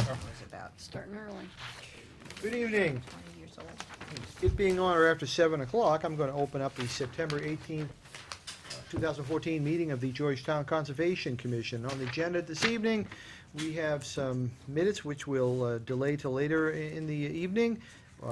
was about starting early, Good evening. 20 years old. It being on or after 7 o'clock, I'm going to open up the September 18th, 2014 meeting of the Georgetown Conservation Commission. On the agenda this evening, we have some minutes which will delay till later in the evening,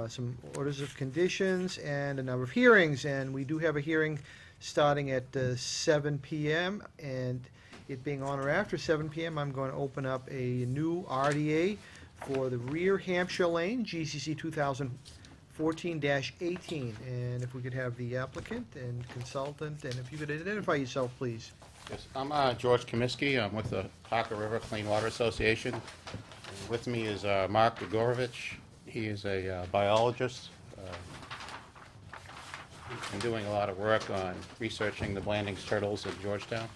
some orders of conditions, and a number of hearings. And we do have a hearing starting at 7 p.m., and it being on or after 7 p.m., I'm going to open up a new RDA for the rear Hampshire Lane, GCC 2014-18. And if we could have the applicant and consultant, and if you could identify yourself, please. Yes, I'm George Comiskey. I'm with the Parker River Clean Water Association. And with me is Mark Gogorovich. He is a biologist. He's been doing a lot of work on researching the Blandings turtles at Georgetown.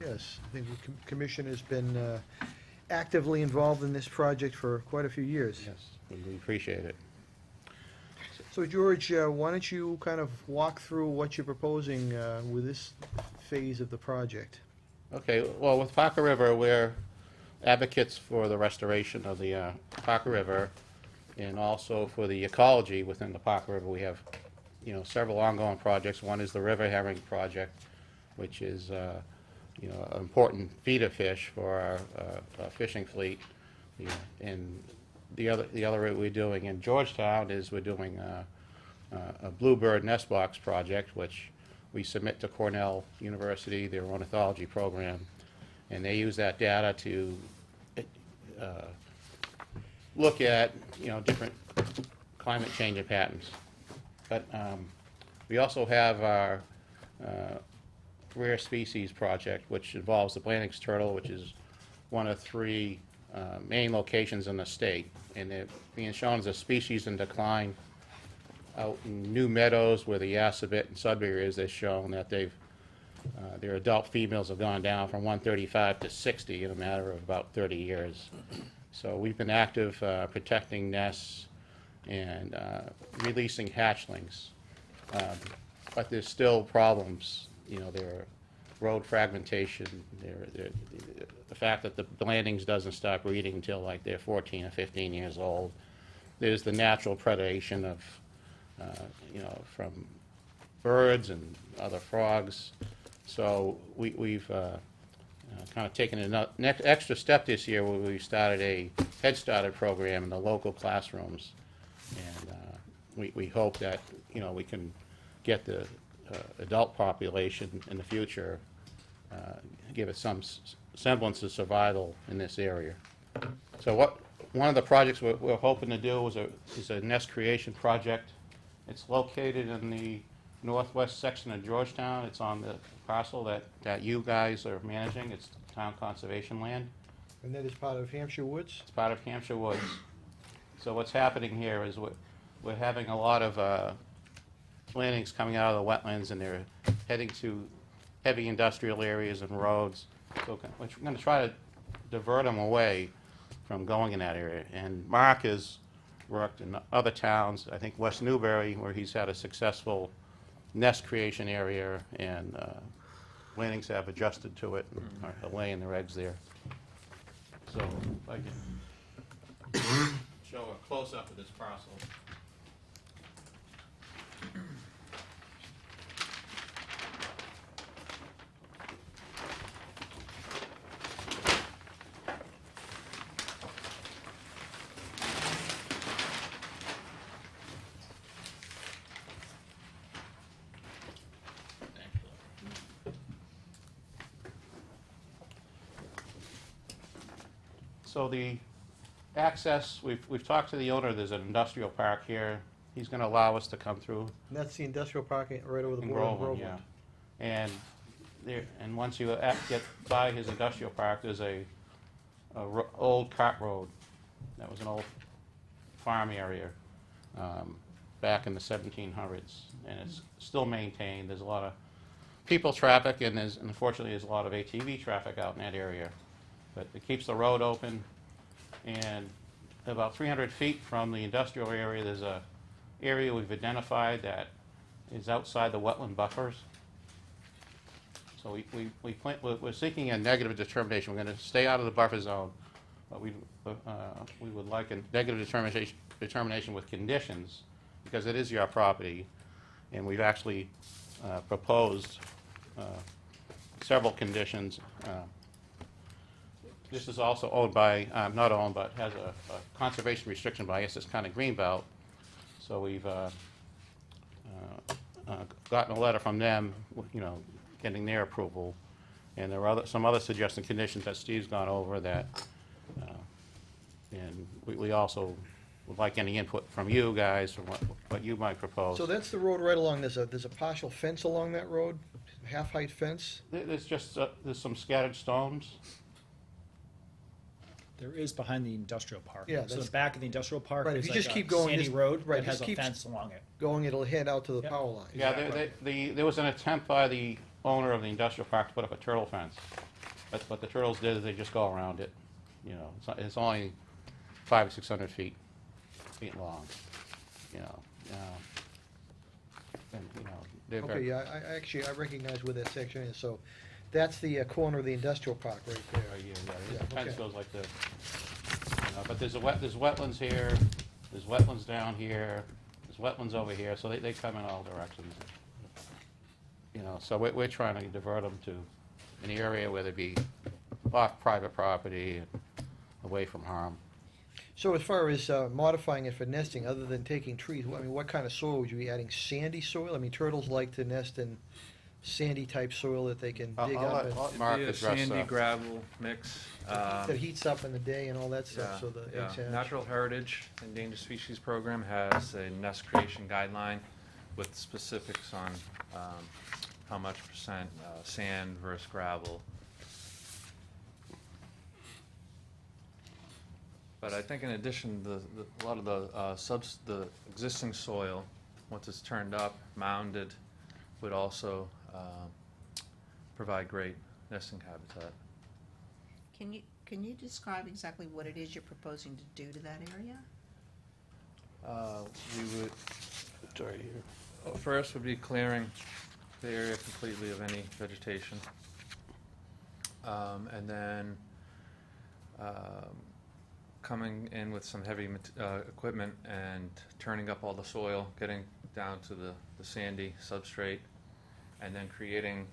Yes, I think the commission has been actively involved in this project for quite a few years. Yes, we appreciate it. So George, why don't you kind of walk through what you're proposing with this phase of the project? Okay, well, with Parker River, we're advocates for the restoration of the Parker River and also for the ecology within the Parker River. We have, several ongoing projects. One is the River Herring Project, which is, an important feeder fish for our fishing fleet. And the other we're doing in Georgetown is we're doing a bluebird nest box project, which we submit to Cornell University, their ornithology program, and they use that data to look at different climate change patterns. But we also have our rare species project, which involves the Blandings turtle, which is one of three main locations in the state, and they're being shown as a species in decline. Out in New Meadows, where the Assabet and Sudbury is, they've shown that their adult females have gone down from 135 to 60 in a matter of about 30 years. So we've been active protecting nests and releasing hatchlings, but there's still problems. There are road fragmentation. The fact that the Blandings doesn't stop breeding until like they're 14 or 15 years old. There's the natural predation of, from birds and other frogs. So we've kind of taken an extra step this year where we started a Head Started program in the local classrooms. And we hope that, we can get the adult population in the future, give it some semblance of survival in this area. So one of the projects we're hoping to do is a nest creation project. It's located in the northwest section of Georgetown. It's on the parcel that you guys are managing. It's town conservation land. And that is part of Hampshire Woods? It's part of Hampshire Woods. So what's happening here is we're having a lot of plantings coming out of the wetlands, and they're heading to heavy industrial areas and roads. So we're going to try to divert them away from going in that area. And Mark has worked in other towns, I think West Newbury, where he's had a successful nest creation area, and plantings have adjusted to it and are laying their eggs there. So if I can show a close-up of this parcel. So the access, we've talked to the owner. There's an industrial park here. He's going to allow us to come through. And that's the industrial park right over the In border of Groveland, Groveland. yeah. And once you get by his industrial park, there's a old cart road. That was an old farm area back in the 1700s, and it's still maintained. There's a lot of people traffic, and unfortunately there's a lot of ATV traffic out in that area. But it keeps the road open, and about 300 feet from the industrial area, there's a area we've identified that is outside the wetland buffers. So we're seeking a negative determination. We're going to stay out of the buffer zone, but we would like a negative determination with conditions, because it is your property, and we've actually proposed several conditions. This is also owned by, not owned, but has a conservation restriction by Essex County Greenbelt. So we've gotten a letter from them, getting their approval. And there are some other suggested conditions that Steve's gone over that, and we also would like any input from you guys, from what you might propose. So that's the road right along, there's a partial fence along that road, half-height fence? There's just, there's some scattered stones. There is behind the industrial park. Yeah, So that's- the back of the industrial park, Right, there's if you like just a keep going, sandy just- road right, that has just a keep fence along it. Going, it'll head out to the Yep. power line. Yeah, Exactly. there was an attempt by the owner of the industrial park to put up a turtle fence. But what the turtles did is they just go around it. It's only 500 or 600 feet long, and, they're Okay, very, yeah, I actually, I recognize where that section is, so that's the corner of the industrial park right there. yeah, Yeah, the fence okay. goes like this. But there's wetlands here, there's wetlands down here, there's wetlands over here, so they come in all directions. So we're trying to divert them to an area where they'd be off private property and away from harm. So as far as modifying it for nesting, other than taking trees, I mean, what kind of soil would you be adding? Sandy soil? I mean, turtles like to nest in sandy type soil that they can dig I'll up let and Mark It'd be a address sandy that. gravel mix. that heats up in the day and all that Yeah, stuff, so the yeah. eggs hatch. Natural Heritage Endangered Species Program has a nest creation guideline with specifics on how much percent sand versus gravel. But I think in addition, a lot of the existing soil, once it's turned up, mounded, would also provide great nesting habitat. Can you describe exactly what it is you're proposing to do to that area? We would, Right here. first would be clearing the area completely of any vegetation. And then coming in with some heavy equipment and turning up all the soil, getting down to the sandy substrate, and then creating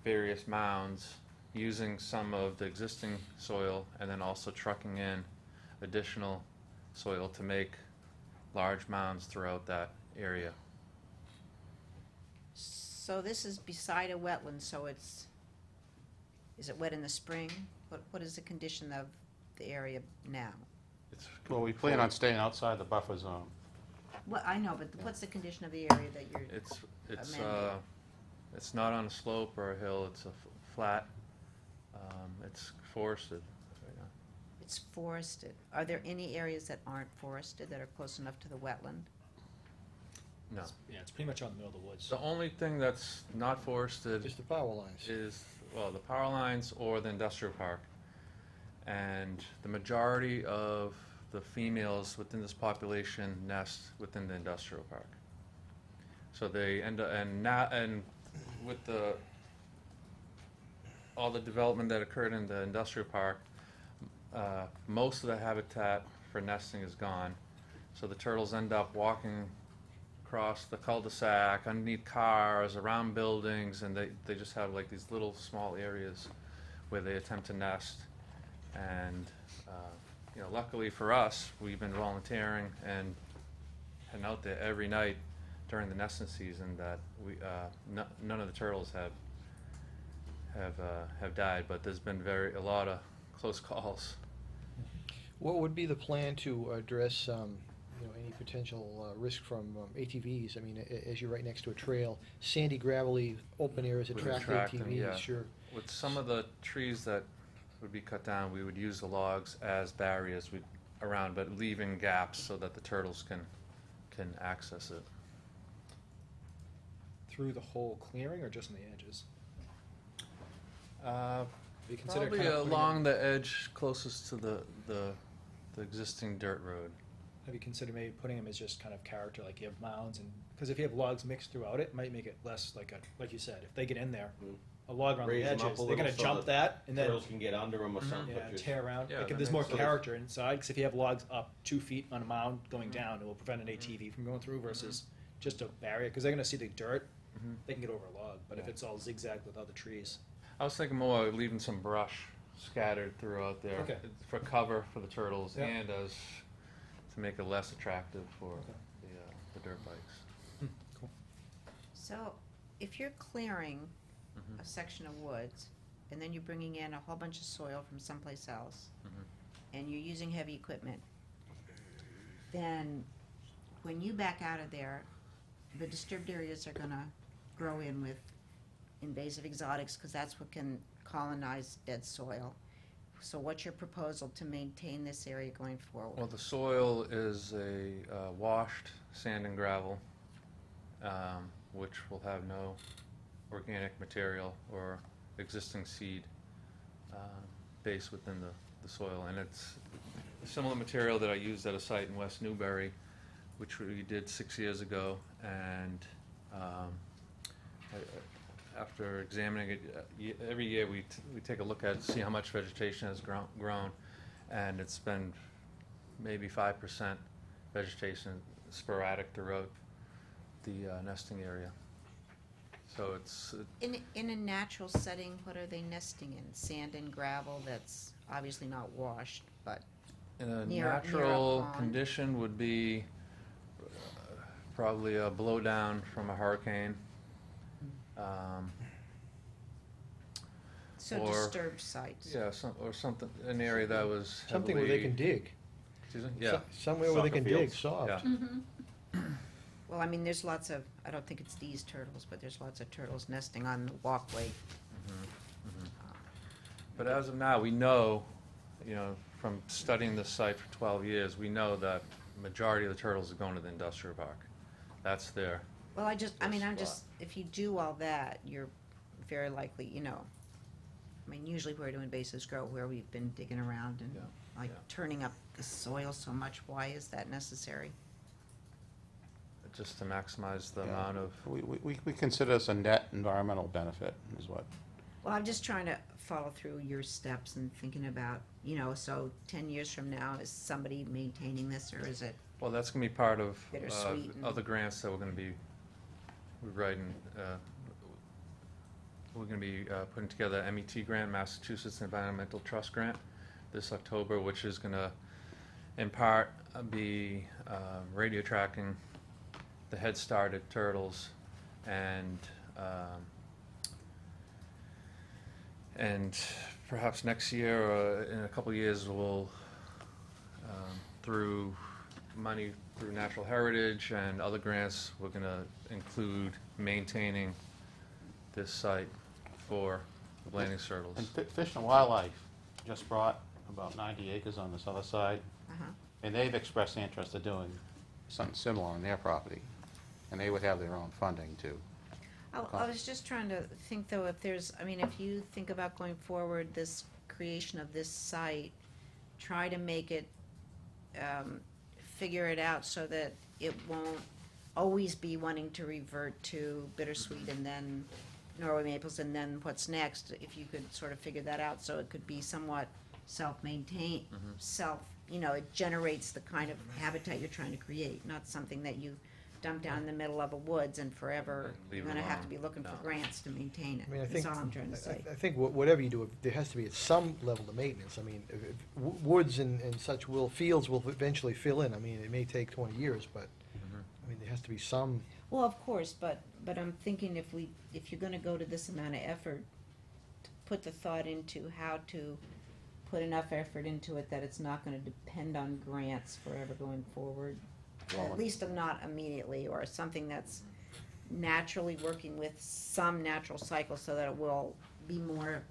various mounds using some of the existing soil, and then also trucking in additional soil to make large mounds throughout that area. So this is beside a wetland, so is it wet in the spring? What is the condition of the area now? It's Well, we plan on staying outside the buffer zone. Well, I know, but what's the condition of the area that you're, It's amending. it's not on a slope or a hill, it's a flat, it's forested right now. it's forested? Are there any areas that aren't forested that are close enough to the wetland? No. Yeah, it's pretty much out in the middle of the woods. The only thing that's not forested Just the power lines. is, well, the power lines or the industrial park. And the majority of the females within this population nest within the industrial park. So they end up, and with all the development that occurred in the industrial park, most of the habitat for nesting is gone. So the turtles end up walking across the cul-de-sac, underneath cars, around buildings, and they just have like these little small areas where they attempt to nest. And luckily for us, we've been volunteering and heading out there every night during the nesting season. That we none of the turtles have died, but there's been a lot of close calls. What would be the plan to address, any potential risk from ATVs? I mean, as you're right next to a trail, sandy, gravelly, open areas Would attract attract them, ATVs, yeah. sure. With some of the trees that would be cut down, we would use the logs as barriers around, but leaving gaps so that the turtles can access it. Through the whole clearing or just on the edges? Uh, Have you considered Probably kind of putting along it- the edge closest to the existing dirt road. Have you considered maybe putting them as just kind of character, like you have mounds and, because if you have logs mixed throughout it, might make it less like you said, if they get in there a log around the Raise 'em up edges, a they're gonna little so jump that and then, Turtles can get under them or something. yeah, but just- tear around. Yeah, Like, that there's more makes sense. character inside, because if you have logs up 2 feet on a mound going down, it will prevent an ATV from going through versus just a barrier, because they're gonna see the dirt, Mhm. they can get over a log, but if Yeah. it's all zigzagged with other trees. I was thinking more of leaving some brush scattered throughout there Okay. for cover for the turtles Yeah. and as to make it less attractive for Okay. the dirt bikes. Cool. So, if you're clearing Mhm. a section of woods, and then you're bringing in a whole bunch of soil from someplace else, Mhm. and you're using heavy equipment, then when you back out of there, the disturbed areas are gonna grow in with invasive exotics, because that's what can colonize dead soil. So what's your proposal to maintain this area going forward? Well, the soil is a washed sand and gravel, which will have no organic material or existing seed base within the soil. And it's a similar material that I used at a site in West Newbury, which we did 6 years ago. And after examining it, every year we take a look at it, see how much vegetation has grown. And it's been maybe 5% vegetation sporadic throughout the nesting area. So it's, In a natural setting, what are they nesting in? Sand and gravel that's obviously not washed, but in a near a natural pond. condition would be probably a blowdown from a hurricane. so Or- disturbed sites. Yeah, or something, an area that was Something where they can heavily- dig. Excuse me? Yeah, Somewhere where they Soccer can dig, fields. soft. yeah. Well, I mean, there's lots of, I don't think it's these turtles, but there's lots of turtles nesting on the walkway. Mhm, mhm. But as of now, we know, from studying this site for 12 years, we know that majority of the turtles are going to the industrial park. That's their, Well, I'm Spot. just, if you do all that, you're very likely, I mean, usually where do invasives grow? Where we've been digging around and Yeah, like yeah. turning up the soil so much. Why is that necessary? just to maximize the Yeah. amount of, We consider this a net environmental benefit, is what. Well, I'm just trying to follow through your steps and thinking about, so 10 years from now, is somebody maintaining this, or is it? well, that's gonna be part of Bittersweet and- other grants that we're gonna be writing. We're gonna be putting together an MET grant, Massachusetts Environmental Trust Grant, this October, which is gonna, in part, be radio tracking the head started turtles and perhaps next year or in a couple of years we'll through money through Natural Heritage and other grants, we're gonna include maintaining this site for the landing turtles. And Fish and Wildlife just brought about 90 acres on this other side, Uh-huh. and they've expressed the interest of doing something similar on their property, and they would have their own funding too. I was just trying to think, though, if if you think about going forward, this creation of this site, try to make it, figure it out so that it won't always be wanting to revert to bittersweet and then Norway maples and then what's next. If you could sort of figure that out, so it could be somewhat self-maintained, it generates the kind of habitat you're trying to create, not something that you dump down in the middle of a woods and forever Leave you're it gonna have to alone. be looking for No. grants to maintain I mean, I it, think, that's all I'm trying to say. I think whatever you do, there has to be at some level of maintenance. I mean, woods and such fields will eventually fill in. I mean, it may take 20 years, but, I mean, there has to be some, Well, of course, but I'm thinking if you're gonna go to this amount of effort, to put the thought into how to put enough effort into it that it's not gonna depend on grants forever going forward. Well, At least not immediately, or something that's naturally working with some natural cycle so that it will be more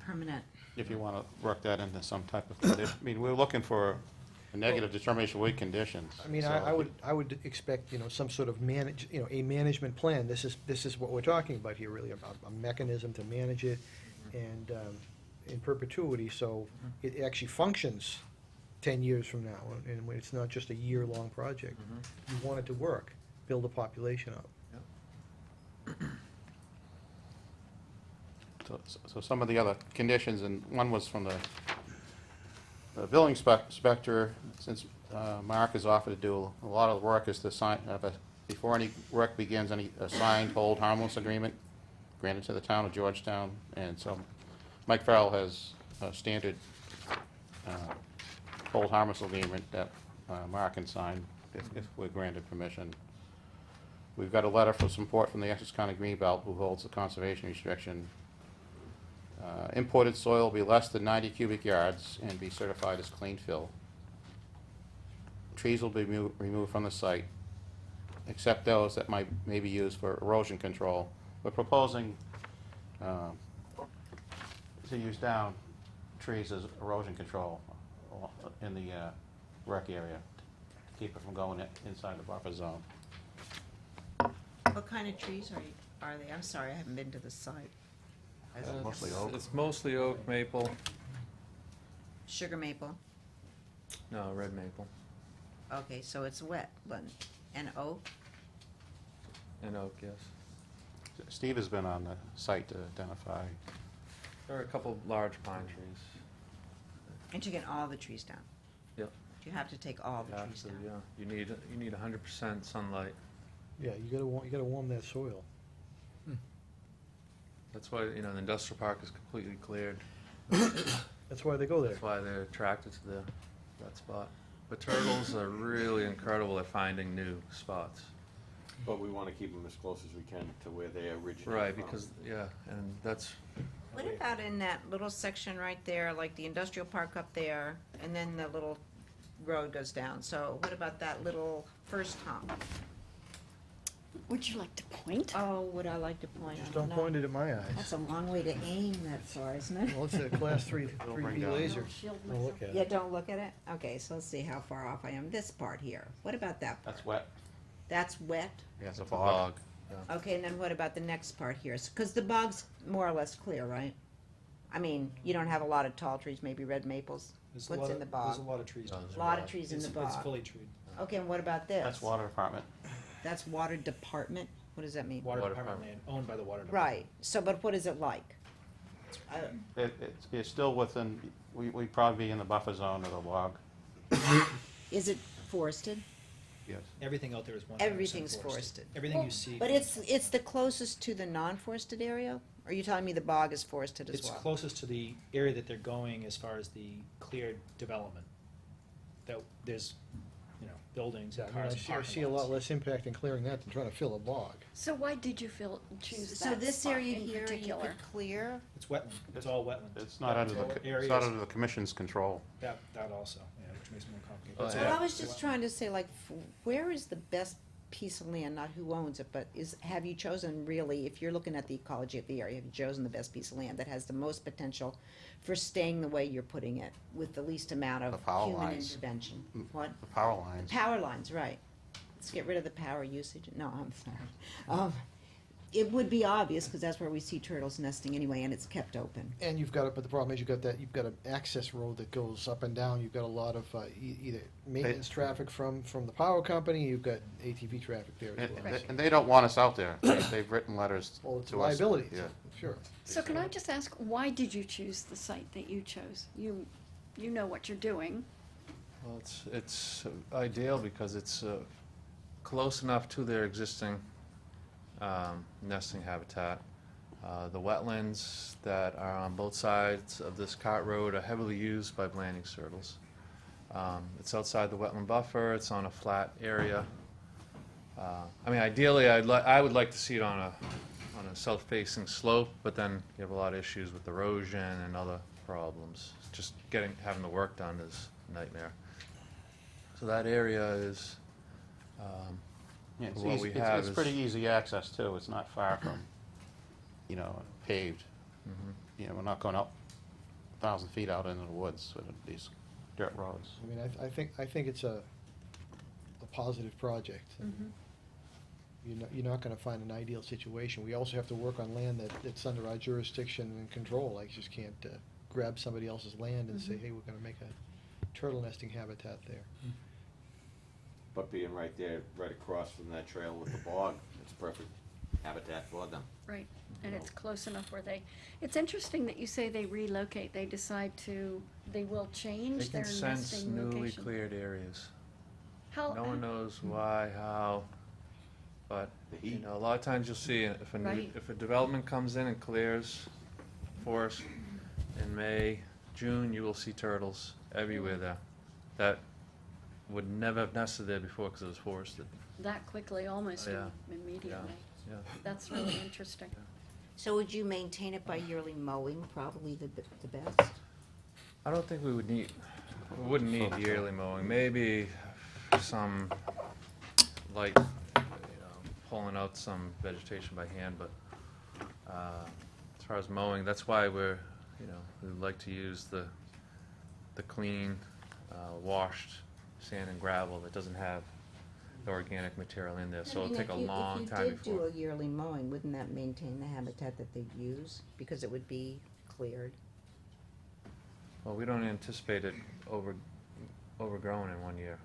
permanent. If you want to work that into some type of condition, I mean, we're looking for a negative determination of weight conditions. I mean, so I would expect, some sort of a management plan. This is what we're talking about here, really, about a mechanism to manage it and, in perpetuity, so it actually functions 10 years from now, and when it's not just a year-long project. You want it to work, build a population up. So some of the other conditions, and one was from the building inspector, since Mark has offered to do a lot of the work, is to sign, before any work begins, any signed hold harmless agreement granted to the town of Georgetown. And so Mike Farrell has a standard hold harmless agreement that Mark can sign if we're granted permission. We've got a letter for support from the Essex County Greenbelt, who holds the conservation restriction. Imported soil will be less than 90 cubic yards and be certified as clean fill. Trees will be removed from the site, except those that may be used for erosion control. We're proposing to use down trees as erosion control in the rec area, to keep it from going inside the buffer zone. What kind of trees are they? I'm sorry, I haven't been to the site. Mostly oak. It's mostly oak, maple, Sugar maple, no, red maple, okay, so it's wetland, and oak? and oak, yes. Steve has been on the site to identify. There are a couple large pine trees. And you get all the trees down? Yep. You have to take all the Yeah, trees so, down? yeah, you need 100% sunlight. Yeah, you gotta warm that soil. That's why, the industrial park is completely cleared. That's why they go there. That's why they're attracted to that spot. But turtles are really incredible at finding new spots. But we want to keep them as close as we can to where they originated from. Right, because, yeah, and that's, What about in that little section right there, like the industrial park up there, and then the little road goes down? So what about that little first hump? Would you like to point? Oh, would I like to point? Just I don't know. point it at my That's eyes. a long way to aim that far, isn't it? Well, it's a class 3 bring 3B down. laser. Shield Don't look at Yeah, it. don't look at it? Okay, so let's see how far off I am. This part here. What about that part? That's wet. That's wet? Yeah, it's a it's a bog. bog. Yeah. Okay, and then what about the next part here? Because the bog's more or less clear, right? I mean, you don't have a lot of tall trees, maybe red maples. There's a What's lot in of- the bog? There's a lot of trees. No, down there's A there. lot of trees in the It's bog. fully treed. Okay, and what about this? That's water department. That's water department? What does that mean? Water Water department land, owned by the water department. Right, so, but what is it like? It's still within, we'd probably be in the buffer zone of the log. Is it forested? Yes. Everything out there is 100% Everything's forested. Everything you see. But it's the closest to the non-forested area? Or are you telling me the bog is forested as It's well? closest to the area that they're going as far as the cleared development. That there's, buildings Yeah, and I mean, cars I and see- I parking see a lot lots. less impact in clearing that than trying to fill a bog. So why did you choose that So this spot area in here, you particular? could clear? It's wetland, it's all wetland. It's not under That the, area it's not is- under the commission's control. That also, yeah, which makes it more complicated. Oh, It's yeah. Well, wet- I was just wet- trying to say, like, where is the best piece of land, not who owns it, but have you chosen really, if you're looking at the ecology of the area, have you chosen the best piece of land that has the most potential for staying the way you're putting it, with the least amount The of power human lines. intervention? What? The power lines. Power lines, right. Let's get rid of the power usage. No, I'm sorry. It would be obvious, because that's where we see turtles nesting anyway, and it's kept open. And you've got it, but the problem is you've got an access road that goes up and down. You've got a lot of either maintenance traffic from the power company, you've got ATV traffic there as well. And they don't want us out there. They've written letters Well, it's to us. liability, Yeah. sure. So can I just ask, why did you choose the site that you chose? You know what you're doing. Well, it's ideal because it's close enough to their existing nesting habitat. The wetlands that are on both sides of this cart road are heavily used by Blanding's turtles. It's outside the wetland buffer, it's on a flat area. I mean, ideally, I would like to see it on a south-facing slope, but then you have a lot of issues with erosion and other problems. Just having the work done is a nightmare. So that area is, Yeah, it's what easy- we it's- have It's is- pretty easy access too. It's not far from, paved. mhm. We're not going up 1,000 feet out into the woods with these dirt roads. I mean, I think it's a positive project. You're not gonna find an ideal situation. We also have to work on land that's under our jurisdiction and control. I just can't grab somebody else's land and say, hey, we're gonna make a turtle nesting habitat there. But being right there, right across from that trail with the bog, it's perfect habitat for them. Right. And it's close enough where it's interesting that you say they relocate, they will They change their can sense nesting newly location. cleared areas. How, No one knows why, how, but, The you heat. know, a lot of times you'll see if Right. if a development comes in and clears forest in May, June, you will see turtles everywhere there. That would never have nested there before because it was forested. that quickly, almost Yeah. immediately. Yeah. That's really interesting. So would you maintain it by yearly mowing, probably the best? I don't think we wouldn't need yearly mowing, maybe some light, pulling out some vegetation by hand, but, as far as mowing, that's why we like to use the clean, washed sand and gravel that doesn't have the organic material in there, so it'll take a long time If you did do before. a yearly mowing, wouldn't that maintain the habitat that they'd use? Because it would be cleared. Well, we don't anticipate it overgrown in 1 year.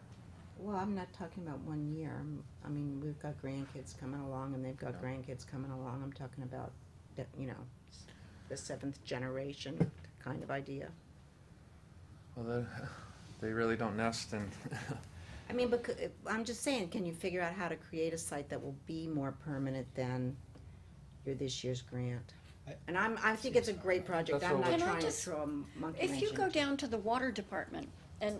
Well, I'm not talking about 1 year. I mean, we've got grandkids coming along and they've got Yeah. grandkids coming along. I'm talking about, the seventh generation kind of idea. Well, they really don't nest in, I mean, but I'm just saying, can you figure out how to create a site that will be more permanent than your this year's grant? And I think it's a great project. That's I'm what not Can I trying to just- throw a monkey If wrench you go into it. down to the water department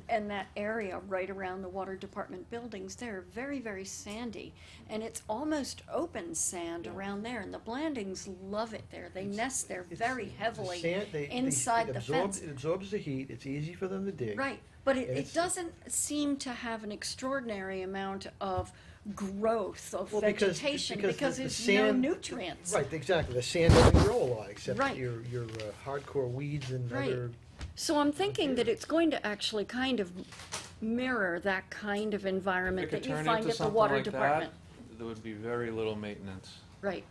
and that area right around the water department buildings, they're very, very sandy. And it's almost open sand around there, and the Blandings love it there. They nest there very heavily inside the fence. It absorbs the heat, it's easy for them to dig. Right, but And it it's- doesn't seem to have an extraordinary amount of growth of Well, because vegetation the- because the there's no sand- nutrients. Right, exactly, the sand doesn't grow a lot, except Right. your hardcore weeds and Right. other. So I'm thinking that it's going to actually kind of mirror that kind of if it environment could that you turn find into at the something water like that, department. there would be very little maintenance, Right,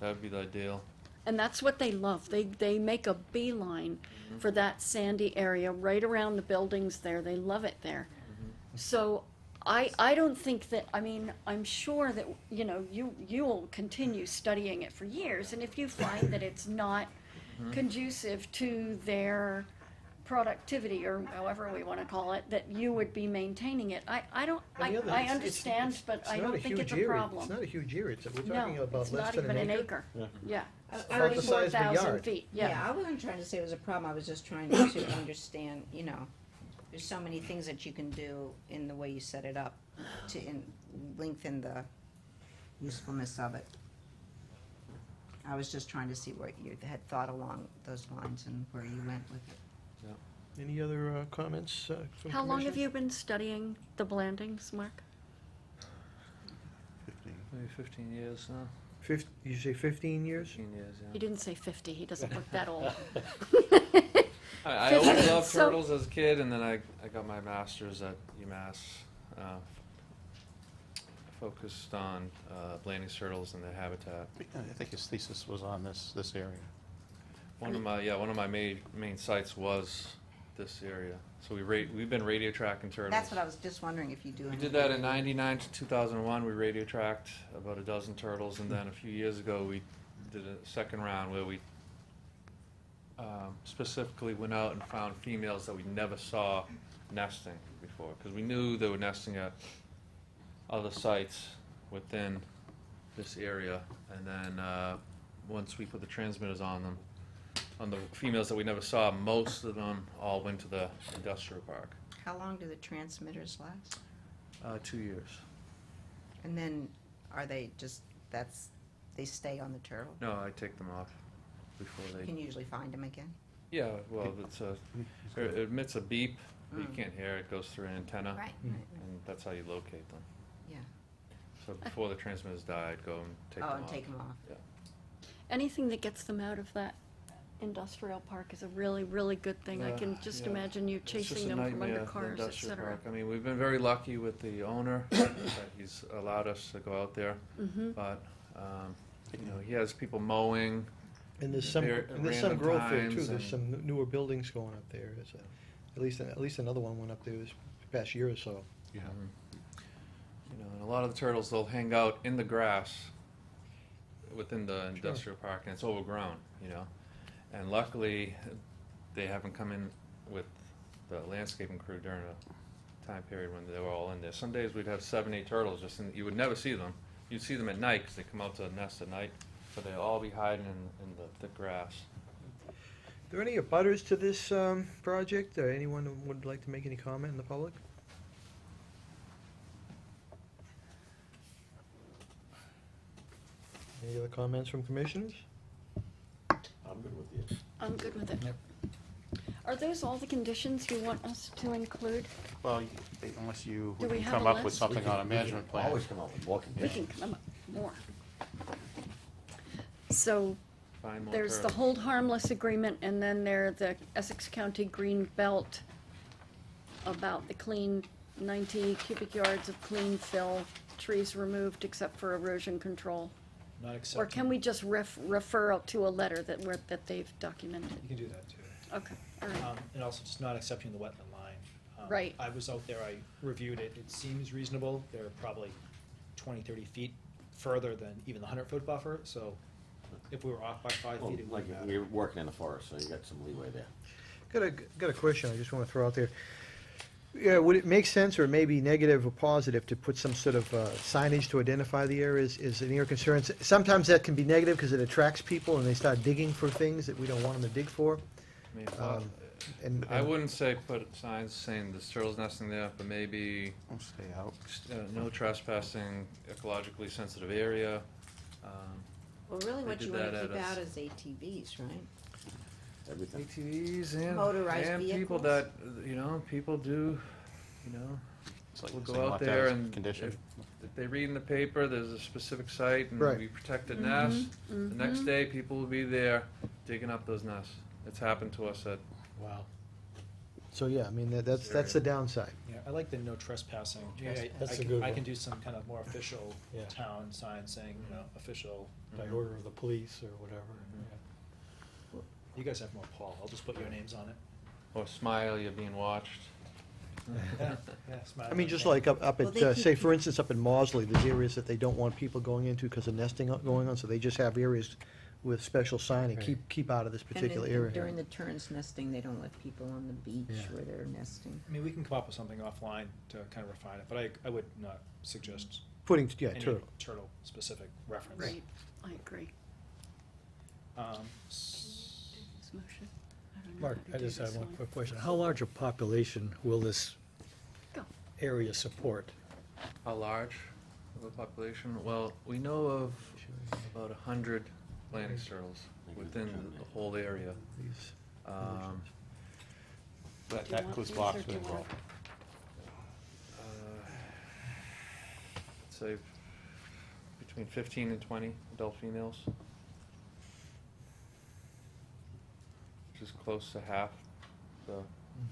that would be the ideal. and that's what they love. They make a beeline Mm-hmm. for that sandy area right around the buildings there. They love it there. Mm-hmm. So I don't think that, I mean, I'm sure that, you'll continue studying it for years, and if you find that it's not Mm-hmm. conducive to their productivity, or however we wanna call it, that you would be maintaining it. I don't, On the other, I it's- understand, but I not don't think huge it's a area. problem. It's not a huge area, we're talking No, about it's less not than even an acre. Yeah. Yeah, About the size of a 34,000 yard. feet, Yeah, yeah. I wasn't trying to say it was a problem, I was just trying to understand, there's so many things that you can do in the way you set it up to lengthen the usefulness of it. I was just trying to see what you had thought along those lines and where you went with it. Any other comments from How long have commissioners? you been studying the Blandings, Mark? Maybe 15 years now, You say 15 years? 15 years, He yeah. didn't say 50, he doesn't look that old. I always 15, loved so- turtles as a kid, and then I got my master's at UMass. Focused on Blanding turtles and their habitat. I think his thesis was on this area. One of my main sites was this area. So we've been radio tracking turtles. That's what I was just wondering if you do. We any- did that in '99 to 2001. We radio tracked about a dozen turtles, and then a few years ago we did a second round where we specifically went out and found females that we never saw nesting before, because we knew they were nesting at other sites within this area, and then once we put the transmitters on them, on the females that we never saw, most of them all went to the industrial park. How long do the transmitters last? 2 years. And then are they just, they stay on the turtle? No, I take them off before You they. can usually find them again? Yeah, well, it emits a beep, but you Mm. can't hear it. It goes through an antenna, Right, Mm. right, and that's how you locate them. yeah. So before the transmitters die, I'd go and take Oh, them and off. take them off. Yeah. Anything that gets them out of that industrial park is a really, really good thing. I can just Yeah. imagine you It's just chasing a them from under nightmare, the cars, et industrial cetera. park. I mean, we've been very lucky with the owner that he's allowed us to go out there, Mm-hmm. but he has people mowing. And there's some Random growth there too, times there's some newer buildings going up there. At least another one went up there this past year or so. Yeah. And a lot of the turtles, they'll hang out in the grass within the industrial park, and it's overgrown, you know? And luckily, they haven't come in with the landscaping crew during a time period when they were all in there. Some days we'd have 7, 8 turtles, you would never see them. You'd see them at night, because they come out to the nest at night, but they'll all be hiding in the thick grass. Are there any abutters to this project, or anyone who would like to make any comment in the public? Any other comments from commissioners? I'm good with you. I'm good with it. Are those all the conditions you want us to include? Well, unless you Do we can have come a up with list? something on a management plan. Always come up with more We conditions. can come up with more. So Find more there's the turtles. hold harmless agreement, and then there the Essex County Green Belt about the clean 90 cubic yards of clean fill, trees removed except for erosion control. Not Or accepting. can we just refer out to a letter that they've documented? You can do that too. Okay, all right. And also just not accepting the wetland line. Right. I was out there, I reviewed it, it seems reasonable, they're probably 20, 30 feet further than even the 100-foot buffer, so if we were off by 5 Well, feet, it like, wouldn't matter. you're working in the forest, so you got some leeway there. Got a question I just want to throw out there. Yeah, would it make sense, or maybe negative or positive, to put some sort of signage to identify the area is an area of concern? Sometimes that can be negative because it attracts people and they start digging for things that we don't want them to dig for. I mean, And I wouldn't say put signs saying there's turtles nesting there, but maybe I'll stay out. no trespassing, ecologically sensitive area. Well, really They what did you wanna that keep at out us. is ATVs, right? Everything. ATVs and Motorized people vehicles. that people do, It's like will saying go out left there as and condition. if they read in the paper, there's a specific site and Right. we protect the nest. The next day, people will be there digging up those nests. It's happened to us at Wow. So, yeah, I mean, that's the downside. Yeah, I like the no trespassing. Yeah, That's I a good I one. can do some kind of more official Yeah. town sign saying, official. By order of the police or whatever. You guys have more, Paul, I'll just put your names on it. or smile, you're being watched. Yeah, smile. I mean, just like up Well, at, they keep- say, for instance, up in Maudsley, there's areas that they don't want people going into because of nesting going on, so they just have areas with special signing, Right. keep out of this particular And area. during the turns nesting, they don't let people on the beach Yeah. where they're nesting. I mean, we can come up with something offline to kind of refine it, but I would not suggest Putting, yeah, any turtle. turtle-specific reference. Right, I agree. S- This motion, I don't know Mark, how to I do just have this one quick question. How large a population will this Go. area support? How large of a population? Well, we know of about 100 landing turtles within the whole area. These Um, That Do you want includes these, blocks or do you as want- well. Say between 15 and 20 adult females. Which is close to half the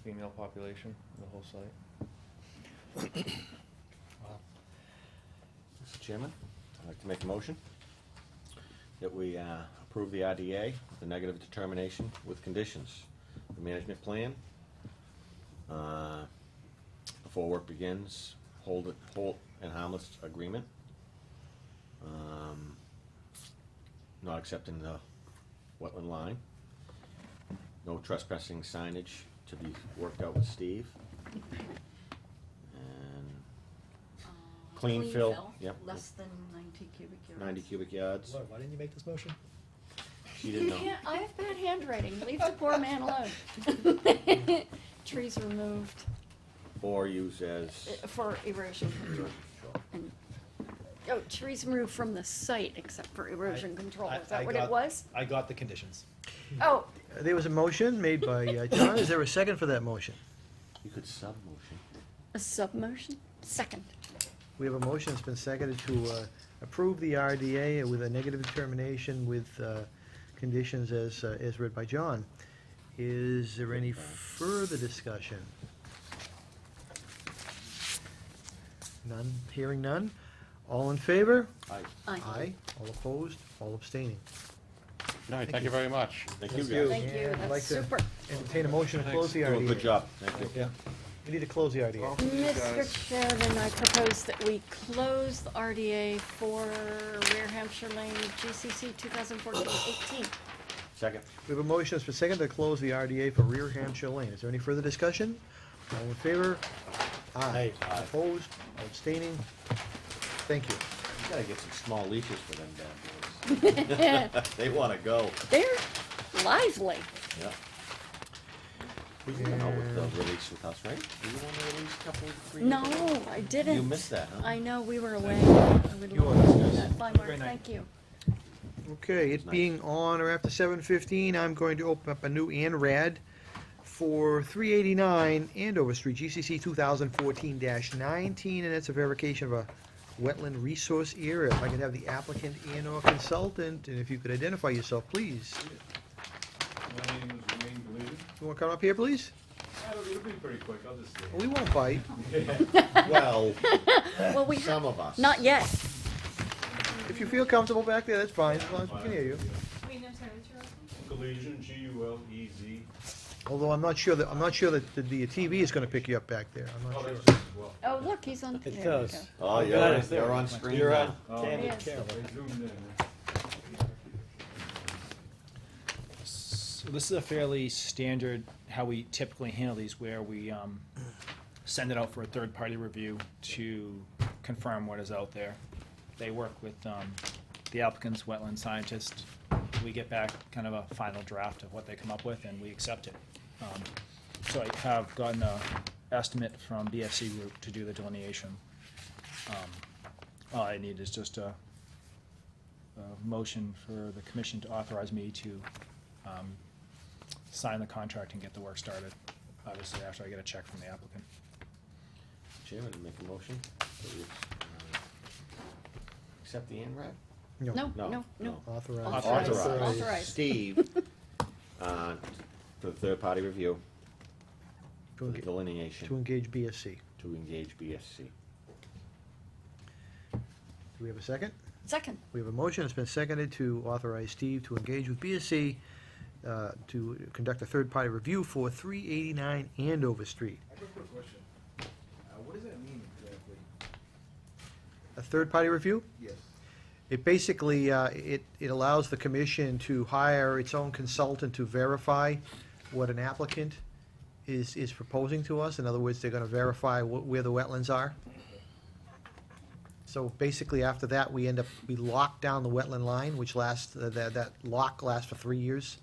female population in the whole site. Mr. Chairman, I'd like to make a motion that we approve the IDA, the negative determination with conditions. The management plan, before work begins, hold and harmless agreement. Not accepting the wetland line. No trespassing signage to be worked out with Steve. And Clean fill, yep. Less than 90 cubic yards. 90 cubic yards. Laura, why didn't you make this motion? She didn't know. I have bad handwriting, leave the poor man alone. Trees removed Or use as, for erosion control. And- Oh, trees removed from the site except for erosion control, is that what it was? I got the conditions. Oh, There was a motion made by John. Is there a second for that motion? you could sub-motion. a sub-motion, second. We have a motion that's been seconded to approve the RDA with a negative determination with conditions as read by John. Is there any further discussion? None, hearing none. All in favor? Aye. Aye. All opposed? All abstaining? No, thank you very much. Thank you, Thank you. guys. Thank you, Yeah, I'd like that's to super. Entertain a motion to close the Doing RDA. a good job. Thank you. Yeah. We need to close the RDA. Mr. Chairman, I propose that we close the RDA for Rear Hampshire Lane GCC 2014-18. Second. We have a motion, it's been seconded to close the RDA for Rear Hampshire Lane. Is there any further discussion? All in favor? Aye. Opposed? Abstaining? Thank you. You gotta get some small leashes for them bad boys. They wanna go. They're lively. Yeah. We went out with the release with us, right? Were you on the release a couple, 3 years No, ago? I didn't. You missed that, huh? I know, we were away. I would You love are to do disgusting. that. Bye, Mark, Great night. thank you. Okay, it Nice. being on or after 7:15, I'm going to open up a new ANRAD for 389 Andover Street, GCC 2014-19, and it's a verification of a wetland resource area. If I could have the applicant and/or consultant, and if you could identify yourself, please. My name is Wayne Blue. You want to come up here, please? It'll be pretty quick, I'll just stay. We won't bite. Well, Well, we some of us. Not yet. If you feel comfortable back there, that's fine, as long as we can hear you. Galesian, G-U-L-E-Z. Although I'm not sure that the TV is going to pick you up back there. I'm Oh, not there's sure. as well. Oh, look, he's on. It there we does. go. Oh, you're on screen You're now. on Oh, candid Yes. camera. They zoomed in. So this is a fairly standard, how we typically handle these, where we send it out for a third-party review to confirm what is out there. They work with the applicant's wetland scientist. We get back kind of a final draft of what they come up with, and we accept it. So I have gotten a estimate from BSC Group to do the delineation. All I need is just a motion for the commission to authorize me to sign the contract and get the work started, obviously after I get a check from the applicant. Chairman, to make a motion that we accept the ANRAD? No, no, no. Authorized. Authorized. Steve, for the third-party review, To for the engage- delineation, To engage BSC. to engage BSC. Do we have a second? Second. We have a motion, it's been seconded to authorize Steve to engage with BSC to conduct a third-party review for 389 Andover Street. I have a quick question. What does that mean exactly? A third-party review? Yes. It basically, it allows the commission to hire its own consultant to verify what an applicant is proposing to us. In other words, they're gonna verify where the wetlands are. So basically, after that, we lock down the wetland line, which lasts, that lock lasts for 3 years.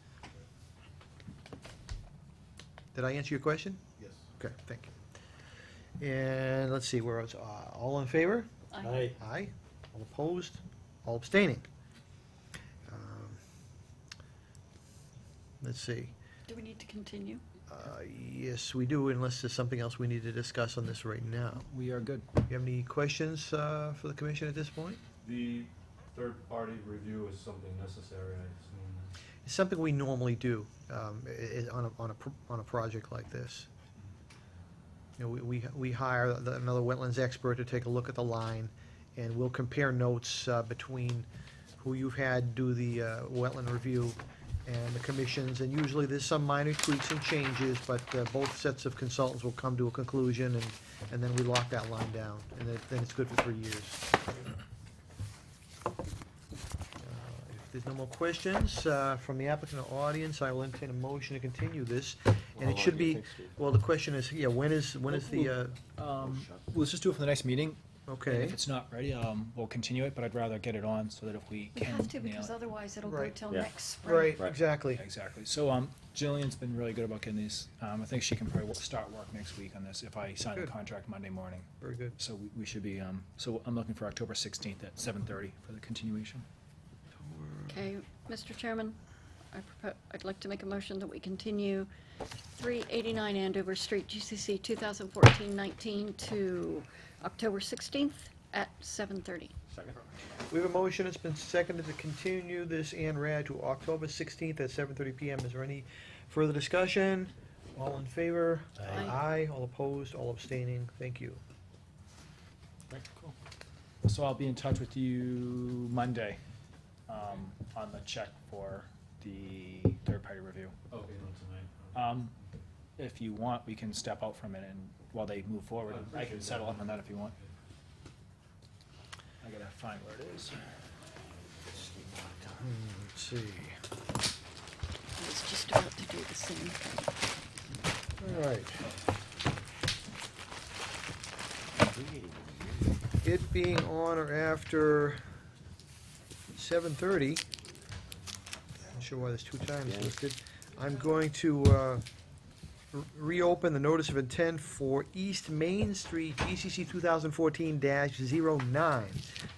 Did I answer your question? Yes. Okay, thank you. And let's see, where else, all in favor? Aye. Aye. All opposed? All abstaining? Let's see. Do we need to continue? Yes, we do, unless there's something else we need to discuss on this right now. We are good. You have any questions for the commission at this point? The third-party review is something necessary, I assume. It's something we normally do on a project like this. You know, we hire another wetlands expert to take a look at the line, and we'll compare notes between who you've had do the wetland review and the commissions, and usually there's some minor tweaks and changes, but both sets of consultants will come to a conclusion, and then we lock that line down, and then it's good for 3 years. If there's no more questions from the applicant or audience, I will entertain a motion to continue this. And it should be, well, the question is, yeah, when is the, Let's just do it for the next meeting. And okay, if it's not ready, we'll continue it, but I'd rather get it on so that if we We can. have to, nail because it. otherwise it'll go Right. till Yeah. next spring. right, Right. exactly. Yeah, exactly. So, Jillian's been really good about getting these. I think she can probably start work next week on this if I sign the Good. contract Monday morning. Very good. So we should be, so I'm looking for October 16th at 7:30 for the continuation. Okay, Mr. Chairman, I'd like to make a motion that we continue 389 Andover Street, GCC 2014-19 to October 16th at 7:30. Second? We have a motion, it's been seconded to continue this ANRAD to October 16th at 7:30 PM. Is there any further discussion? All in favor? Aye. Aye, all opposed, all abstaining, thank you. So I'll be in touch with you Monday on the check for the third-party review. Okay, not tonight. if you want, we can step out from it and while they move forward, I can settle up on that if you want. I gotta find where it is. Let's see. I was just about to do the same thing. All right. It being on or after 7:30, not sure why there's 2 times Yeah. listed, I'm going to reopen the notice of intent for East Main Street, GCC 2014-09.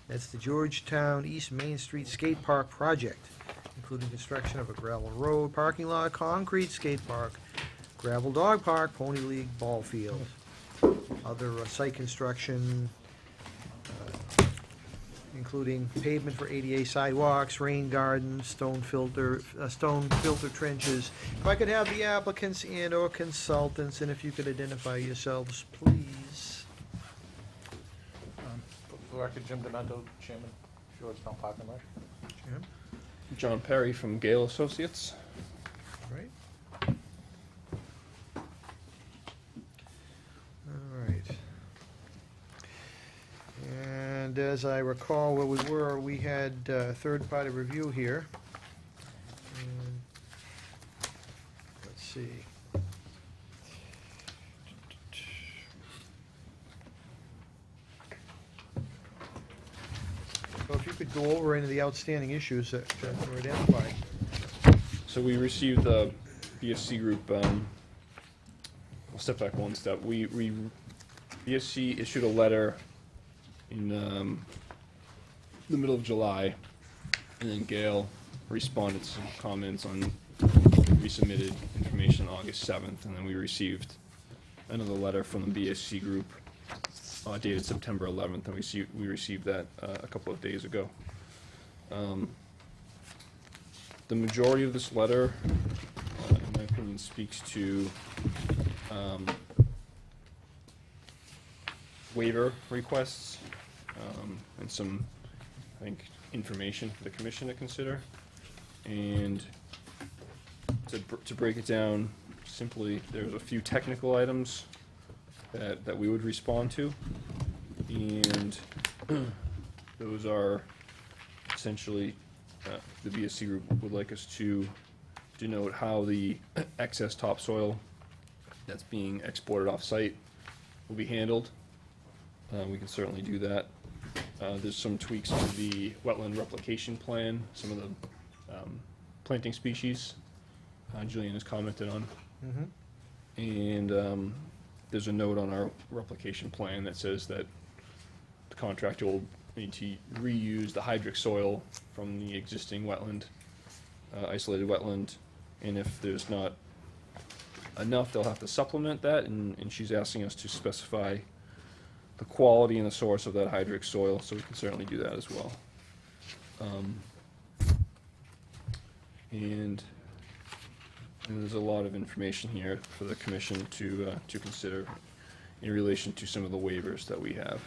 That's the Georgetown East Main Street Skate Park project, including construction of a gravel road, parking lot, concrete skate park, gravel dog park, pony league, ball field. Other site construction, including pavement for ADA sidewalks, rain gardens, stone filter trenches. If I could have the applicants and/or consultants, and if you could identify yourselves, please. For the record, Jim Demento, Chairman, Georgetown Park and Rec. Jim, John Perry from Gale Associates. right? All right. And as I recall where we were, we had third-party review here. And let's see. So if you could go over any of the outstanding issues that were identified. So we received the BSC group, I'll step back one step. BSC issued a letter in the middle of July, and then Gail responded to some comments on resubmitted information on August 7th, and then we received another letter from the BSC group dated September 11th, and we received that a couple of days ago. The majority of this letter, in my opinion, speaks to waiver requests and some, I think, information for the commission to consider. And to break it down simply, there's a few technical items that we would respond to, and those are essentially the BSC group would like us to denote how the excess topsoil that's being exported off-site will be handled. We can certainly do that. There's some tweaks to the wetland replication plan, some of the planting species Julian has commented on. And there's a note on our replication plan that says that the contractor will need to reuse the hydric soil from the existing wetland, isolated wetland, and if there's not enough, they'll have to supplement that, and she's asking us to specify the quality and the source of that hydric soil, so we can certainly do that as well. And there's a lot of information here for the commission to consider in relation to some of the waivers that we have.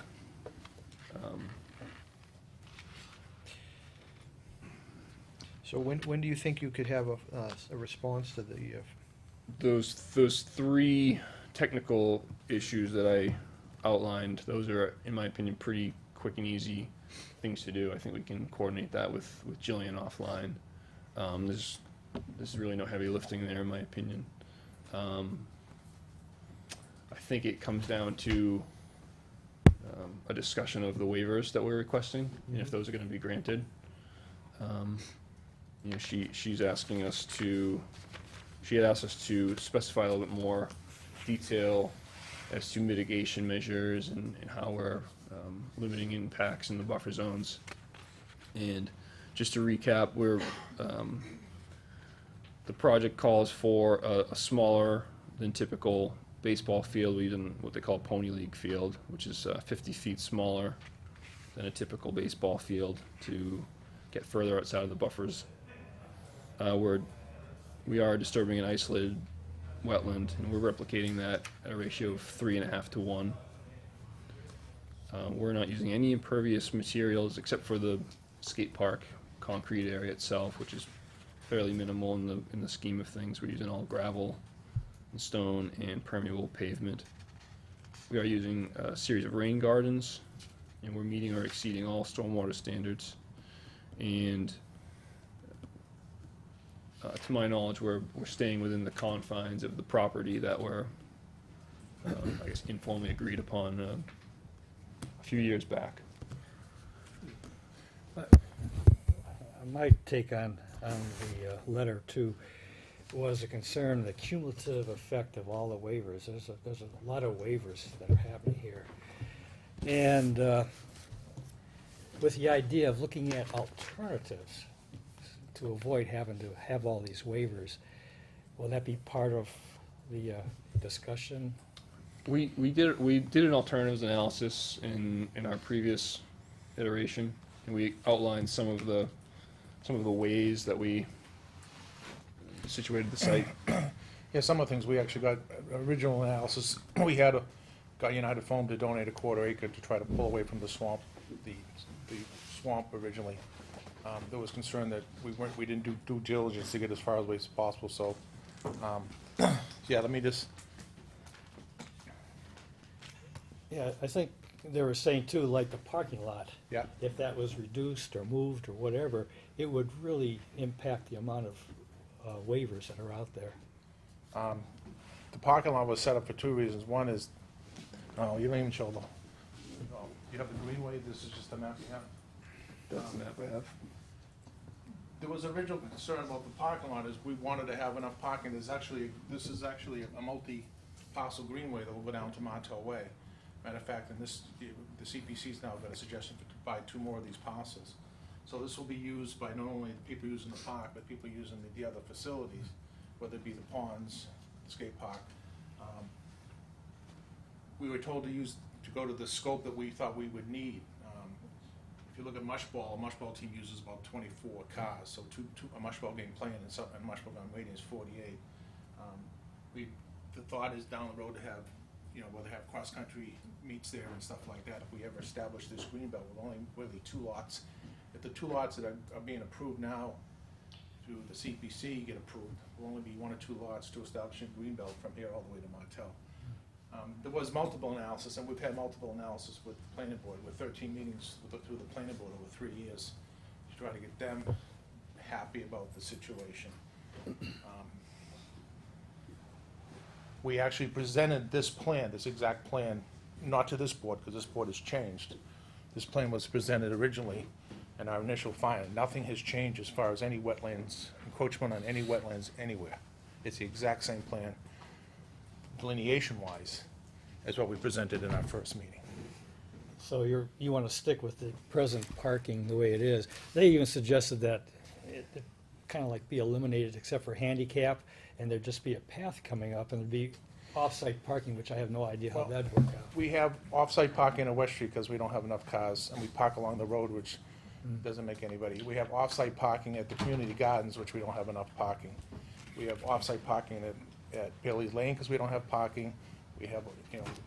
So when do you think you could have a response to the, Those three technical issues that I outlined, those are, in my opinion, pretty quick and things to do. I think we can coordinate that with Jillian offline. There's really no heavy lifting there, in my opinion. I think it comes down to a discussion of the waivers that we're requesting, and if those are going to be granted. You know, she's asking us to. She had asked us to specify a little bit more detail as to mitigation measures and how we're limiting impacts in the buffer zones. And just to recap, the project calls for a smaller than typical baseball field. We use what they call a pony league field, which is 50 feet smaller than a typical baseball field to get further outside of the buffers. We are disturbing an isolated wetland, and we're replicating that at a ratio of 3.5 to 1. We're not using any impervious materials except for the skate park concrete area itself, which is fairly minimal in the scheme of things. We're using all gravel stone, and permeable pavement. We are using a series of rain gardens, and we're meeting or exceeding all stormwater standards. And to my knowledge, we're staying within the confines of the property that were, I guess, informally agreed upon a few years back. My take on the letter too was a concern, the cumulative effect of all the waivers. There's a lot of waivers that are happening here. And with the idea of looking at alternatives to avoid having to have all these waivers, will that be part of the discussion? We did an alternatives analysis in our previous iteration, and we outlined some of the ways that we situated the site. Yeah, some of the things, we actually got original analysis, we got United Foam to donate a quarter acre to try to pull away from the swamp, the swamp originally. There was concern that we didn't do due diligence to get as far away as possible, so, yeah, let me just, Yeah, I think they were saying too, like the parking lot. yeah. If that was reduced or moved or whatever, it would really impact the amount of waivers that are out there. The parking lot was set up for two reasons. One is, oh, you don't even show the, oh, you have the greenway, this is just a map you have. That's the map I have. There was original concern about the parking lot is we wanted to have enough parking. This is actually a multi-parcel greenway that will go down to Montel Way. Matter of fact, the CPC's now got a suggestion to buy 2 more of these parcels. So this will be used by not only the people using the park, but people using the other facilities, whether it be the ponds, the skate park. We were told to go to the scope that we thought we would need. If you look at mushball, a mushball team uses about 24 cars, so a mushball game playing and a mushball game waiting is 48. The thought is down the road to have, whether have cross-country meets there and stuff like that. If we ever establish this green belt with only really 2 lots, if the 2 lots that are being approved now through the CPC get approved, will only be 1 or 2 lots to establish a green belt from here all the way to Martell. There was multiple analysis, and we've had multiple analysis with the planning board, with 13 meetings through the planning board over 3 years to try to get them happy about the situation. We actually presented this plan, this exact plan, not to this board, because this board has changed. This plan was presented originally in our initial finding. Nothing has changed as far as any wetlands, encroachment on any wetlands anywhere. It's the exact same plan, delineation-wise, as what we presented in our first meeting. So you want to stick with the present parking the way it is. They even suggested that it kind of like be eliminated except for handicap, and there'd just be a path coming up, and there'd be off-site parking, which I have no idea how that'd work out. We have off-site parking on West Street because we don't have enough cars, and we park along the road, which doesn't make anybody. We have off-site parking at the community gardens, which we don't have enough parking. We have off-site parking at Bailey's Lane because we don't have parking. We have,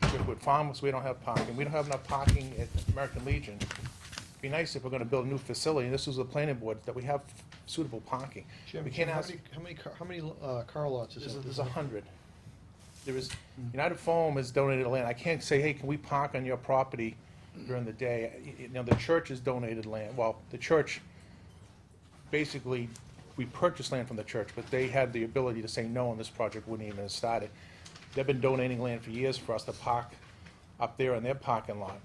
Driftwood Farms, we don't have parking. We don't have enough parking at American Legion. It'd be nice if we're gonna build a new facility, and this was the planning board, that we have suitable parking. Jim, We can't how ask, many car lots is that? there's 100. There is, United Foam has donated land. I can't say, hey, can we park on your property during the day? The church has donated land. Well, the church, basically, we purchased land from the church, but they had the ability to say no, and this project wouldn't even have started. They've been donating land for years for us to park up there in their parking lot,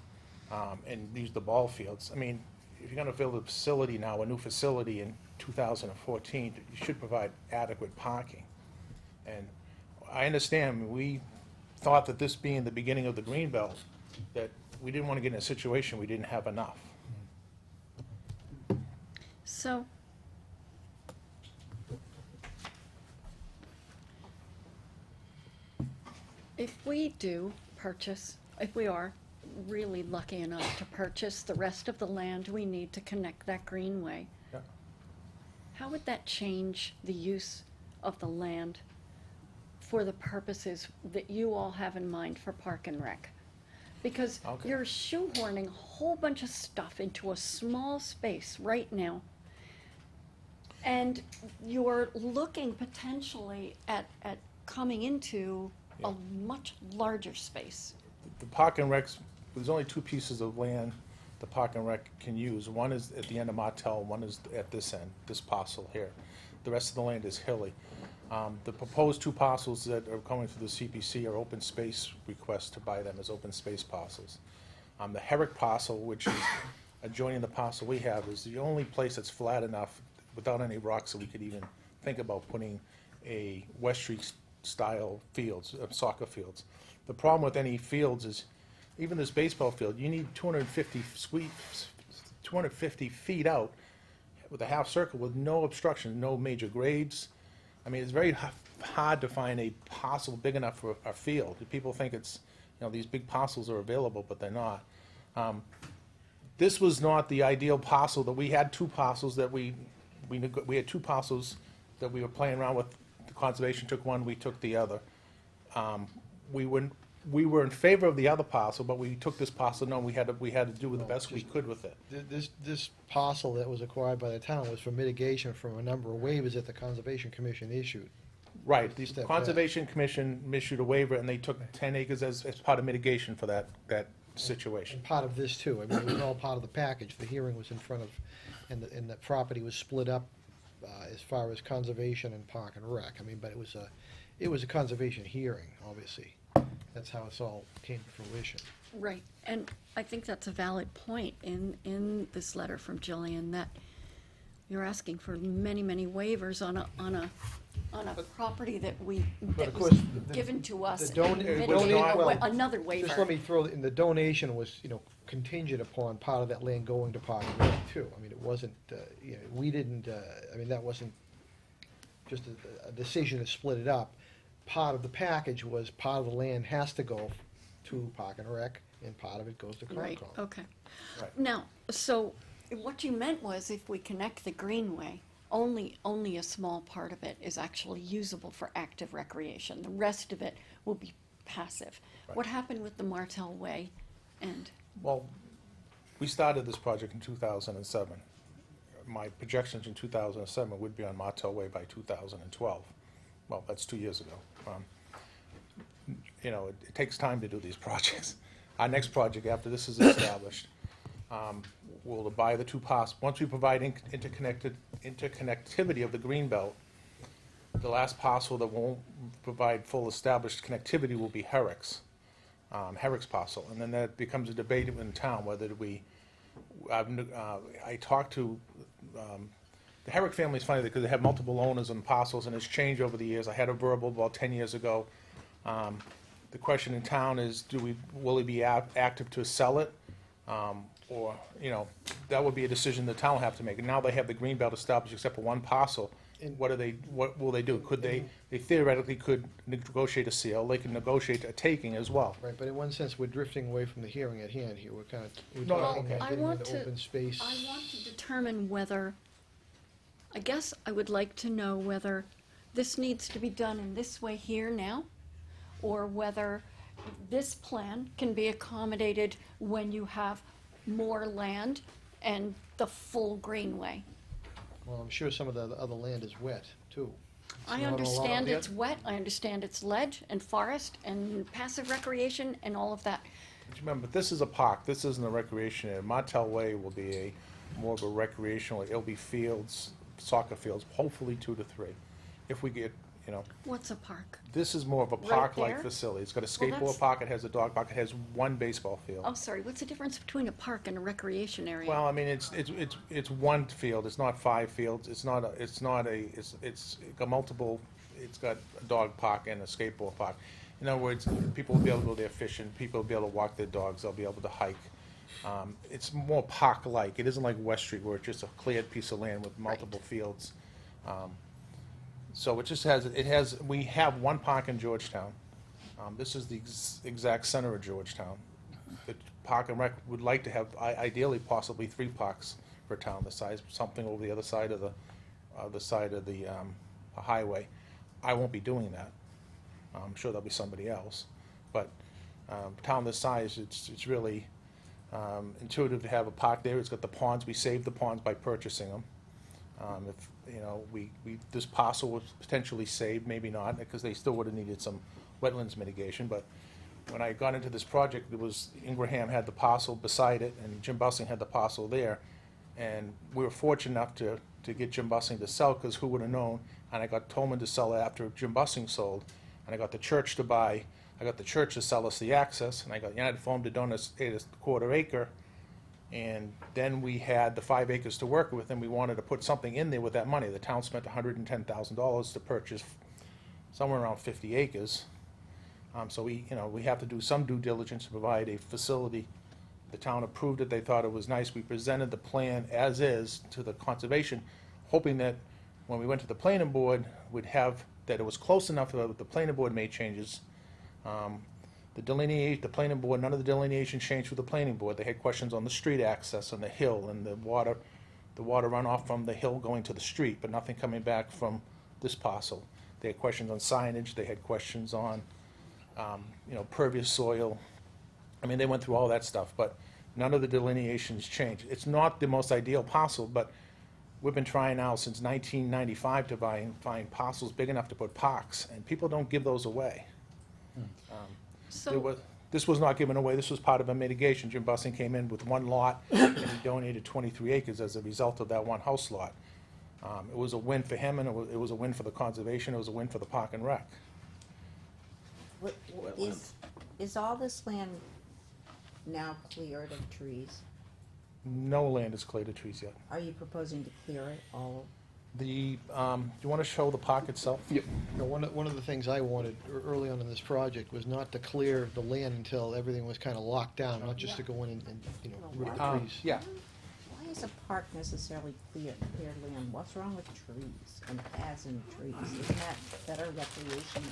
and use the ball fields. I mean, if you're gonna build a facility now, a new facility in 2014, you should provide adequate parking. And I understand, we thought that this being the beginning of the green belt, that we didn't want to get in a situation we didn't have enough. So, if we do purchase, if we are really lucky enough to purchase the rest of the land we need to connect that greenway, Yeah. how would that change the use of the land for the purposes that you all have in mind for Park and Rec? Because Okay. you're shoehorning a whole bunch of stuff into a small space right now. And you're looking potentially at coming into a much larger space. The Park and Recs, there's only two pieces of land the Park and Rec can use. One is at the end of Martell, one is at this end, this parcel here. The rest of the land is hilly. The proposed two parcels that are coming through the CPC are open space requests to buy them as open space parcels. The Herrick parcel, which is adjoining the parcel we have, is the only place that's flat enough without any rocks that we could even think about putting a West Street style fields, soccer fields. The problem with any fields is, even this baseball field, you need 250 feet out with a half circle with no obstruction, no major grades. I mean, it's very hard to find a parcel big enough for a field. People think it's, these big parcels are available, but they're not. This was not the ideal parcel. That we had two parcels that we had two parcels that we were playing around with. The conservation took one, we took the other. We were in favor of the other parcel, but we took this parcel. No, we had to do the best we could with it. This parcel that was acquired by the town was for mitigation from a number of waivers that the Conservation Commission issued. Right, the Step back. Conservation Commission issued a waiver, and they took 10 acres as part of mitigation for that situation. And part of this too, I mean, it was all part of the package. The hearing was in front of, and the property was split up as far as conservation and Park and Rec. I mean, but it was a conservation hearing, obviously. That's how it all came to fruition. Right, and I think that's a valid point in this letter from Jillian, that you're asking for many, many waivers on a property that But of was course, given to us. the and donation- mitigated well, another waiver. Just let me throw, in the donation was, contingent upon part of that land going to Park and Rec too. I mean, it wasn't, we didn't, I mean, that wasn't just a decision to split it up. Part of the package was part of the land has to go to Park and Rec, and part of it goes to Concom. Right, okay. Right. Now, so what you meant was if we connect the greenway, only a small part of it is actually usable for active recreation. The rest of it will be passive. Right. What happened with the Martell Way end? Well, we started this project in 2007. My projections in 2007 would be on Martell Way by 2012. Well, that's 2 years ago. It takes time to do these projects. Our next project, after this is established, we'll buy the two parcels. Once we provide interconnectivity of the greenbelt, the last parcel that won't provide full established connectivity will be Herrick's parcel. And then that becomes a debate in town whether I talked to, the Herrick family is funny because they have multiple owners on parcels, and it's changed over the years. I had a verbal about 10 years ago. The question in town is, will he be active to sell it? Or, that would be a decision the town will have to make. And now they have the greenbelt established except for one parcel. What will they do? They theoretically could negotiate a sale, they could negotiate a taking as well. Right, but in one sense, we're drifting away from the hearing at hand here. We're No, talking okay. about I getting want into to- open space. I want to determine whether, I guess I would like to know whether this needs to be done in this way here now, or whether this plan can be accommodated when you have more land and the full greenway. Well, I'm sure some of the other land is wet, too. I Not a lot understand of- it's wet, I understand it's ledge and forest and passive recreation and all of that. But remember, this is a park, this isn't a recreation area. Martell Way will be more of a recreational, it'll be fields, soccer fields, hopefully 2 to 3. If we get, What's a park? this is more of a Right park-like there? facility. It's got a Well, that's- skateboard park, it has a dog park, it has one baseball field. Oh, sorry, what's the difference between a park and a recreation area? Well, I mean, it's one field, it's not 5 fields, it's got multiple, it's got a dog park and a skateboard park. In other words, people will be able to go there fishing, people will be able to walk their dogs, they'll be able to hike. It's more park-like, it isn't like West Street where it's just a cleared piece of land with multiple fields. So it just we have one park in Georgetown. This is the exact center of Georgetown. The Park and Rec would like to have, ideally, possibly 3 parks for a town this size, something over the other side of the highway. I won't be doing that. I'm sure there'll be somebody else. But town this size, it's really intuitive to have a park there. It's got the ponds. We saved the ponds by purchasing them. you know, this parcel was potentially saved, maybe not, because they still would've needed some wetlands mitigation, but when I got into this project, it was, Ingraham had the parcel beside it, and Jim Bussing had the parcel there. And we were fortunate enough to get Jim Bussing to sell, because who would have known? And I got Tolman to sell it after Jim Bussing sold, and I got the church to buy, I got the church to sell us the access, and I got United Foam to donate a quarter acre. And then we had the 5 acres to work with, and we wanted to put something in there with that money. The town spent $110,000 to purchase somewhere around 50 acres. So we have to do some due diligence to provide a facility. The town approved it, they thought it was nice. We presented the plan as is to the conservation, hoping that when we went to the planning board, we'd have, that it was close enough that the planning board made changes. The planning board, none of the delineation changed with the planning board. They had questions on the street access, on the hill, and the water runoff from the hill going to the street, but nothing coming back from this parcel. They had questions on signage, they had questions on, pervious soil. I mean, they went through all that stuff, but none of the delineations changed. It's not the most ideal parcel, but we've been trying now since 1995 to find parcels big enough to put parks, and people don't give those away. So, This was not given away, this was part of a mitigation. Jim Bussing came in with one lot, and he donated 23 acres as a result of that one house lot. It was a win for him, and it was a win for the conservation, it was a win for the park and rec. Is all this land now cleared of trees? No land is cleared of trees yet. Are you proposing to clear it all? Do you want to show the park itself? You know, one of the things I wanted early on in this project was not to clear the land until everything was kind of locked down, not just to go in and rid the trees. Yeah, Why is a park necessarily cleared land? What's wrong with trees and paths and trees? Isn't that better recreation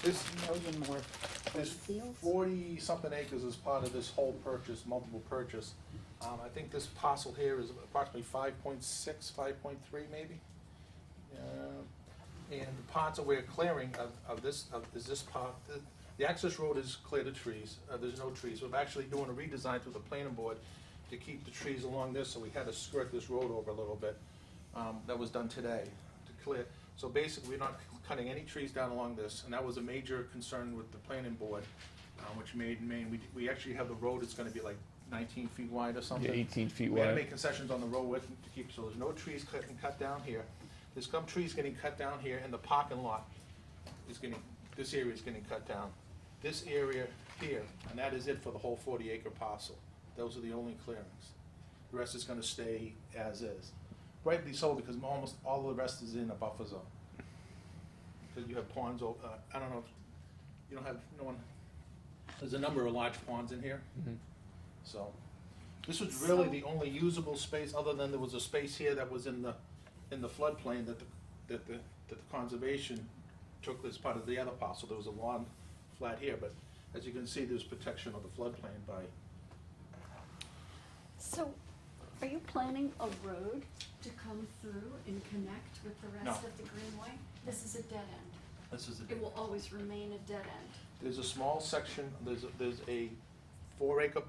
this, than a million more this fields? 40-something acres is part of this whole purchase, multiple purchase. I think this parcel here is approximately 5.6, 5.3 maybe. And the parts that we're clearing is this part. The access road is cleared of trees. There's no trees. We're actually doing a redesign through the planning board to keep the trees along this, so we had to skirt this road over a little bit. That was done today to clear. So basically, we're not cutting any trees down along this, and that was a major concern with the planning board, which made we actually have the road is gonna be like 19 feet wide or something. Yeah, 18 feet We had to wide. make concessions on the road width to keep, so there's no trees cut down here. There's some trees getting cut down here, and the parking lot this area is getting cut down. This area here, and that is it for the whole 40-acre parcel. Those are the only clearings. The rest is gonna stay as is. Rightly so, because almost all of the rest is in a buffer zone. Because you have ponds, I don't know, you don't have, no one, there's a number of large ponds in here. So, this was really the only usable space, other than there was a space here that was in the floodplain that the conservation took as part of the other parcel. There was a lawn flat here, but as you can see, there's protection of the floodplain by. so are you planning a road to come through and connect with the rest No. of the greenway? This is a dead end. This is It will always remain a dead end. There's a small section, there's a 4-acre,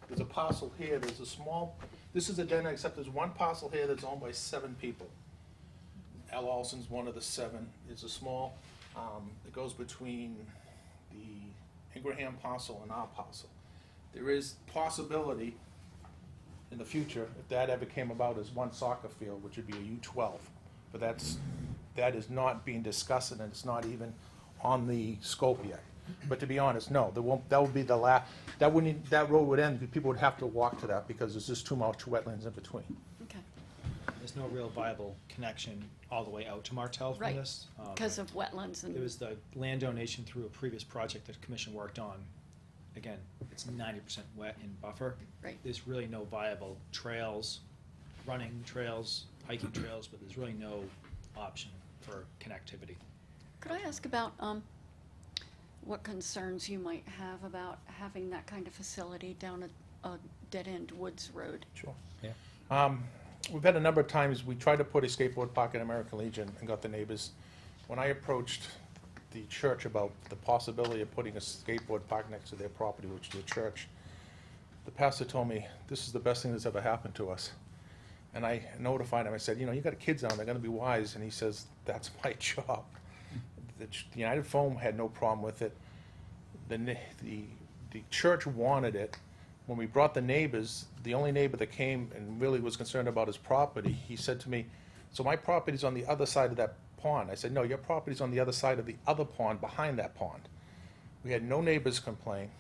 there's a parcel here, there's a small, this is a den, except there's one parcel here that's owned by 7 people. Al Olson's one of the 7. It's a small, it goes between the Ingraham parcel and our parcel. There is possibility in the future, if that ever came about, as one soccer field, which would be a U12. But that is not being discussed, and it's not even on the scope yet. But to be honest, no, that would be the that road would end, people would have to walk to that, because there's just too much wetlands in between. Okay, There's no real viable connection all the way out to Martell from right, this. because of wetlands and. It was the land donation through a previous project that the commission worked on. Again, it's 90% wet and buffer. Right. There's really no viable trails, running trails, hiking trails, but there's really no option for connectivity. Could I ask about what concerns you might have about having that kind of facility down a dead-end woods road? Sure. Yeah. We've had a number of times, we tried to put a skateboard park in American Legion and got the neighbors. When I approached the church about the possibility of putting a skateboard park next to their property, which is the church, the pastor told me, this is the best thing that's ever happened to us. And I notified him, I said, you know, you got kids down, they're gonna be wise, and he says, that's my job. The United Foam had no problem with it. The church wanted it. When we brought the neighbors, the only neighbor that came and really was concerned about his property, he said to me, so my property's on the other side of that pond. I said, no, your property's on the other side of the other pond, behind that pond. We had no neighbors complain.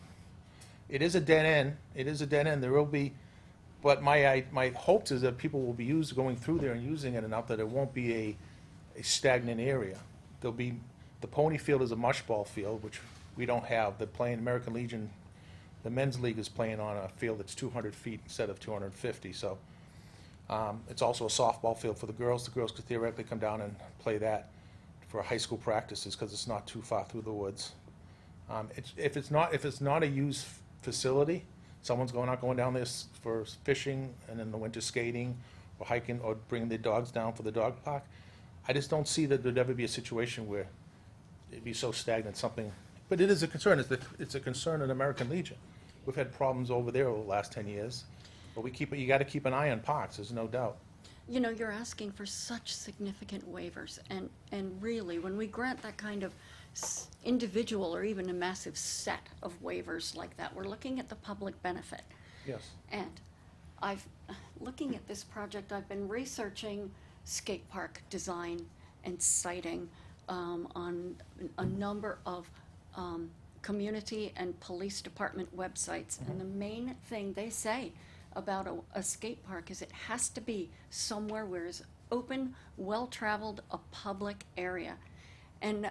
It is a dead end, there will be, but my hopes is that people will be going through there and using it enough that it won't be a stagnant area. There'll be, the pony field is a mush ball field, which we don't have. They're playing American Legion, the men's league is playing on a field that's 200 feet instead of 250, so. It's also a softball field for the girls. The girls could theoretically come down and play that for high school practices, because it's not too far through the woods. If it's not a used facility, someone's going down there for fishing and in the winter skating or hiking or bringing their dogs down for the dog park, I just don't see that there'd ever be a situation where it'd be so stagnant, something, but it is a concern. It's a concern in American Legion. We've had problems over there over the last 10 years, but you gotta keep an eye on parks, there's no doubt. You know, you're asking for such significant waivers, and really, when we grant that kind of individual or even a massive set of waivers like that, we're looking at the public benefit. Yes. And looking at this project, I've been researching skate park design and siting on a number of community and police department websites. And the main thing they say about a skate park is it has to be somewhere where it's open, well-traveled, a public area. And,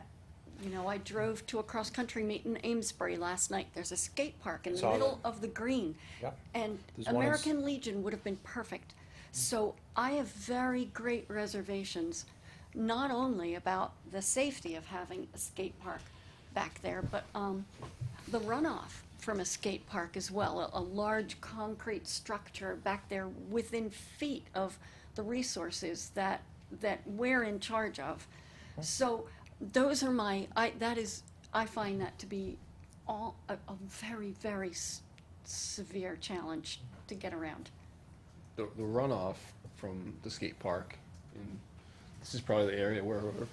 you know, I drove to a cross-country meet in Amesbury last night. There's a skate park in the Saw middle that. of the green. Yep. And There's one in American Legion would have been perfect. So I have very great reservations, not only about the safety of having a skate park back there, but the runoff from a skate park as well, a large concrete structure back there within feet of the resources that we're in charge of. So those are I find that to be a very, very severe challenge to get around. The runoff from the skate park, and this is probably the area where we're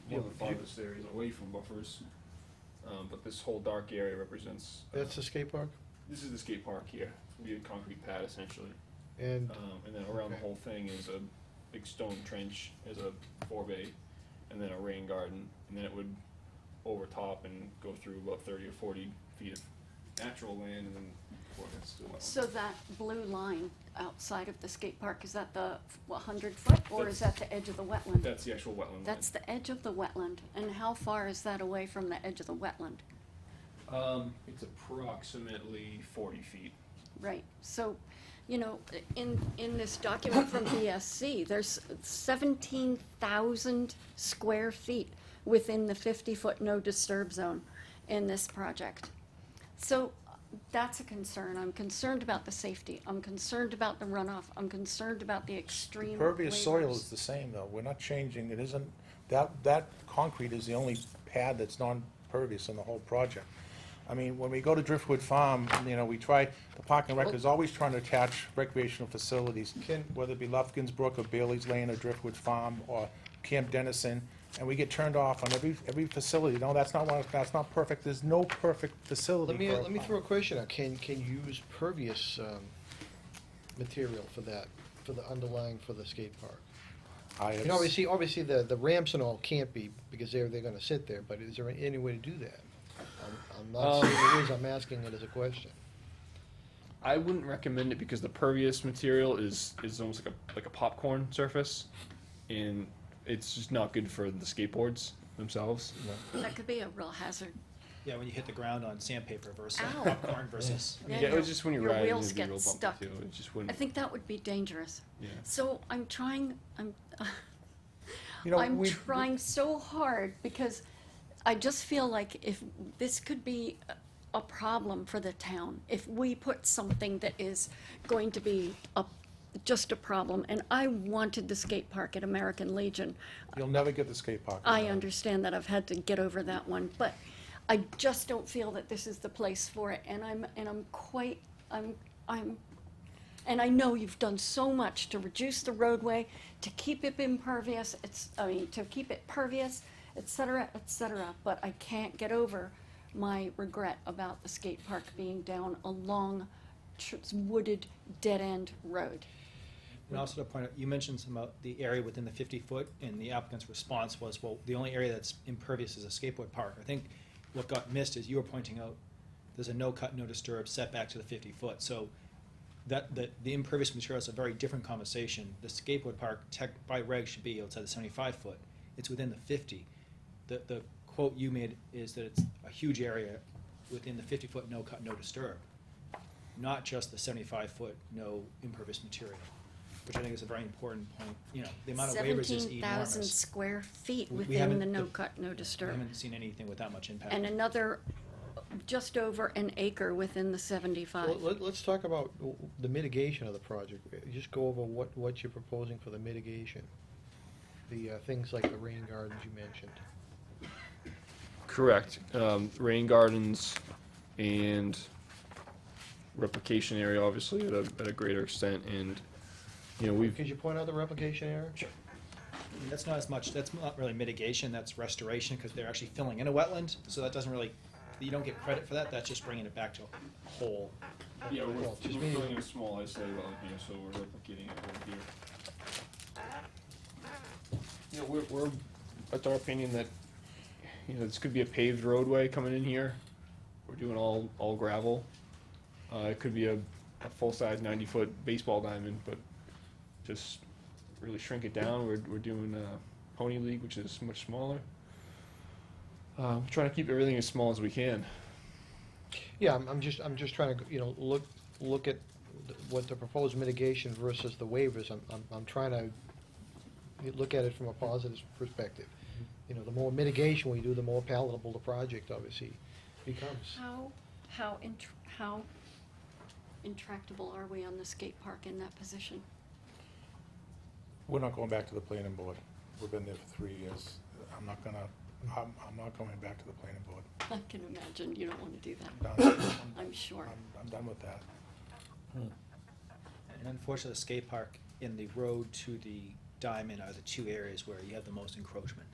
one of the farthest areas away from buffers. But this whole dark area represents. That's the skate park? This is the skate park here. It'll be a concrete pad essentially. And, And then around the okay. whole thing is a big stone trench as a forebay, and then a rain garden, and then it would overtop and go through about 30 or 40 feet of natural land, and then before it gets to the wetland. So that blue line outside of the skate park, is that the 100-foot, or is that the edge of the wetland? That's the actual wetland That's the edge of the wetland, and how far is that away from the edge of the wetland? line. It's approximately 40 feet. Right, so, you know, in this document from BSC, there's 17,000 square feet within the 50-foot no disturb zone in this project. So that's a concern. I'm concerned about the safety. I'm concerned about the runoff. I'm concerned about the extreme Pervious soil waivers. is the same, though. We're not changing, it isn't, that concrete is the only pad that's non-pervious in the whole project. I mean, when we go to Driftwood Farm, you know, the Park and Rec is always trying to attach recreational facilities, whether it be Lufkin's Brook or Bailey's Lane or Driftwood Farm or Camp Dennison, and we get turned off on every facility. No, that's not perfect. There's no perfect facility. Let me throw a question out. Can you use pervious material for that, for the underlying, for the skate park? And obviously the ramps and all can't be, because they're gonna sit there, but is there any way to do that? I'm not saying there is, I'm asking it as a question. I wouldn't recommend it because the pervious material is almost like a popcorn surface, and it's just not good for the skateboards themselves. That could be a real hazard. Yeah, when you hit the ground on sandpaper versus Ow. popcorn versus. Yeah, Yeah, it was just when you your ride, wheels it'd be get real bumpy stuck. too. It just I wouldn't. think that would be dangerous. Yeah. So I'm trying so hard, because I just feel like if this could be a problem for the town, if we put something that is going to be just a problem, and I wanted the skate park at American Legion. You'll never get the skate park. I understand that, I've had to get over that one, but I just don't feel that this is the place for it, and I'm And I know you've done so much to reduce the roadway, to keep it impervious, to keep it pervious, et cetera, but I can't get over my regret about the skate park being down a long, wooded, dead-end road. And also to point out, you mentioned some about the area within the 50-foot, and the applicant's response was, well, the only area that's impervious is a skateboard park. I think what got missed is you were pointing out there's a no cut, no disturb setback to the 50-foot. So the impervious material is a very different conversation. The skateboard park, by reg, should be outside the 75-foot. It's within the 50. The quote you made is that it's a huge area within the 50-foot no cut, no disturb, not just the 75-foot no impervious material, which I think is a very important point. You know, the amount of waivers is 17,000 enormous. square feet We within haven't- the no the- cut, no I disturb. haven't seen anything with that much impact. And another just over an acre within the 75. Well, let's talk about the mitigation of the project. Just go over what you're proposing for the mitigation. The things like the rain gardens you mentioned. Correct. Rain gardens and replication area, obviously, at a greater extent, and, you know, we've, Could you point out the replication area? Sure. That's not as much, that's not really mitigation, that's restoration, because they're actually filling in a wetland, so that doesn't really, you don't get credit for that, that's just bringing it back to a whole. yeah, Well, just meaning- filling a small isolated well here, so we're replicating it over here. You know, we're, it's our opinion that, you know, this could be a paved roadway coming in here. We're doing all gravel. It could be a full-size 90-foot baseball diamond, but just really shrink it down. We're doing Pony League, which is much smaller. Trying to keep everything as small as we can. Yeah, I'm just trying to, you know, look at what the proposed mitigation versus the waivers. I'm trying to look at it from a positive perspective. You know, the more mitigation we do, the more palatable the project obviously becomes. How intractable are we on the skate park in that position? We're not going back to the planning board. We've been there for 3 years. I'm not going back to the planning board. I can imagine you don't want to do that. I'm done. I'm sure. I'm done with that. And unfortunately, the skate park and the road to the diamond are the two areas where you have the most encroachment.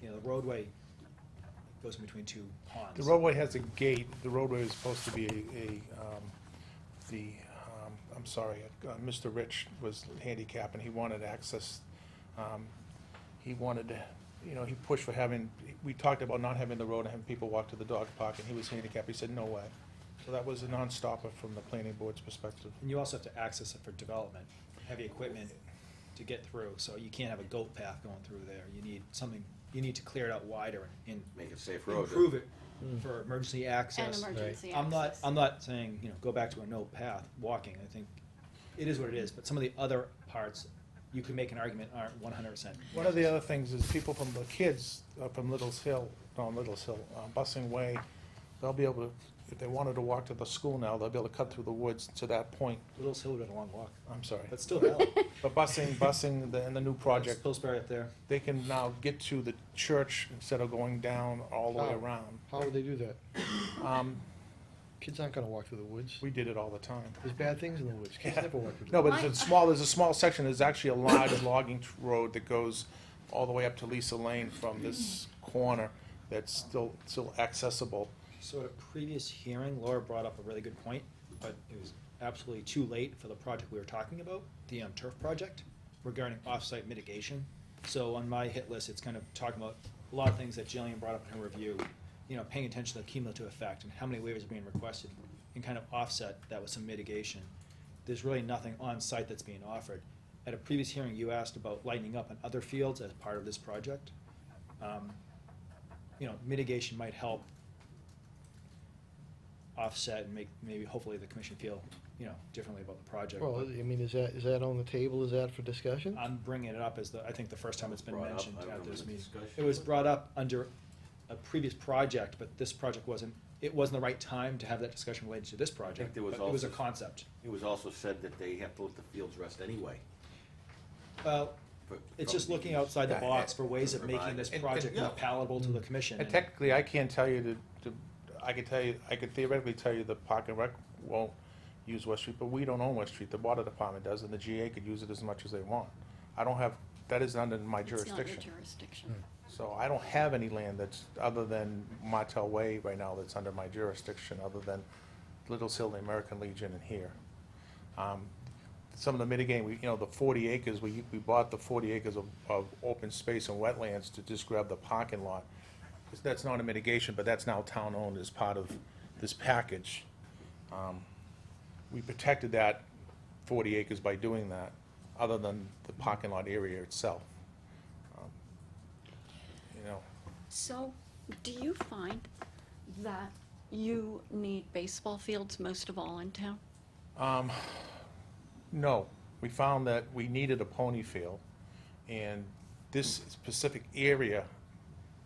You know, the roadway goes in between two ponds. The roadway has a gate. The roadway is supposed to be I'm sorry, Mr. Rich was handicapped and he wanted access. He wanted, you know, he pushed for having, we talked about not having the road and having people walk to the dog park, and he was handicapped. He said, no way. So that was a non-stopper from the planning board's perspective. And you also have to access it for development, heavy equipment to get through, so you can't have a goat path going through there. You need something, you need to clear it out wider and Make it a safe road. improve it for emergency access. And emergency I'm access. not saying, you know, go back to a no path walking. I think it is what it is, but some of the other parts, you could make an argument aren't 100%. One of the other things is people from the kids from Bussing Way, they'll be able to, if they wanted to walk to the school now, they'll be able to cut through the woods to that point. Little Hill had a long walk, I'm sorry. but still valid. But busing and the new project, Pillsbury up there. they can now get to the church instead of going down all the way How? around. How would they do that? Um, Kids aren't gonna walk through the woods. We did it all the time. There's bad things in the woods. Kids Yeah. never walk through the No, woods. but there's a small section, there's actually a large logging road that goes all the way up to Lisa Lane from this corner that's still accessible. So at a previous hearing, Laura brought up a really good point, but it was absolutely too late for the project we were talking about, the turf project, regarding off-site mitigation. So on my hit list, it's kind of talking about a lot of things that Jillian brought up in her review, you know, paying attention to the cumulative effect and how many waivers are being requested, and kind of offset that with some mitigation. There's really nothing on-site that's being offered. At a previous hearing, you asked about lightening up in other fields as part of this project. You know, mitigation might help offset and make, maybe hopefully the commission feel, you know, differently about the project. Well, I mean, is that on the table? Is that for discussion? I'm bringing it up as I think the first time it's been Brought up, mentioned I at remember this the meeting. discussion. It was brought up under a previous project, but this project it wasn't the right time to have that discussion related to this project. there was But it was a also- concept. It was also said that they have to let the fields rest anyway. Well, for- it's from just looking outside the Yeah, box for ways of provide- making this and- project yeah. more palatable to the commission. And technically, I can't tell you I could theoretically tell you the Park and Rec won't use West Street, but we don't own West Street, the water department does, and the GA could use it as much as they want. I don't have, that is under my It's not your jurisdiction. jurisdiction. So I don't have any land that's, other than Martel Way right now, that's under my jurisdiction, other than Little Hill, the American Legion, and here. Some of the mitigating, the 40 acres, we bought the 40 acres of open space and wetlands to just grab the parking lot. That's not a mitigation, but that's now town-owned as part of this package. We protected that 40 acres by doing that, other than the parking lot area itself. So, do you find that you need baseball fields most of all in town? No, we found that we needed a pony field, and this specific area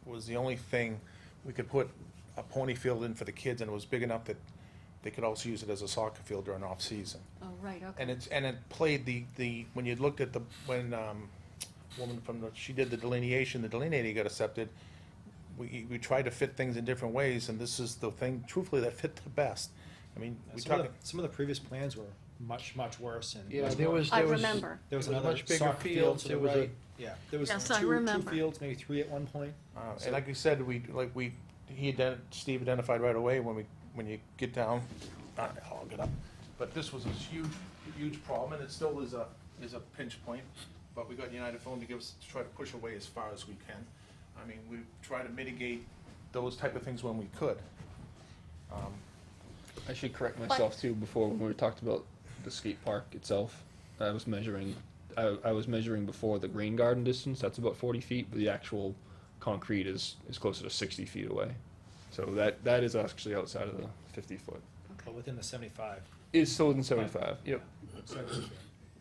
was the only thing we could put a pony field in for the kids, and it was big enough that they could also use it as a soccer field during off-season. Oh, right, okay. And it played when you looked at when woman she did the delineator got accepted, we tried to fit things in different ways, and this is the thing, truthfully, that fit the best. I mean, we talked. Some of the previous plans were much worse, and Yeah, there was, I there was. remember. there was there another much bigger soccer field fields, to there the was a- right. Yeah, there was Yes, I two remember. fields, maybe three at one point. And like we said, Steve identified right away when you get down, I'll get up. But this was a huge problem, and it still is a pinch point. But we got United Phone to try to push away as far as we can. I mean, we try to mitigate those type of things when we could. I should correct myself too, before when we talked about the skate park itself, I was measuring before the rain garden distance, that's about 40 feet, but the actual concrete is closer to 60 feet away. So that is actually outside of the 50-foot. But within the 75. Is still within 75, yep.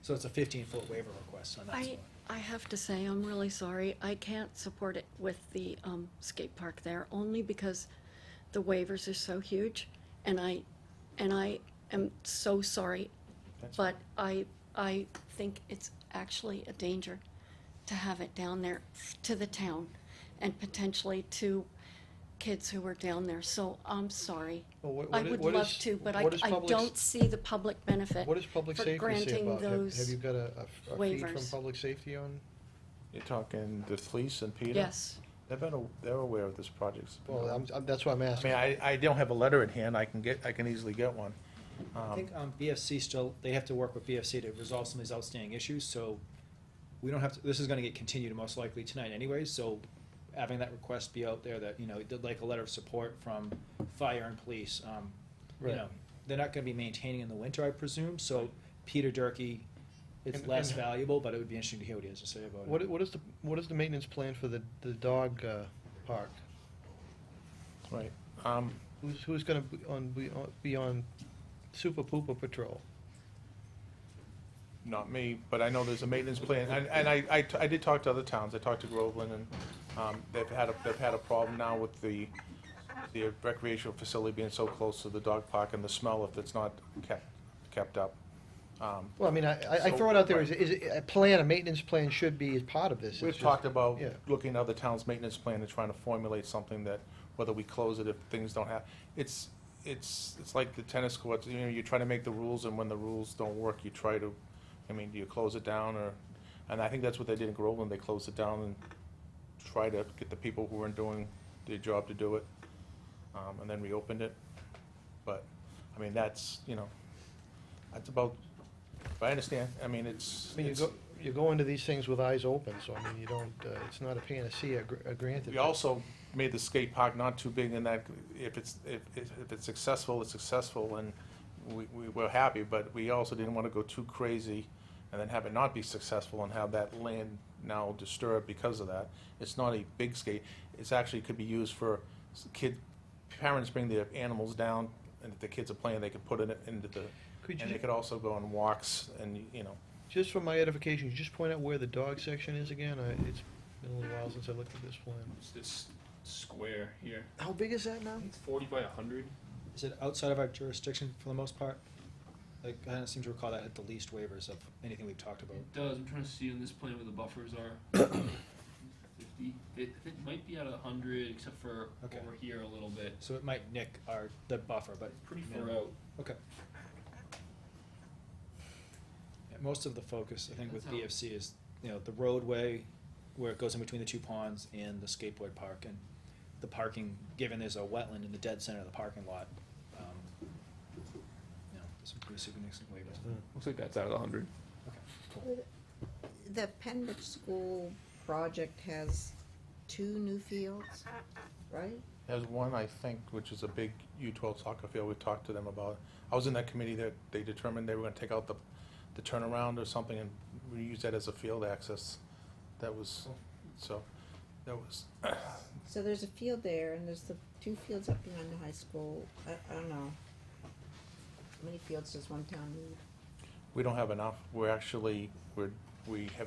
So it's a 15-foot waiver request on that. I have to say, I'm really sorry. I can't support it with the skate park there, only because the waivers are so huge, and I am so sorry, That's but I think it's actually a danger to have it down there to the town and potentially to kids who are down there. So I'm sorry. Well, what- I what- would what love is- to, but what is I public don't see the public benefit What does public for safety say granting about, those have you got a feed from waivers. public safety on? You're talking the police and Peter? Yes. They're aware of this project. Well, that's why I'm I asking. mean, I don't have a letter in hand, I can easily get one. I think BFC still, they have to work with BFC to resolve some of these outstanding issues, so we don't have to, this is gonna get continued most likely tonight anyways, so having that request be out there that, did like a letter of support from fire and police, Right. they're not gonna be maintaining in the winter, I presume, so Peter Durkee, it's And- less and- valuable, but it would be interesting to hear what he has to say about it. What is the maintenance plan for the dog park? Right. Who's gonna be on Super Pooper Patrol? Not me, but I know there's a maintenance plan, and I did talk to other towns, I talked to Groveland, and, they've had a problem now with the recreational facility being so close to the dog park and the smell if it's not kept up. Well, I mean, I throw it out there, is a maintenance plan should be as part of this. It's We've just- talked about yeah. looking at other towns' maintenance plan and trying to formulate something that, whether we close it if things don't have, it's like the tennis courts, you try to make the rules, and when the rules don't work, you try to, do you close it down, and I think that's what they did in Groveland, they closed it down and tried to get the people who weren't doing their job to do it, and then reopened it. But, that's about, I understand, You go into these things with eyes open, so you don't, it's not a panacea, granted. We also made the skate park not too big in that if it's successful, it's successful, and we're happy, but we also didn't want to go too crazy and then have it not be successful and have that land now disturbed because of that. It's not a big skate. It's actually could be used for parents bring their animals down, and if the kids are playing, they could put it into the, and they could also go on walks and, Just for my edification, could you just point out where the dog section is again? It's been a little while since I looked at this plan. It's this square here. How big is that now? It's 40 by 100. Is it outside of our jurisdiction for the most part? Like, I don't seem to recall that had the least waivers of anything we've talked about. It does. I'm trying to see on this plan where the buffers are. 50. It might be at 100, except for Okay. over here a little bit. So it might nick the buffer, but Pretty Yeah. far out. Okay. Most of the focus, I think, with BFC is, the roadway where it goes in between the two ponds and the skateboard park, and the parking, given there's a wetland in the dead center of the parking lot, there's some pretty significant waivers. Looks like that's out of the 100. The Pembroke School project has 2 new fields, right? There's one, I think, which is a big U12 soccer field. We talked to them about. I was in that committee that they determined they were gonna take out the turnaround or something and reuse that as a field access. That was, so, that was, So there's a field there, and there's the 2 fields up behind the high school. I don't know. How many fields does one town need? we don't have enough. We have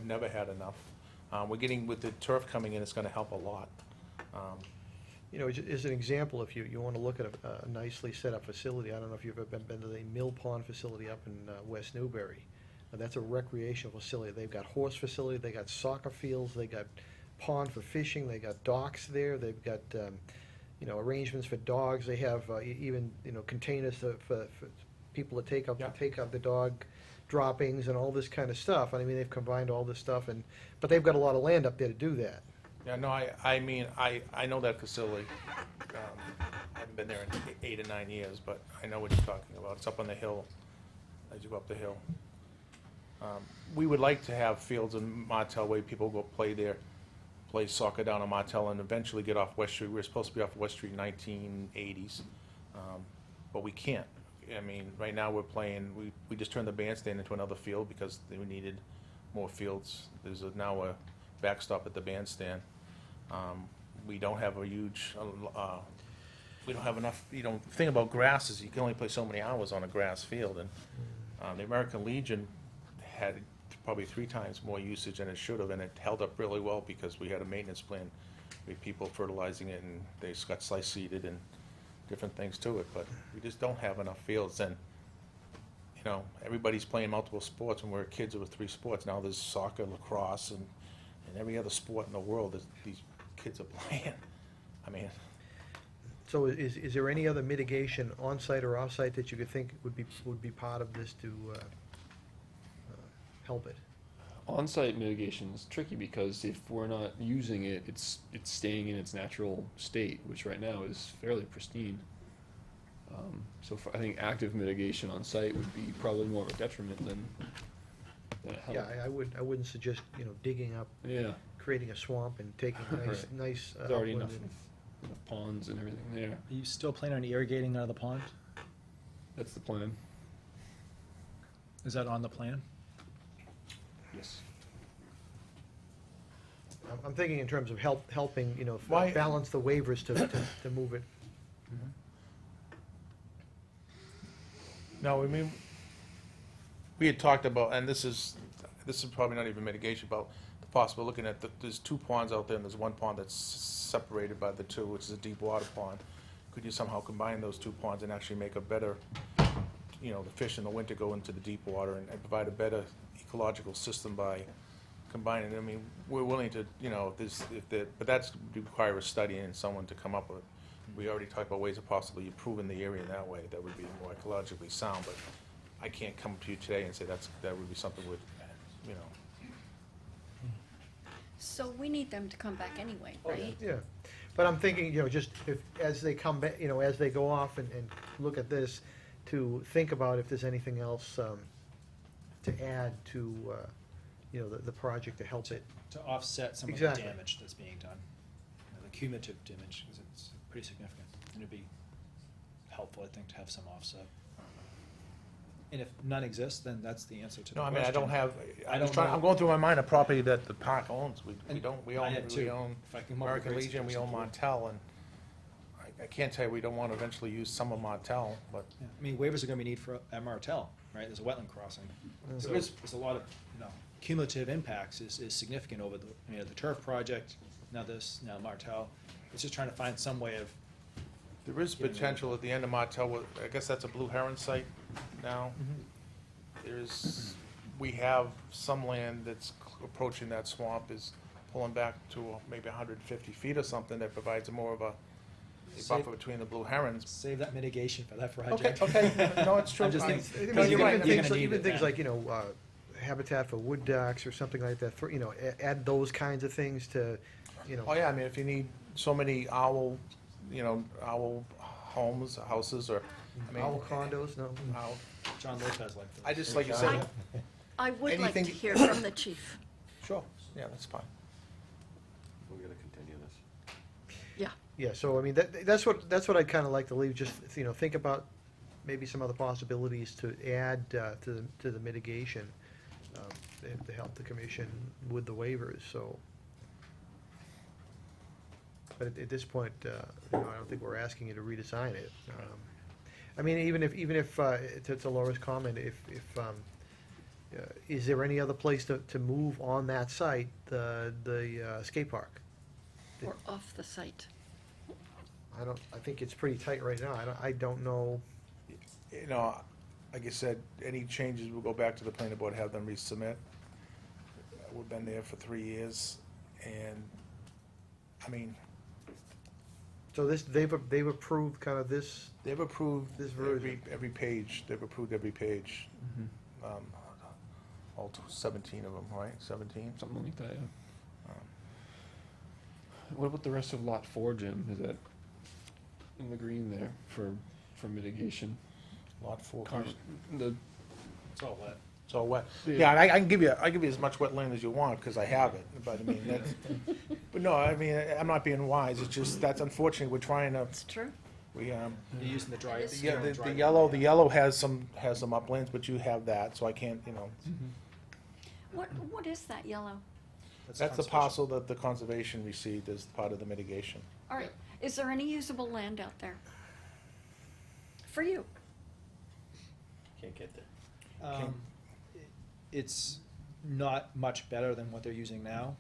never had enough. We're getting, with the turf coming in, it's gonna help a lot. As an example, if you want to look at a nicely set-up facility, I don't know if you've ever been to the Mill Pond facility up in West Newbury. That's a recreational facility. They've got horse facility, they got soccer fields, they got pond for fishing, they got docks there, they've got, arrangements for dogs. They have even, containers for people to take up the dog droppings and all this kind of stuff. I mean, they've combined all this stuff, but they've got a lot of land up there to do that. Yeah, no, I mean, I know that facility. I haven't been there in 8 or 9 years, but I know what you're talking about. It's up on the hill, as you go up the hill. We would like to have fields in Martell where people go play soccer down on Martell and eventually get off West Street. We were supposed to be off West Street in 1980s, but we can't. I mean, right now we're playing, we just turned the bandstand into another field because we needed more fields. There's now a backstop at the bandstand. We don't have a huge, we don't have enough, the thing about grass is you can only play so many hours on a grass field, and the American Legion had probably 3 times more usage than it should have, and it held up really well because we had a maintenance plan. We had people fertilizing it, and they got slice seeded and different things to it, but we just don't have enough fields, and, everybody's playing multiple sports. When we were kids, there were 3 sports. Now there's soccer, lacrosse, and every other sport in the world that these kids are playing. I mean, So is there any other mitigation on-site or off-site that you could think would be part of this to help it? On-site mitigation is tricky because if we're not using it, it's staying in its natural state, which right now is fairly pristine. I think active mitigation on site would be probably more of a detriment than a help. Yeah, I wouldn't suggest, digging up, Yeah, creating a swamp and taking nice. there's already upland enough and- ponds and everything there. Are you still planning on irrigating out of the pond? That's the plan. Is that on the plan? Yes. I'm thinking in terms of helping, Why- balance the waivers to move it. no, I mean, we had talked about, and this is probably not even mitigation, about the possible, looking at, there's 2 ponds out there, and there's 1 pond that's separated by the 2, which is a deep water pond. Could you somehow combine those 2 ponds and actually make a better, the fish in the winter go into the deep water and provide a better ecological system by combining? I mean, we're willing to, but that's require a study and someone to come up with. We already talked about ways of possibly improving the area in that way. That would be more ecologically sound, but I can't come to you today and say that would be something with, So we need them to come back anyway, right? Yeah, but I'm thinking, just as they come back, as they go off and look at this, to think about if there's anything else to add to, the project to help it. To offset some of Exactly. the damage that's being done, the cumulative damage, because it's pretty significant. And it'd be helpful, I think, to have some offset. And if none exists, then that's the answer to the No, I question. mean, I don't have, I don't know. I'm going through my mind a property that the park owns. We And don't, we I own, had we too. own If I can come up with American great Legion, we own suggestions. Montel, and I can't tell you, we don't want to eventually use some of Montel, but Yeah, I mean, waivers are gonna be needed for at Martell, right? There's a wetland crossing. So there's a lot of, cumulative impacts is significant over the turf project, now Martell. It's just trying to find some way of, there is Getting rid of potential at the end of Montel, I guess that's a Blue Heron site now. We have some land that's approaching that swamp, is pulling back to maybe 150 feet or something, that provides more of a buffer between the Blue Herons. save that mitigation for that Okay, project. okay, no, it's true. I'm just I- thinking- no, because you're you're right. gonna need Even it things then. like, Habitat for Wood Ducks or something like that, for, add those kinds of things to, Oh, yeah, I mean, if you need so many owl homes, houses, or, I mean. owl condos, no? Owl. John Lopez liked I those. just, like you said, I would like to Anything- hear from the chief. sure, yeah, that's fine. We're gonna continue this. Yeah. Yeah, so I mean, that's what I'd kind of like to leave, just, think about maybe some other possibilities to add to the mitigation, to help the commission with the waivers, so. But at this point, I don't think we're asking you to redesign it. I mean, even if, to Laura's comment, is there any other place to move on that site, the skate park? Or off the site. I think it's pretty tight right now. I don't know. Like I said, any changes will go back to the planning board, have them resubmit. We've been there for 3 years, and, I mean, So they've approved kind of this, they've approved This version. every page, they've approved every page. All 17 of them, right, 17? Something like that, yeah. What about the rest of lot 4, Jim? Is that in the green there for mitigation? Lot 4. The, It's all wet. It's all wet. Yeah. Yeah, and I can give you as much wetland as you want, because I have it, but I mean, that's, but no, I mean, I'm not being wise, it's just, that's unfortunate, we're trying to, It's true. we, You're using the dry. It is yeah, true. the yellow has some uplands, but you have that, so I can't, What is that yellow? that's the conservation. parcel that the conservation received as part of the mitigation. All right, is there any usable land out there? For you? Can't get there. It's not much better than what they're using now.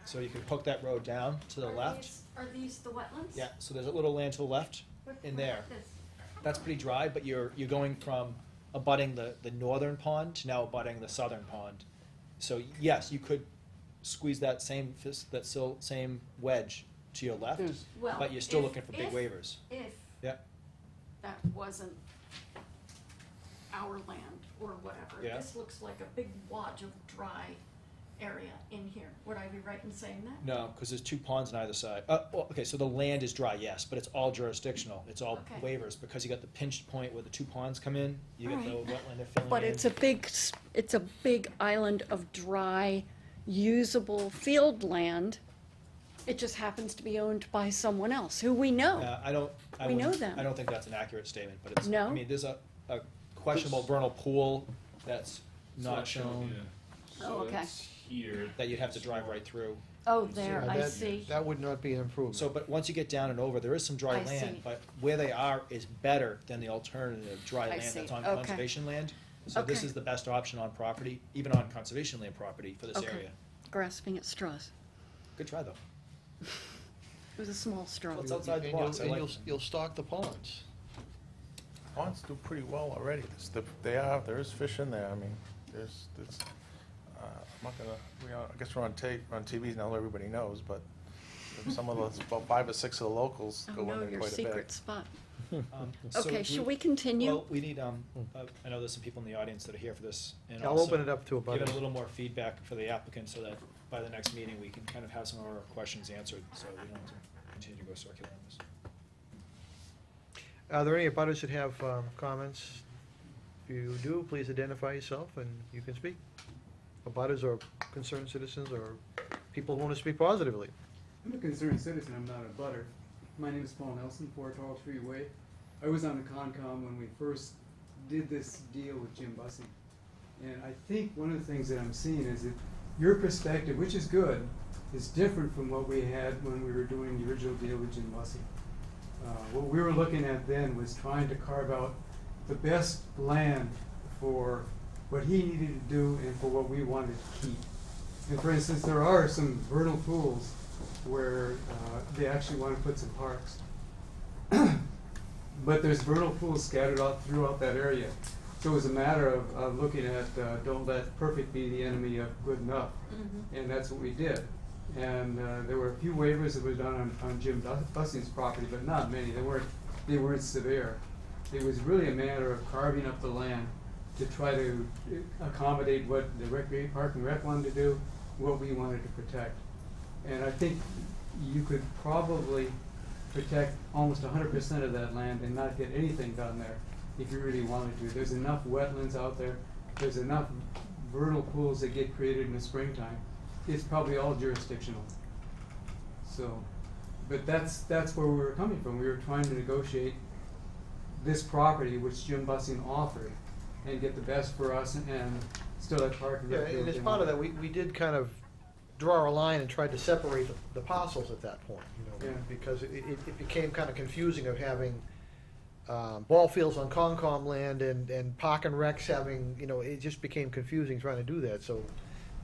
So you can hook that road down to the left. Are these the wetlands? Yeah, so there's a little land to the left in there. That's pretty dry, but you're going from abutting the northern pond to now abutting the southern pond. So yes, you could squeeze that same wedge to your left, Well, but you're still if- looking for big if- waivers. If Yeah, that wasn't our land or whatever. Yeah. This looks like a big wad of dry area in here. Would I be right in saying that? no, because there's 2 ponds on either side. Okay, so the land is dry, yes, but it's all jurisdictional. It's all Okay. waivers, because you got the pinched point where the 2 ponds come in, you get the Alright. wetland they're filling in. But it's a big island of dry, usable field land. It just happens to be owned by someone else, who we know. I We know wouldn't- them. I don't think that's an accurate statement, but it's, No? I mean, there's a questionable vernal pool that's not shown, Oh, okay. here. that you'd have to drive right through. Oh, there, Yeah, I that- see. That would not be an improvement. So, but once you get down and over, there is some dry I land, see. but where they are is better than the alternative dry I land see. that's on Okay. conservation land. So this Okay. is the best option on property, even on conservation land property for this Okay. area. Grasping at straws. Good try, though. It was a small straw. Well, it's outside the And box. I you'll- like and it. you'll stock the ponds. Ponds do pretty well already. There is fish in there. I mean, I'm not gonna, I guess we're on TV now, everybody knows, but some of the, about 5 or 6 of the locals Oh, go in no, there your quite a bit. secret spot. So Okay, should we continue? Well, we need, I know there's some people in the audience that are here for this, and I'll also open it up to a give it butters. a little more feedback for the applicant, so that by the next meeting, we can kind of have some of our questions answered, so we don't have to continue to go circular on this. Are there any abutters that have comments? If you do, please identify yourself and you can speak. Abutters or concerned citizens or people who want to speak positively. I'm a concerned citizen, I'm not a butter. My name is Paul Nelson, 4 Tall Tree Way. I was on the Concom when we first did this deal with Jim Bussey. And I think one of the things that I'm seeing is that your perspective, which is good, is different from what we had when we were doing the original deal with Jim Bussey. What we were looking at then was trying to carve out the best land for what he needed to do and for what we wanted to keep. And for instance, there are some vernal pools where they actually want to put some parks. But there's vernal pools scattered out throughout that area. So it was a matter of looking at don't let perfect be the enemy of good enough. And that's what we did. And there were a few waivers that were done on Jim Bussey's property, but not many. They weren't severe. It was really a matter of carving up the land to try to accommodate what the Park and Rec wanted to do, what we wanted to protect. And I think you could probably protect almost 100% of that land and not get anything done there if you really wanted to. There's enough wetlands out there, there's enough vernal pools that get created in the springtime. It's probably all jurisdictional. So, but that's where we were coming from. We were trying to negotiate this property, which Jim Bussing offered, and get the best for us and still have Park and Yeah, Rec. and as part of that, we did kind of draw a line and tried to separate the parcels at that point, you know, Yeah. because it became kind of confusing of having ball fields on Concom land and Park and Recs having, you know, it just became confusing trying to do that, so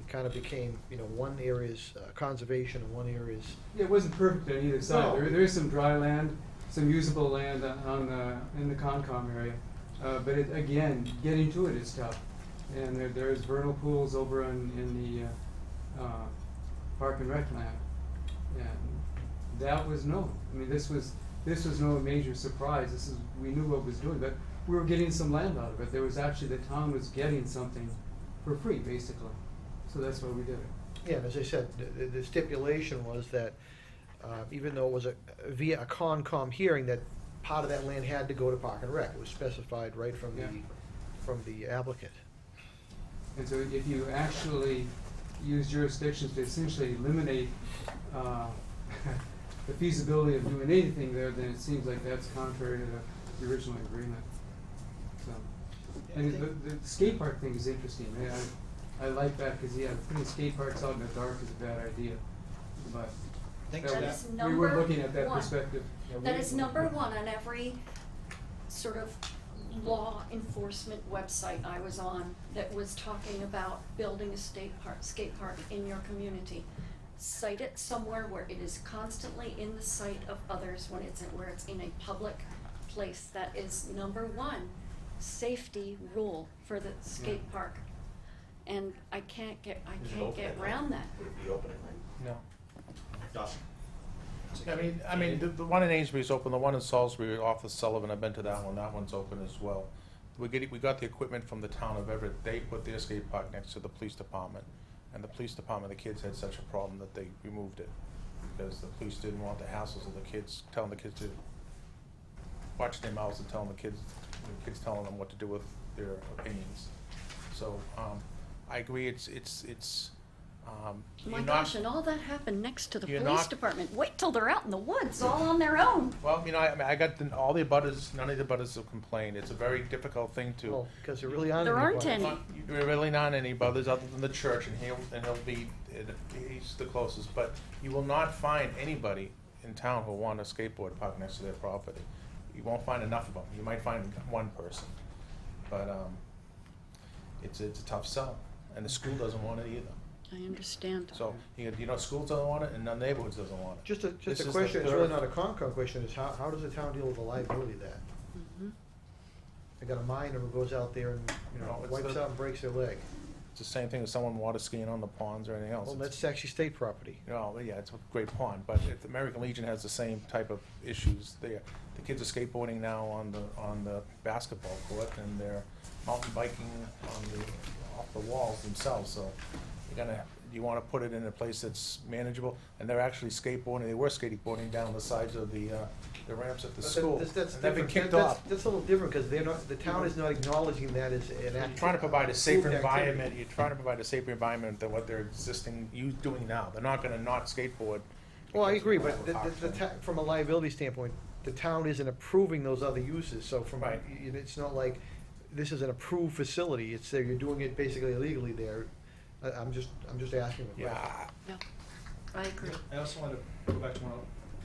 it kind of became, you know, one area's conservation and one area's, It wasn't perfect on either side. No. There is some dry land, some usable land in the Concom area. But again, getting to it is tough. And there's vernal pools over in the Park and Rec land. And that was known. I mean, this was no major surprise. We knew what was doing, but we were getting some land out of it. There was actually, the town was getting something for free, basically. So that's why we did it. yeah, and as I said, the stipulation was that even though it was via a Concom hearing, that part of that land had to go to Park and Rec. It was specified right from Yeah. from the applicant. And so if you actually use jurisdictions to essentially eliminate the feasibility of doing anything there, then it seems like that's contrary to the original agreement. So, and the skate park thing is interesting. I like that because, yeah, putting skate parks out in the dark is a bad idea. But That is we were looking at that number one. perspective. That is number one on every sort of law enforcement website I was on that was talking about building a skate park in your community. Cite it somewhere where it is constantly in the sight of others, where it's in a public place. That is number one safety rule for the skate park. And I can't get around that. Would it be open at night? No. Dustin? I mean, the one in Amesbury's open, the one in Salisbury off the Sullivan, I've been to that one's open as well. We got the equipment from the town of Everett, they put their skate park next to the police department. And the police department, the kids had such a problem that they removed it. Because the police didn't want the hassles of the kids, telling the kids to watch their mouths and telling the kids telling them what to do with their opinions. So, I agree, it's My you're gosh, not- and all that happened next to the you're police not- department. Wait till they're out in the woods, all on their own. Well, you know, I got all the abutters, none of the abutters have complained. It's a very difficult thing to. Well, because there really aren't There any aren't buttons. any. There really not any abutters other than the church, and he'll be, he's the closest. But you will not find anybody in town who want a skateboard park next to their property. You won't find enough of them. You might find one person, but it's a tough sell, and the school doesn't want it either. I understand. So you know, schools don't want it, and the neighborhoods doesn't want it. Just This a is the question, it's third- really not a Concom question, is how does the town deal with the liability of that? Mhm. They got a miner who goes out there and, you know, No, it's wipes the- out and breaks their leg. It's the same thing as someone water skiing on the ponds or anything else. Well, It's- that's actually state property. Oh, yeah, it's a great pond, but the American Legion has the same type of issues there. The kids are skateboarding now on the basketball court, and they're mountain biking off the walls themselves, so you wanna put it in a place that's manageable, and they're actually skateboarding, they were skateboarding down the sides of the ramps at the But school. That's And they've been different. kicked That's- off. That's a little different, because they're not, the town is not acknowledging that as an You're act. trying to provide a safer approved activity. environment, you're trying to provide a safer environment than what they're doing now. They're not gonna not skateboard. Well, I because agree, of but the park thing. from a liability standpoint, the town isn't approving those other uses, so Right. it's not like this is an approved facility, it's there, you're doing it basically illegally there. I'm just asking the question. Yeah, Yeah, I agree. I also wanted to go back to one of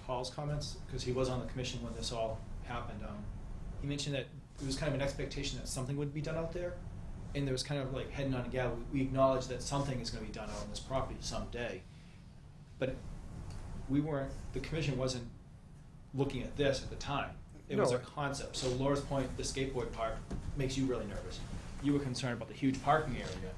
Paul's comments, because he was on the commission when this all happened. He mentioned that it was kind of an expectation that something would be done out there, and there was kind of like head nodding, yeah, we acknowledge that something is gonna be done out on this property someday. But the commission wasn't looking at this at the time. It was No. a concept. So Laura's point, the skateboard park makes you really nervous. You were concerned about the huge parking area.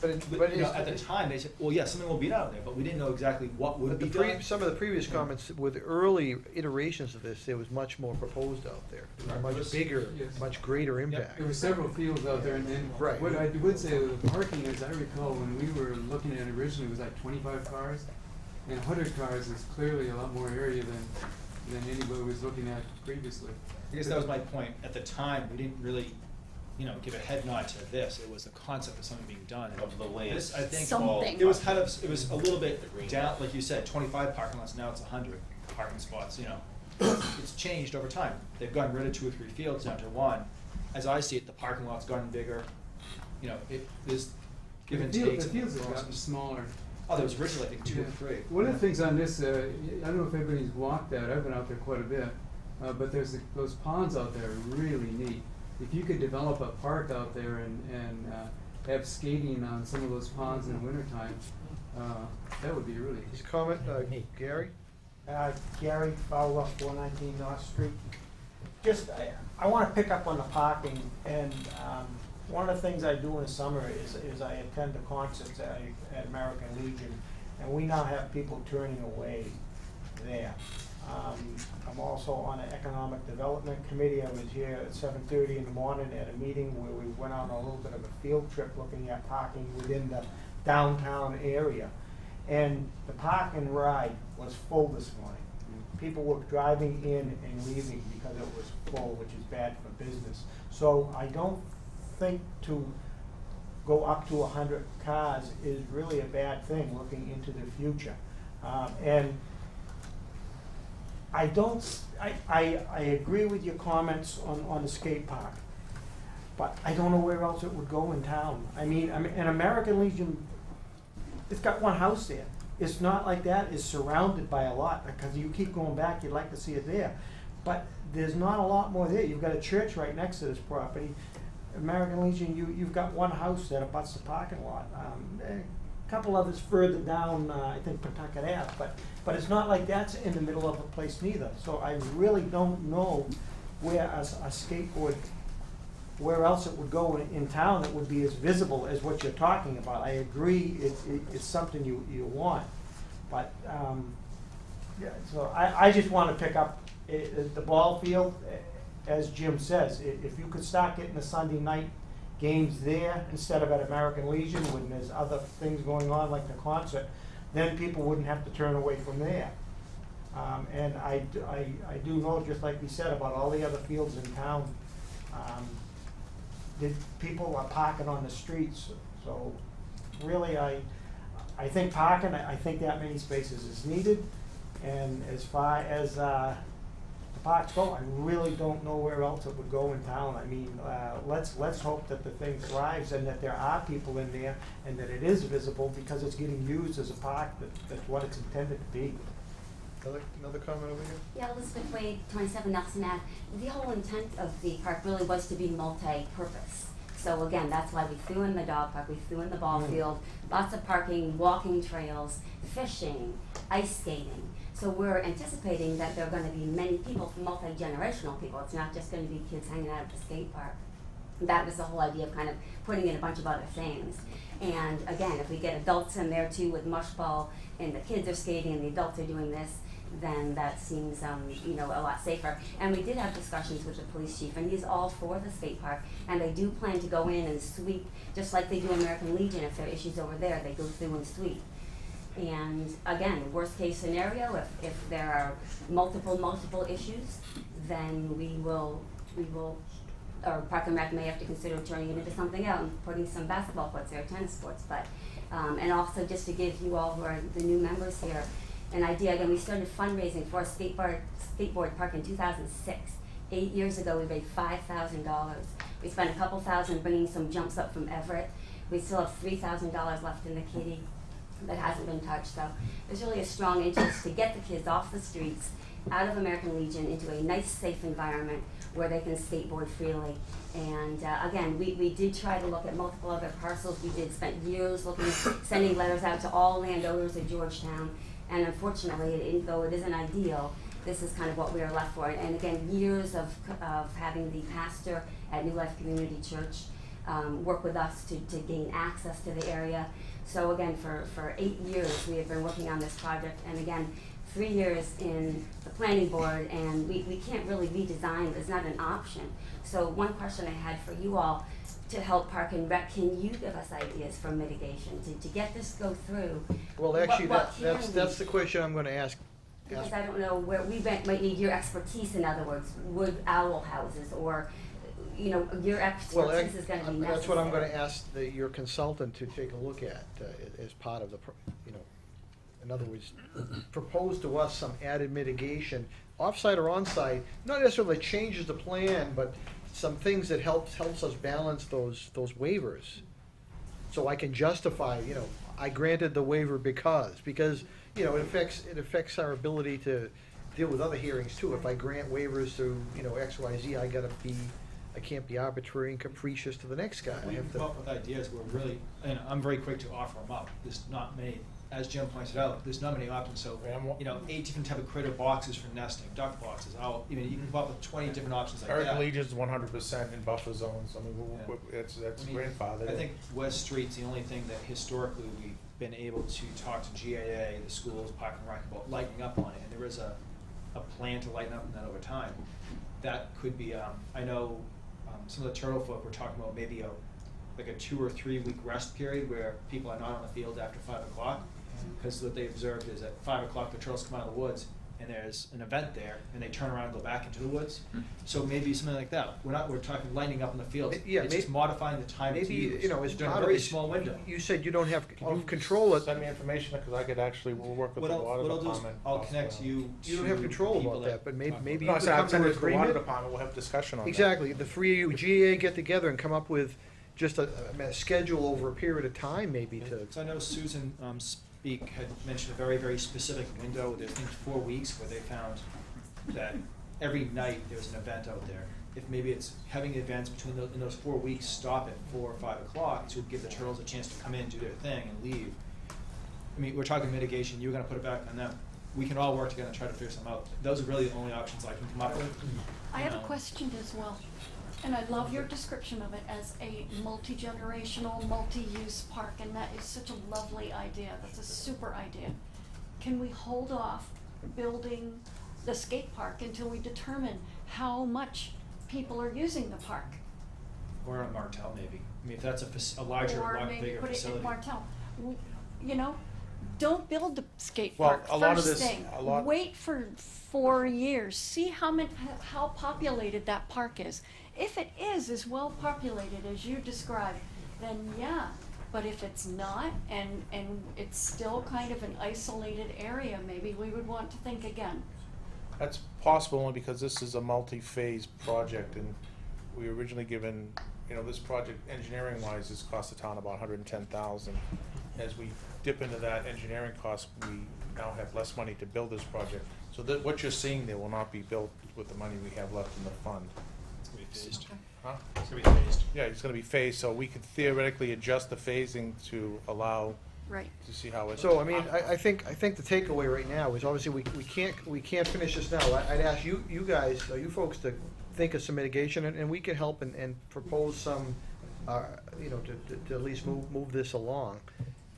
But, you know, at the time, they said, well, yeah, something will be out there, but we didn't know exactly what would But be the done. some of the previous comments, with early iterations of this, there was much more proposed out there. There was much bigger, Yes. much greater impact. There were several fields out there, and then Right. what I would say with the parking, as I recall, when we were looking at it originally, it was like 25 cars, and 100 cars is clearly a lot more area than anybody was looking at previously. I guess that was my point. At the time, we didn't really, you know, give a head nod to this. It was the concept of something being done. Of the land. This, I think, Something. it was kind of, it was a little bit down, like you said, 25 parking lots, now it's 100 parking spots, you know. It's changed over time. They've gotten rid of 2 or 3 fields down to 1. As I see it, the parking lot's gotten bigger, you know, there's give and takes. The fields have process. gotten smaller. Oh, there was originally, I think, 2 or 3. One of the things on this, I don't know if everybody's walked that, I've been out there quite a bit, but there's those ponds out there are really neat. If you could develop a park out there and have skating on some of those ponds in the wintertime, that would be really. His comment, Gary? Gary Fowler, 419 North Street. Just, I want to pick up on the parking, and one of the things I do in the summer is I attend the concerts at American Legion, and we now have people turning away there. I'm also on an economic development committee. I was here at 7:30 in the morning at a meeting where we went on a little bit of a field trip looking at parking within the downtown area. And the park and ride was full this morning. People were driving in and leaving because it was full, which is bad for business. So I don't think to go up to 100 cars is really a bad thing looking into the future. And I agree with your comments on the skate park, but I don't know where else it would go in town. I mean, an American Legion, it's got one house there. It's not like that, it's surrounded by a lot, because you keep going back, you'd like to see it there. But there's not a lot more there. You've got a church right next to this property. American Legion, you've got one house that abuts the parking lot. A couple others further down, I think Pawtucket Ave, but it's not like that's in the middle of a place neither. So I really don't know where a skateboard, where else it would go in town that would be as visible as what you're talking about. I agree, it's something you want, but, yeah, so I just want to pick up the ball field, as Jim says, if you could start getting the Sunday night games there instead of at American Legion when there's other things going on like the concert, then people wouldn't have to turn away from there. And I do know, just like we said about all the other fields in town, that people are parking on the streets. So really, I think parking, I think that many spaces is needed. And as far as the parks go, I really don't know where else it would go in town. I mean, let's hope that the thing thrives and that there are people in there and that it is visible because it's getting used as a park that's what it's intended to be. Another comment over here? Yeah, Elizabeth Wade, 27 Nelson Ave. The whole intent of the park really was to be multi-purpose. So again, that's why we threw in the dog park, we threw in the ball field, lots of parking, walking trails, fishing, ice skating. So we're anticipating that there are going to be many people, multi-generational people. It's not just going to be kids hanging out at the skate park. That was the whole idea of kind of putting in a bunch of other things. And again, if we get adults in there too with mush ball and the kids are skating and the adults are doing this, then that seems you know, a lot safer. And we did have discussions with the police chief, and he's all for the skate park, and they do plan to go in and sweep, just like they do American Legion. If there are issues over there, they go through and sweep. And again, worst case scenario, if there are multiple issues, then we will, or Park and Rec may have to consider turning it into something else and putting some basketball courts there, tennis courts. But and also just to give you all who are the new members here an idea, again, we started fundraising for a skateboard park in 2006. 8 years ago, we raised $5,000. We spent a couple thousand bringing some jumps up from Everett. We still have $3,000 left in the kitty that hasn't been touched. So there's really a strong interest to get the kids off the streets, out of American Legion, into a nice, safe environment where they can skateboard freely. And again, we did try to look at multiple other parcels. We did spend years looking, sending letters out to all landowners of Georgetown. And unfortunately, though it isn't ideal, this is kind of what we are left for. And again, years of having the pastor at New Life Community Church work with us to gain access to the area. So again, for 8 years, we have been working on this project, and again, 3 years in the planning board, and we can't really redesign, it's not an option. So one question I had for you all, to help Park and Rec, can you give us ideas for mitigation, to get this go through? Well, actually, what that's can that's we- the question I'm gonna ask. Because I don't know where, might need your expertise, in other words, wood owl houses, or, you know, your Well, expertise is gonna be necessary. that's what I'm gonna ask your consultant to take a look at, as part of the, you know, in other words, propose to us some added mitigation, offsite or onsite, not necessarily changes the plan, but some things that helps us balance those waivers. So I can justify, you know, I granted the waiver because, you know, it affects our ability to deal with other hearings too. If I grant waivers through, you know, X, Y, Z, I can't be arbitrary and capricious to the next guy. I We have come to, up with ideas, we're really, and I'm very quick to offer them up. There's not many, as Jim pointed out, there's not many options, so, you know, 8 different type of critter boxes for nesting, duck boxes, owl, you can come up with 20 different options like that. American Legion's 100% in buffer zones. I mean, that's I mean, grandfathered. I think West Street's the only thing that historically we've been able to talk to GAA, the schools, Park and Rec, about lightening up on it, and there is a plan to lighten up on that over time. That could be, I know, some of the turtle folk were talking about maybe like a 2 or 3 week rest period where people are not on the field after 5 o'clock. Because what they observed is at 5 o'clock, the turtles come out of the woods, and there's an event there, and they turn around and go back into the woods. So maybe something like that. We're talking lighting up in the field. Yeah, It's just modifying the time it's maybe, used. you know, as during part a of very this, small window. you said you don't have Can you control it. Send me information, because I could actually, we'll work with What the I'll, water what I'll do is, department. I'll connect you to You don't have control people about that, but maybe talk you No, I could said come I'd send to it an to the water agreement. department, we'll have discussion on that. Exactly, the 3 of you, GA, get together and come up with just a schedule over a period of time, maybe to. So I know Susan Speak had mentioned a very, very specific window, I think 4 weeks, where they found that every night there's an event out there. If maybe it's having events in those 4 weeks, stop at 4 or 5 o'clock to give the turtles a chance to come in, do their thing, and leave. I mean, we're talking mitigation, you're gonna put it back on them. We can all work together and try to figure something out. Those are really the only options I can come up with. I have a question as well, and I love your description of it as a multi-generational, multi-use park, and that is such a lovely idea. That's a super idea. Can we hold off building the skate park until we determine how much people are using the park? Or on Martel, maybe. I mean, if that's a larger, Or lot maybe bigger put it in facility. Martel. You know, don't build the skate Well, park a lot of first this- thing. a lot- Wait for 4 years. See how populated that park is. If it is as well populated as you described, then yeah. But if it's not, and it's still kind of an isolated area, maybe we would want to think again. That's possible only because this is a multi-phase project, and we were originally given, you know, this project engineering-wise has cost the town about $110,000. As we dip into that engineering cost, we now have less money to build this project. So that what you're seeing there will not be built with the money we have left in the fund. It's gonna be phased. Huh? It's gonna be phased. Yeah, it's gonna be phased, so we could theoretically adjust the phasing to allow, Right. to see how it. So, I mean, I think the takeaway right now is obviously we can't finish this now. I'd ask you guys, you folks to think of some mitigation, and we can help and propose some, you know, to at least move this along.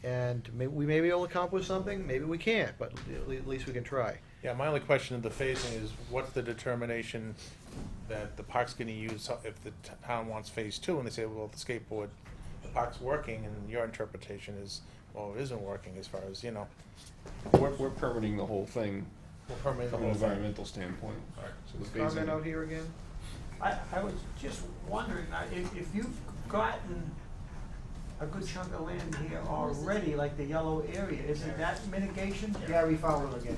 And we may be able to accomplish something, maybe we can't, but at least we can try. Yeah, my only question of the phasing is, what's the determination that the park's gonna use if the town wants phase 2, and they say, well, the skateboard, the park's working, and your interpretation is, well, it isn't working as far as, you know. We're permitting the whole thing We're permitting the from an whole thing. environmental standpoint. So the Comment phasing- out here again? I was just wondering, if you've gotten a good chunk of land here already, like the yellow area, isn't that mitigation? Gary Fowler again.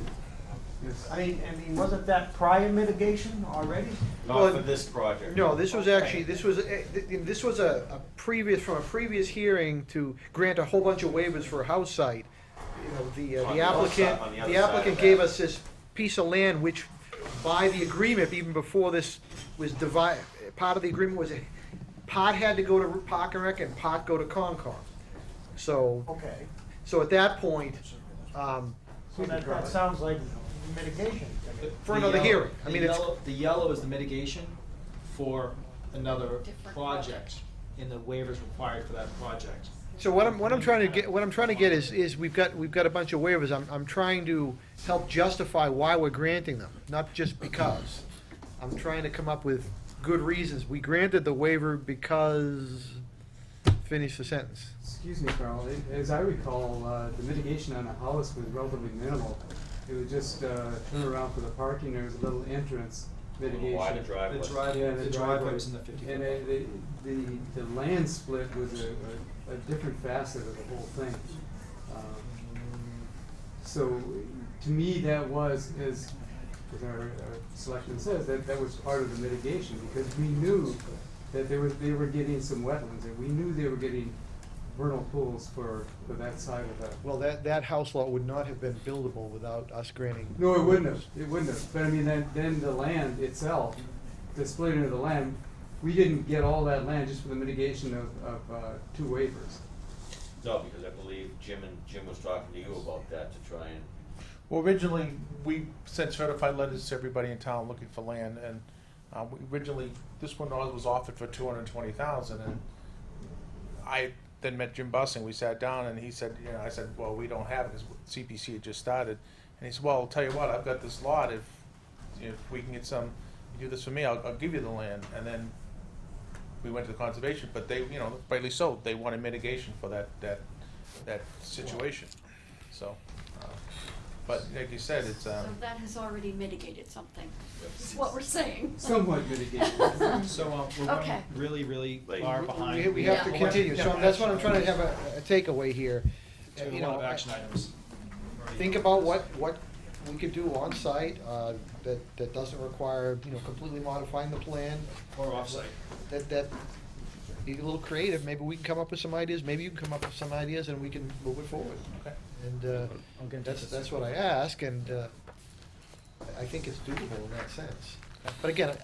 I mean, wasn't that prior mitigation already? Well, Not for this project. No, this was actually, this was a previous, from a previous hearing to grant a whole bunch of waivers for a house site. You know, On the the other applicant, side- on the other the side of applicant that. gave us this piece of land which, by the agreement, even before this was divided, part of the agreement was, part had to go to Park and Rec and part go to Concom. So, Okay, so at that point, so that sounds like mitigation. for The another yellow- hearing, I the mean, it's. yellow- The yellow is the mitigation for another Different project. in the waivers required for that project. So what I'm trying to get is we've got a bunch of waivers. I'm trying to help justify why we're granting them, not just because. I'm trying to come up with good reasons. We granted the waiver because, finish the sentence. Excuse me, Carl, as I recall, the mitigation on the house was relatively minimal. It was just, turn around for the parking, there was a little entrance mitigation. Wider driveway. Yeah, The driveway was in the 50 And the land split was a different facet of the whole thing. So, to me, that was, as our selection says, that was part of the mitigation, because we knew that they were getting some wetlands, and we knew they were getting vernal pools for that side of the. Well, that house lot would not have been buildable without us granting. No, it wouldn't have, but I mean, then the land itself, the splitting of the land, we didn't get all that land just for the mitigation of 2 waivers. No, because I believe Jim was talking to you about that to try and. Well, originally, we sent certified letters to everybody in town looking for land, and originally, this one was offered for $220,000, and I then met Jim Bussing. We sat down, and he said, I said, well, we don't have it, because CPC had just started, and he said, well, I'll tell you what, I've got this lot, if we can get some, you do this for me, I'll give you the land, and then we went to the conservation, but they, rightly so, they wanted mitigation for that situation, so. But like you said, it's. So that has already mitigated something, is what we're saying. Somewhat mitigated. So we're running Okay. really, really far behind. We have to Yeah. continue, so that's what I'm trying to have a takeaway here. To a You lot know, of action items. think about what we could do on site that doesn't require, completely modifying the plan. Or offsite. That be a little creative, maybe we can come up with some ideas, maybe you can come up with some ideas and we can move it forward. Okay. And I'll get into this. that's what I ask, and I think it's doable in that sense. But again,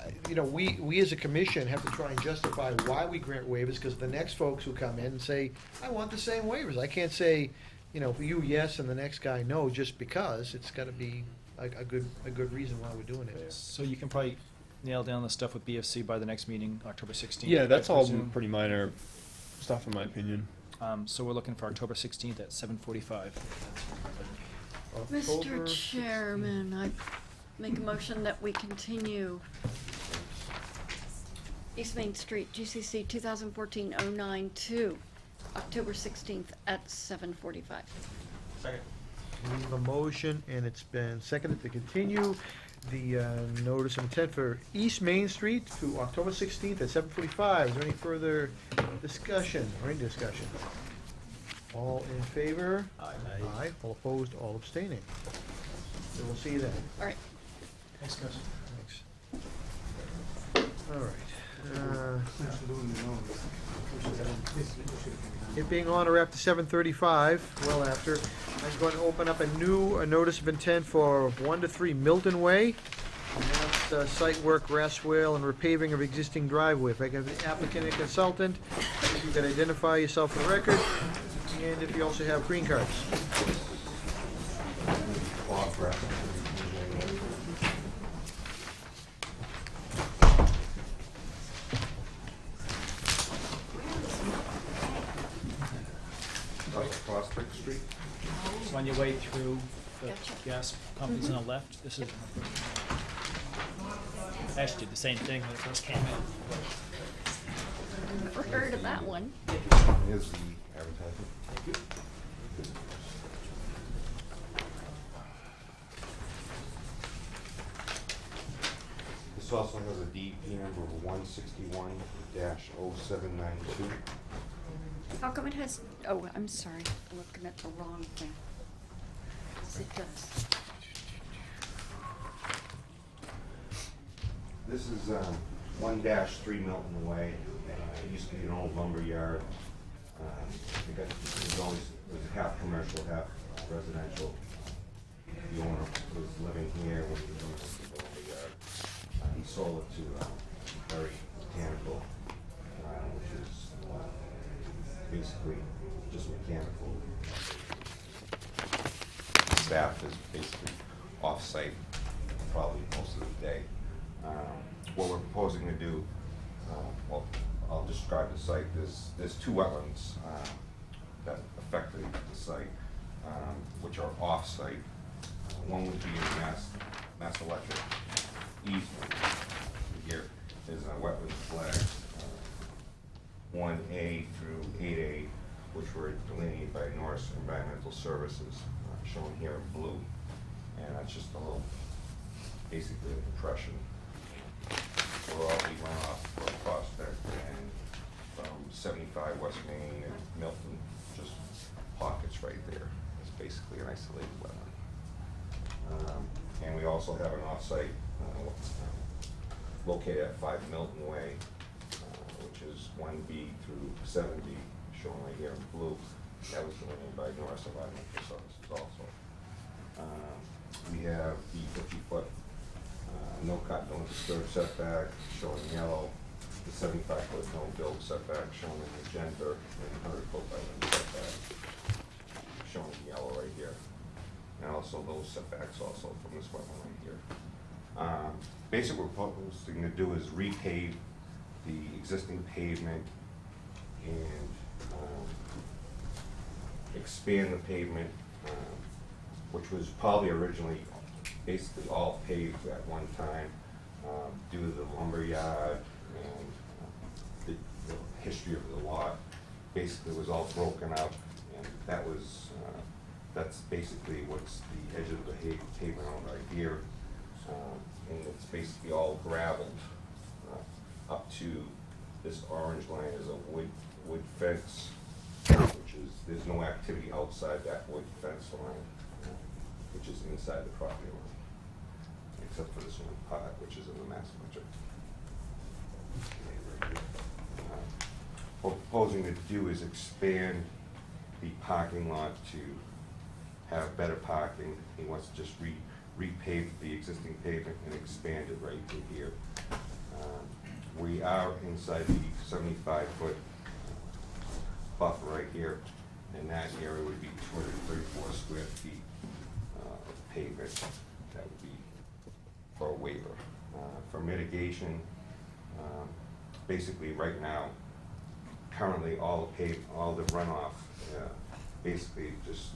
we as a commission have to try and justify why we grant waivers, because the next folks who come in and say, I want the same waivers. I can't say, you yes and the next guy no, just because. It's gotta be a good reason why we're doing it. So you can probably nail down the stuff with BFC by the next meeting, October 16th. Yeah, that's I all presume. pretty minor stuff in my opinion. So we're looking for October 16th at 7:45. Mr. Chairman, I make a motion that we continue East Main Street, GCC 2014-09 to October 16th at 7:45. Second. We have a motion, and it's been seconded to continue the notice of intent for East Main Street to October 16th at 7:45. Is there any further discussion or any discussion? All in favor? Aye. Aye. All opposed, all abstaining. So we'll see you then. All right. Thanks, guys. Thanks. All right. It being on or after 7:35, well after, I'm going to open up a notice of intent for 1 to 3 Milton Way. And that's site work, grass swale, and repaving of existing driveway. If I can have the applicant and consultant, if you can identify yourself for the record, and if you also have green cards. Prospect Street. So on your way through the Gotcha. gas companies on the left, this is. I actually did the same thing when it first came in. Never heard of that one. Here's the advertisement. This also has a DEP number of 161-0792. How come it has, oh, I'm sorry, I'm looking at the wrong thing. Yes, it does. This is 1-3 Milton Way. It used to be an old lumber yard. It was half commercial, half residential. The owner was living here when he was doing the lumber yard. He sold it to Berry Mechanical, which is basically just mechanical. Staff is basically off-site probably most of the day. What we're proposing to do, well, I'll describe describe the site, there's two wetlands that affect the site, which are off-site. One would be in Mass Electric easement. Here is a wetland flag, 1A through 8A, which were delineated by Norris Environmental Services, shown here in blue. And that's just a little, basically an impression for all the runoff from Prospect and from 75 West Main and Milton, just pockets right there. It's basically an isolated wetland. And we also have an off-site located at 5 Milton Way, which is 1B through 7B, shown right here in blue. That was delineated by Norris Environmental Services also. We have the 50-foot no cut, no disturb setback, shown in yellow. The 75-foot no build setback, shown in magenta, and 100-foot wetland setback, shown in yellow right here. And also those setbacks also from this wetland right here. Basically what we're proposing to do is repave the existing pavement and expand the pavement, which was probably originally basically all paved at one time due to the lumber yard and the history of the lot. Basically it was all broken up, and that was that's basically what's the edge of the pavement on right here, and it's basically all gravelled up to this orange line is a wood fence, which is, there's no activity outside that wood fence line, which is inside the property line, except for this one part, which is in the Mass Electric. What we're proposing to do is expand the parking lot to have better parking. He wants to just repave the existing pavement and expand it right to here. We are inside the 75-foot buffer right here, and that area would be 234 square feet of pavement. That would be for a waiver. For mitigation, basically right now, currently all the runoff basically just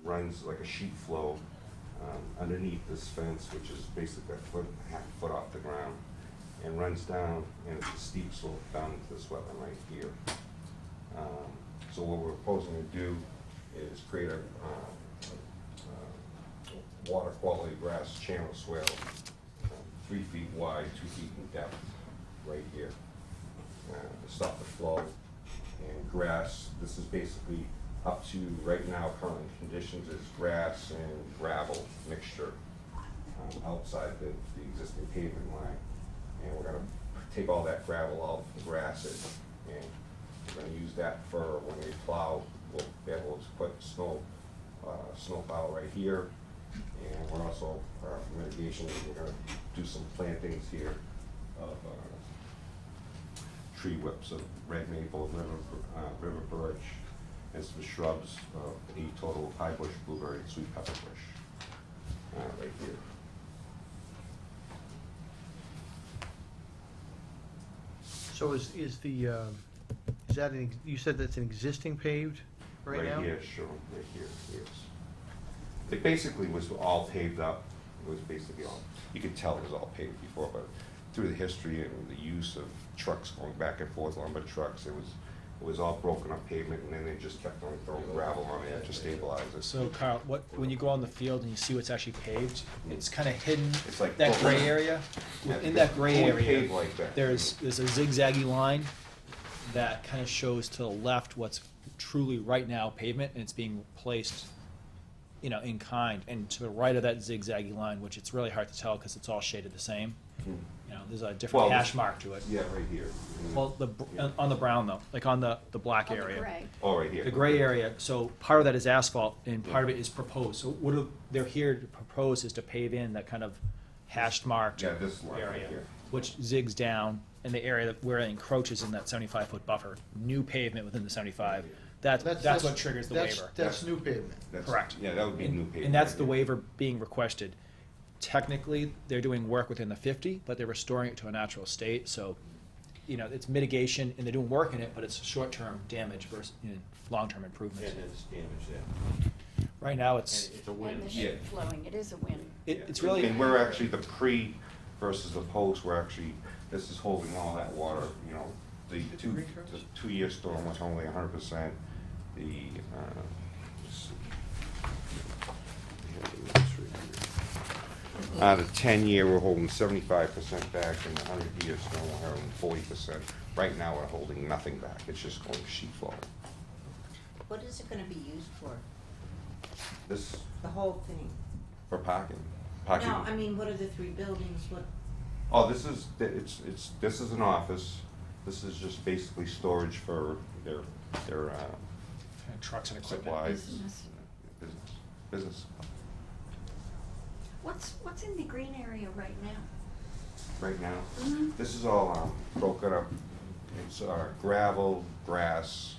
runs like a sheet flow underneath this fence, which is basically half a foot off the ground, and runs down, and it's a steep slope down into this wetland right here. So what we're proposing to do is create a water quality grass channel swale, 3 feet wide, 2 feet in depth, right here, to stop the flow. And grass, this is basically up to, right now, current conditions is grass and gravel mixture outside the existing pavement line. And we're gonna take all that gravel out and grass it, and we're gonna use that for when we plow. We'll be able to put snow plow right here, and we're also, for mitigation, we're gonna do some plantings here of tree whips of red maple, river birch, and some shrubs, a total high bush blueberry and sweet pepper bush right here. So is that you said that's an existing paved right now? Right here, sure, right here, yes. It basically was all paved up. It was basically all, you could tell it was all paved before, but through the history and the use of trucks going back and forth, lumber trucks, it was all broken up pavement, and then they just kept on throwing gravel on it to stabilize it. So Carl, when you go on the field and you see what's actually paved, it's kind of hidden, It's like that gray broken. area. Yeah, In that gray only area, paved like that. there's a zigzaggy line that kind of shows to the left what's truly right now pavement, and it's being replaced, in kind. And to the right of that zigzaggy line, which it's really hard to tell because it's all shaded the same, there's a different Well, hash mark to it. Yeah, right here. Well, on the brown though, like on the black On the area. gray. Oh, right here. The gray area, so part of that is asphalt and part of it is proposed. So what they're here to propose is to pave in that kind of hashed marked Yeah, this line right area, here. which zigs down in the area where it encroaches in that 75-foot buffer. New pavement within the 75. That's what triggers the waiver. That's new pavement. Correct. Yeah, that would be new pavement. And that's right the here. waiver being requested. Technically, they're doing work within the 50, but they're restoring it to a natural state, so it's mitigation and they're doing work in it, but it's short-term damage versus, long-term improvements. And it's damage there. Right now, And it's, it's a win. And the Yeah. ship flowing, it is a win. it's really. And we're actually the pre versus the post, we're actually, this is holding all that water, the 2-year storm was only 100%. The, the 10-year, we're holding 75% back, and the 100-year storm, we're holding 40%. Right now, we're holding nothing back, it's just going sheet flow. What is it gonna be used for, This, the whole thing? for parking. No, I mean, what are the 3 buildings, what, Oh, this is, this is an office, this is just basically storage for their Trucks and equipment. supplies. Business. Business. What's in the green area right now? Right now, Mhm. this is all broken up, it's gravel, grass,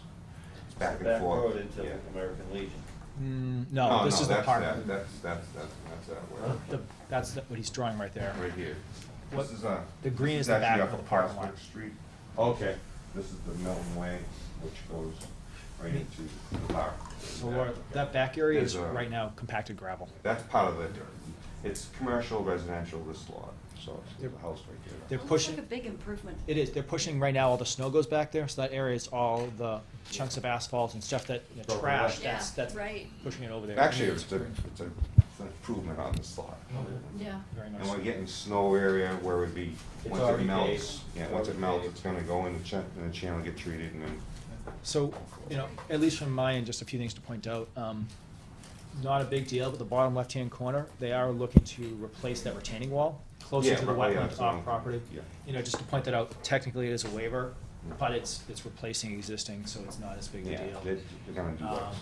it's back and Back forth. road into Yeah. American Legion. No, this is the that's park. that. That's that way, That's what he's drawing right there. right here. What- This is the green this is the actually back up of the a parking Prospect lot. Street. Okay. This is the Milton Way, which goes right into the park. So Laura, that back area is There's a- right now compacted gravel. That's part of it. It's commercial, residential, this lot, so it's the house right there. They're Well, pushing, Looks like a big improvement. it is, they're pushing right now, all the snow goes back there, so that area is all the chunks of asphalt and stuff that, Broken trash, up. that's Right, pushing it over there. Actually, it's an improvement on this lot. yeah. Very much And so. we're getting snow area where it'd be, It's once it already melts, paved. yeah, It's once it already melts, paved. it's gonna go in the channel, get treated, and then, So, at least from my end, just a few things to point out. Not a big deal, but the bottom left-hand corner, they are looking to replace that retaining wall closer Yeah, to the right, yeah, wetlands so- off property. yeah. Just to point that out, technically it is a waiver, but it's replacing existing, so it's not as big a Yeah, deal. they're gonna do that,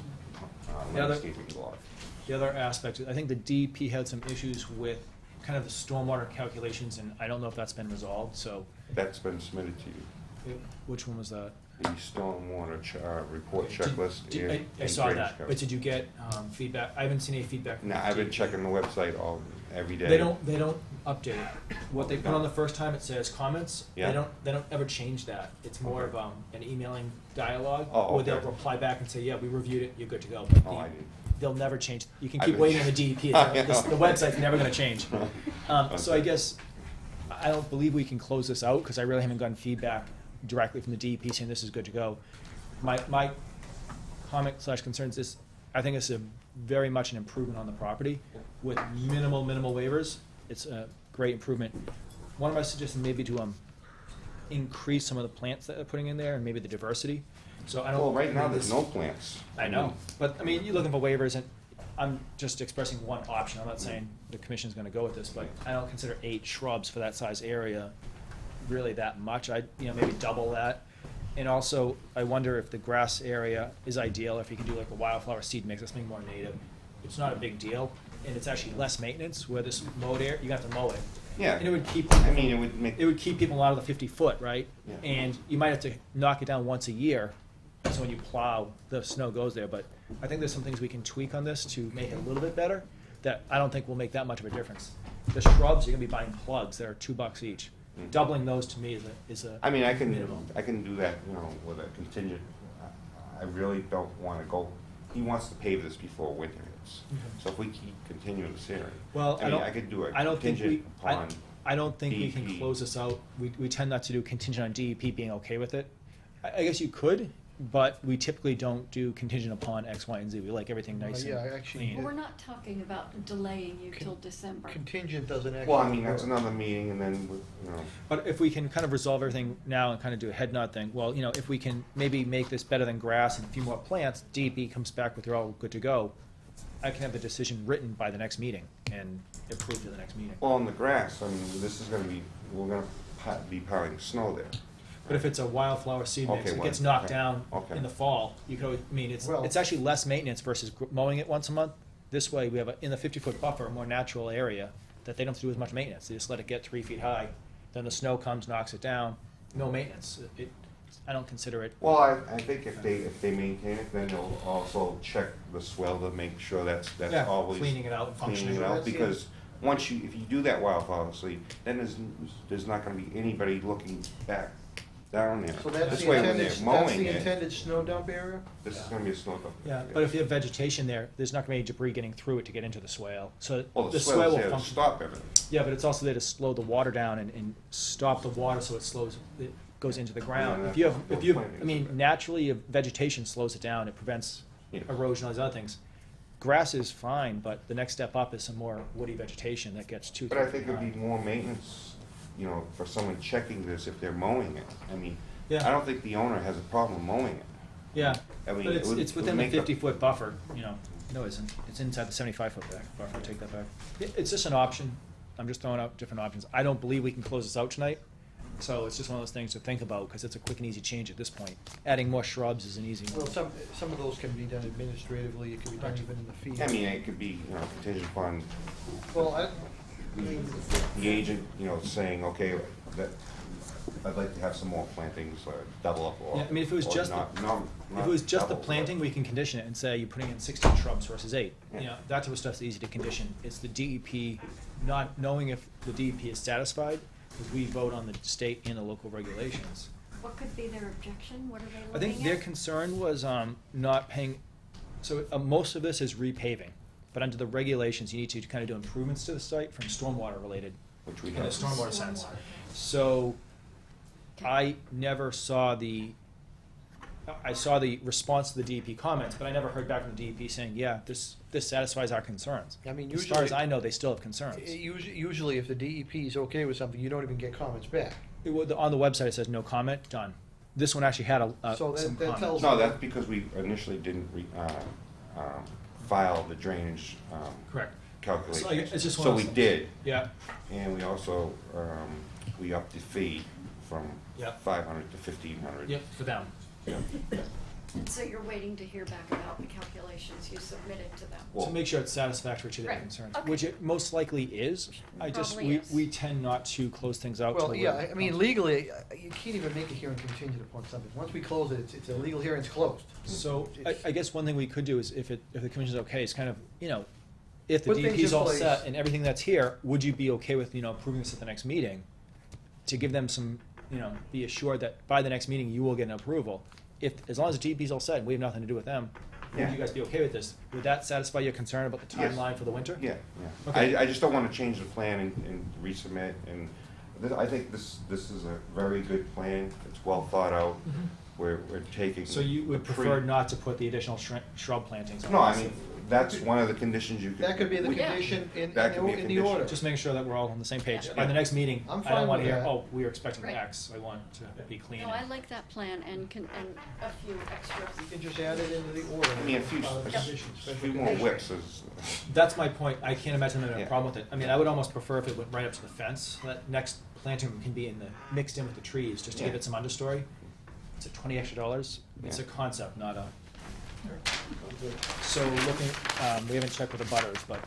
the other- landscaping lot. The other aspect, I think the DEP had some issues with kind of the stormwater calculations, and I don't know if that's been resolved, so, That's been submitted to you, which one was that? the stormwater report checklist. Did- and- I and saw drainage that, code. but did you get feedback? I haven't seen any feedback from No, the I've been DEP. checking the website every day. They don't update it. What they put on the first time, it says comments. Yeah. They don't ever change that. It's more of an emailing dialogue. Oh, Where they'll okay. reply back and say, yeah, we reviewed it, you're good to go. But Oh, I didn't. they'll never change. You can I've keep been- waiting on the DEP. I know. The website's never gonna change. So I Okay. guess, I don't believe we can close this out, because I really haven't gotten feedback directly from the DEP saying this is good to go. My comment / concerns is, I think it's a very much an improvement on the property with minimal waivers. It's a great improvement. One of my suggestions maybe to increase some of the plants that they're putting in there and maybe the diversity. So I don't. Well, right now, I mean, there's this- no plants. I know, but I mean, you're looking for waivers, and I'm just expressing one option. I'm not saying the commission's gonna go with this, but I don't consider 8 shrubs for that size area really that much. Maybe double that. And also, I wonder if the grass area is ideal, if you can do like a wildflower seed mix, something more native. It's not a big deal, and it's actually less maintenance, where this mowed area, you have to mow it. Yeah. And it would keep. I mean, it would make. It would keep people out of the 50-foot, right? Yeah. And you might have to knock it down once a year, so when you plow, the snow goes there. But I think there's some things we can tweak on this to make it a little bit better, that I don't think will make that much of a difference. The shrubs, you're gonna be buying plugs that are $2 each. Mhm. Doubling those to me is a I mean, I minimum. can do that, with a contingent. I really don't wanna go, he wants to pave this before winter hits. So if we keep continuing this area. Well, I mean, I could do a I don't think contingent on, I don't think we can DEP. close this out. We tend not to do contingent on DEP being okay with it. I guess you could, but we typically don't do contingent upon X, Y, and Z. We like everything nice yeah, and actually, clean. Well, we're not talking about delaying you till December. Contingent doesn't actually. well, I mean, that's work. another meeting, and then, But if we can kind of resolve everything now and kind of do a head nod thing, well, if we can maybe make this better than grass and a few more plants, DEP comes back with they're all good to go, I can have the decision written by the next meeting and approved at the next meeting. well, on the grass, I mean, this is gonna be, we're gonna be piling snow there. But if it's a wildflower seed mix, Okay, it gets well, knocked okay, down okay. in the fall, you could always, Well- it's actually less maintenance versus mowing it once a month. This way, we have in the 50-foot buffer, a more natural area that they don't have to do as much maintenance. They just let it get 3 feet high, then the snow comes, knocks it down, no maintenance. I don't consider it. Well, I think if they maintain it, then they'll also check the swell to make sure that's Yeah, always. cleaning it out and functioning. Cleaning it out, That's- because if you do that wildflower seed, then there's not gonna be anybody looking back down there. So that's This the way, when intended, they're that's mowing the it, intended snow dump area? this is gonna be a snow dump. Yeah, but if you have vegetation there, there's not gonna be any debris getting through it to get into the swale, so Well, the the swale swale's will there to function. stop everything. Yeah, but it's also there to slow the water down and stop the water so it goes into the ground. Yeah, If you have, that's if you, plantings I mean, are- naturally, your vegetation slows it down, it prevents Yes. erosion, all these other things. Grass is fine, but the next step up is some more woody vegetation that gets too. But I think it'd be more maintenance, you know, for someone checking this if they're mowing it. I mean, Yeah. I don't think the owner has a problem mowing it. Yeah, I mean, but it would- it's it would within the make a- 50-foot buffer, you know, no, it isn't, it's inside the 75-foot buffer, take that back. It's just an option, I'm just throwing out different options. I don't believe we can close this out tonight, so it's just one of those things to think about, because it's a quick and easy change at this point. Adding more shrubs is an easy one. Well, some of those can be done administratively, it can be done even in the field. I mean, it could be, you know, contingent upon Well, I mean, the agent, you know, saying, okay, that, I'd like to have some more plantings, or double up, or. Yeah, I mean, if it was or just, not- if not it was just the double, but- planting, we can condition it and say you're putting in 16 shrubs versus 8. Yeah. You know, that type of stuff's easy to condition. It's the DEP, not knowing if the DEP is satisfied, because we vote on the state and the local regulations. What could be their objection? What are they I looking think their at? concern was not paying, so most of this is repaving, but under the regulations, you need to kind of do improvements to the site from stormwater related, Which we in a have. stormwater sense. So I never saw I saw the response to the DEP comments, but I never heard back from the DEP saying, yeah, this satisfies our concerns. I mean, As far as usually- I know, they still have concerns. Usually, if the DEP is okay with something, you don't even get comments back. On the website, it says no comment, done. This one actually had So that- some that comments. tells- No, that's because we initially didn't file the drainage Correct. calculations. It's just one So of we those things. did, Yeah, and we also, we upped the fee from Yep. 500 to 1,500. yep, for them. And so you're waiting to hear back about the calculations you submitted to them? Well- To make sure it's satisfactory to their Right, concerns, okay. which it most likely is. Probably We is. tend not to close things out. Well, till yeah, we're- I mean, legally, you can't even make a hearing contingent upon something. Once we close it, it's a legal hearing, it's closed. So, I guess one thing we could do is, if the commission's okay, is kind of, you know, if the Put things DEP's in all place. set and everything that's here, would you be okay with, approving this at the next meeting? To give them some, be assured that by the next meeting, you will get an approval. As long as the DEP's all set, and we have nothing to do with them, would Yeah. you guys be okay with this? Would that satisfy your concern about the Yes. timeline for the winter? Yeah, yeah. Okay. I just don't want to change the plan and resubmit, and I think this is a very good plan. It's well thought out. We're taking. So you would the prefer not to put the additional shrub plantings on? No, I this? mean, that's one of the conditions you could. That could be the we- condition in That could be a the condition. order. Just making sure that we're all on the same page. Yeah. By the next meeting, I'm I fine don't want to with hear, that. oh, we were expecting Right. X. I want to be clean. No, I like that plan and a few extras. You can just add it into the order. I mean, a few Conditions, a special few more conditions. whips is. That's my point. I can't imagine them having a Yeah. problem with it. I mean, I would almost prefer if it went right up to the fence. That next planting can be mixed in with the trees, just to give Yeah. it some understory. It's at $20 extra. It's a Yeah. concept, not a. So looking, we haven't checked with the butters, but.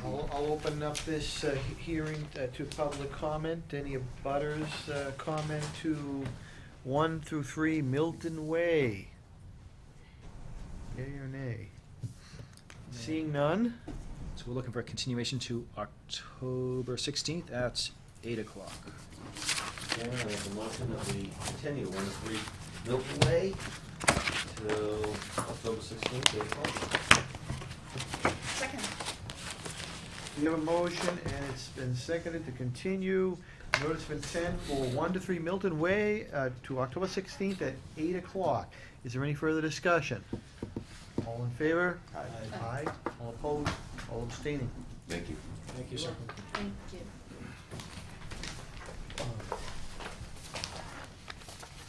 I'll open up this hearing to public comment. Any abutters comment to 1 through 3 Milton Way? Yea or nay? Seeing none? So we're looking for a continuation to October 16th at 8 o'clock. Chairman, I make a motion that we continue 1 to 3 Milton Way till October 16th, 8 o'clock. Second. We have a motion, and it's been seconded to continue notice of intent for 1 to 3 Milton Way to October 16th at 8 o'clock. Is there any further discussion? All in favor? Aye. All opposed? All abstaining? Thank you. Thank you, sir. Thank you.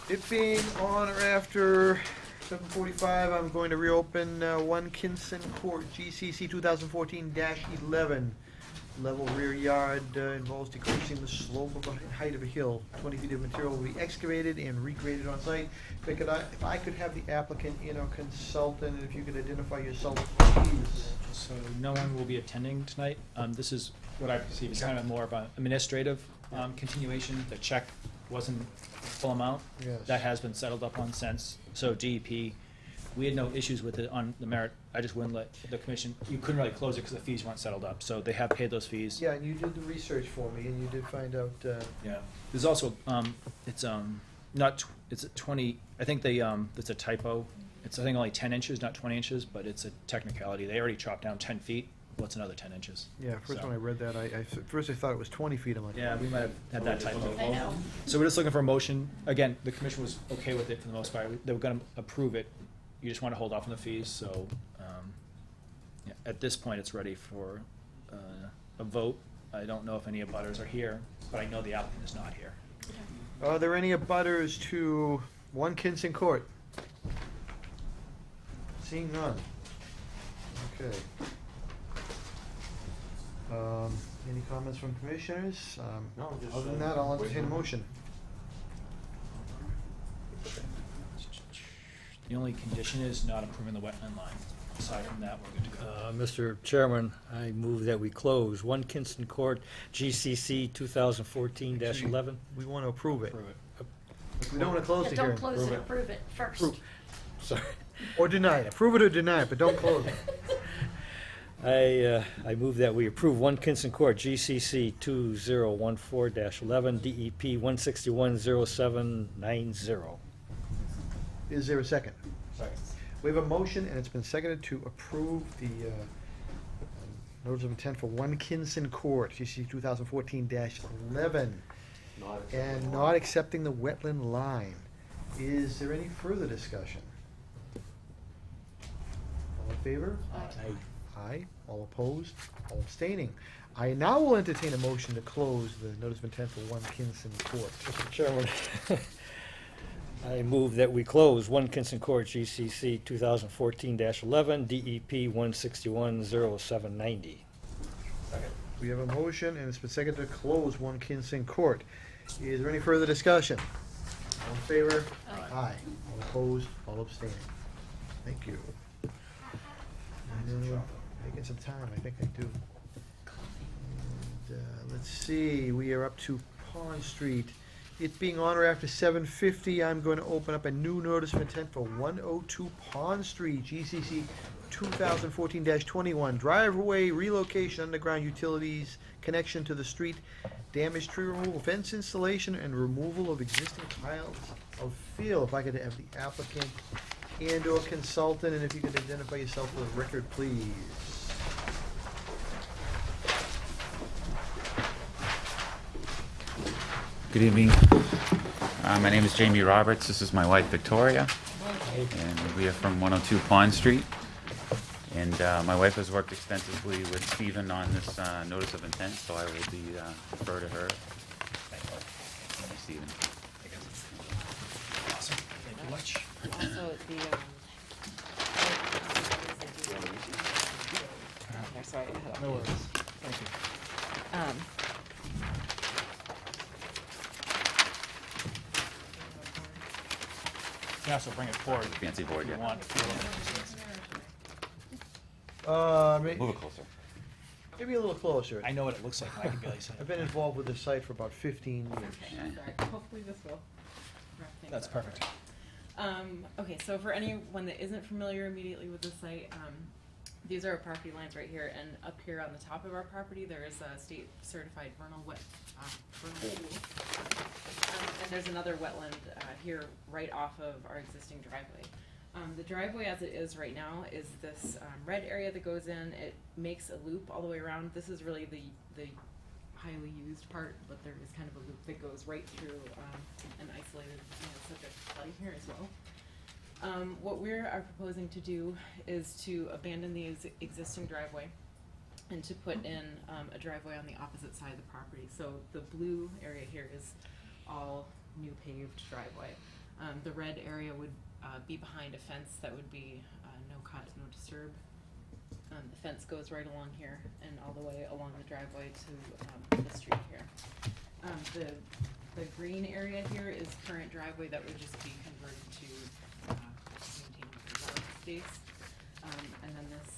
It being on or after 7:45, I'm going to reopen 1 Kinson Court, GCC 2014-11. Level rear yard involves decreasing the slope of the height of a hill. 20 feet of material will be excavated and regraded on site. If I could have the applicant, consultant, if you could identify yourself, please. So no one will be attending tonight. This is what I perceive as kind of more of an administrative continuation. The check wasn't full amount. Yes. That has been settled up on since. So DEP, we had no issues with it on the merit. I just wouldn't let the commission, you couldn't really close it because the fees weren't settled up. So they have paid those fees. Yeah, and you did the research for me, and you did find out, Yeah. There's also, it's It's a 20, I think it's a typo. It's, I think, only 10 inches, not 20 inches, but it's a technicality. They already chopped down 10 feet. What's another 10 inches? Yeah, first So- when I read that, first I thought it was 20 feet. I'm like, Yeah, we might have had that typo. I know. So we're just looking for a motion. Again, the commission was okay with it for the most part. They were gonna approve it. You just want to hold off on the fees, so, yeah, at this point, it's ready for, a vote. I don't know if any abutters are here, but I know the applicant is not here. Are there any abutters to 1 Kinston Court? Seeing none. Okay. Any comments from commissioners? No, just, Other than that, I'll entertain a motion. The only condition is not improving the wetland line. Aside from that, we're good to go. Mr. Chairman, I move that we close 1 Kinston Court, GCC 2014-11. We want to approve it. Approve it. We don't want to close Yeah, the don't hearing. close it, approve it first. Approve. Sorry. Or deny it. Approve it or deny it, but don't close it. I move that we approve 1 Kinston Court, GCC 2014-11, DEP 1610790. Is there a second? Second. We have a motion, and it's been seconded to approve the notice of intent for 1 Kinston Court, GC 2014-11, and not accepting the wetland line. Is there any further discussion? All in favor? Aye. Aye. All opposed? All abstaining? I now will entertain a motion to close the notice of intent for 1 Kinston Court. Mr. Chairman, I move that we close 1 Kinston Court, GCC 2014-11, DEP 1610790. We have a motion, and it's been seconded to close 1 Kinston Court. Is there any further discussion? All in favor? Aye. All opposed? All abstaining? Thank you. And, making some time, I think I do. And, let's see, we are up to Pond Street. It being on or after 7:50, I'm going to open up a new notice of intent for 102 Pond Street, GCC 2014-21, driveway relocation, underground utilities, connection to the street, damaged tree removal, fence installation, and removal of existing piles of fill. If I could have the applicant and/or consultant, and if you could identify yourself for the record, please. Good evening. My name is Jamie Roberts. This is my wife Victoria, and we are from 102 Pond Street. And my wife has worked extensively with Stephen on this notice of intent, so I will defer to her. Thank you, Stephen. Awesome. Thank you much. Also, the, sorry, No worries. Thank you. You can also bring it forward. Fancy board, if you yeah. want. Move it closer. Maybe a little closer. I know what it looks like. I can barely see I've it. been involved with this site for about 15 years. Hopefully this will wrap things That's up. perfect. Okay, so for anyone that isn't familiar immediately with the site, these are our property lines right here, and up here on the top of our property, there is a state certified vernal pool. And there's another wetland here right off of our existing driveway. The driveway as it is right now is this red area that goes in. It makes a loop all the way around. This is really the highly used part, but there is kind of a loop that goes right through an isolated subject to flooding here as well. What we are proposing to do is to abandon the existing driveway and to put in a driveway on the opposite side of the property. So the blue area here is all new paved driveway. The red area would be behind a fence that would be no cut, no disturb. The fence goes right along here and all the way along the driveway to the street here. The green area here is current driveway that would just be converted to maintain reserve space. And then this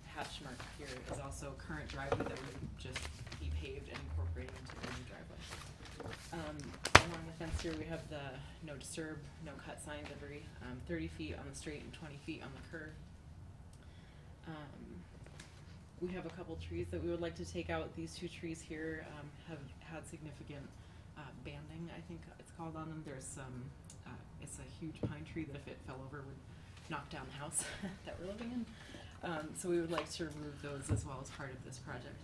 hatch mark here is also current driveway that would just be paved and incorporated into the new driveway. Along the fence here, we have the no disturb, no cut signs every 30 feet on the straight and 20 feet on the curve. We have a couple trees that we would like to take out. These two trees here have had significant banding, I think it's called on them. There's some, it's a huge pine tree that if it fell over would knock down the house that we're living in. So we would like to remove those as well as part of this project.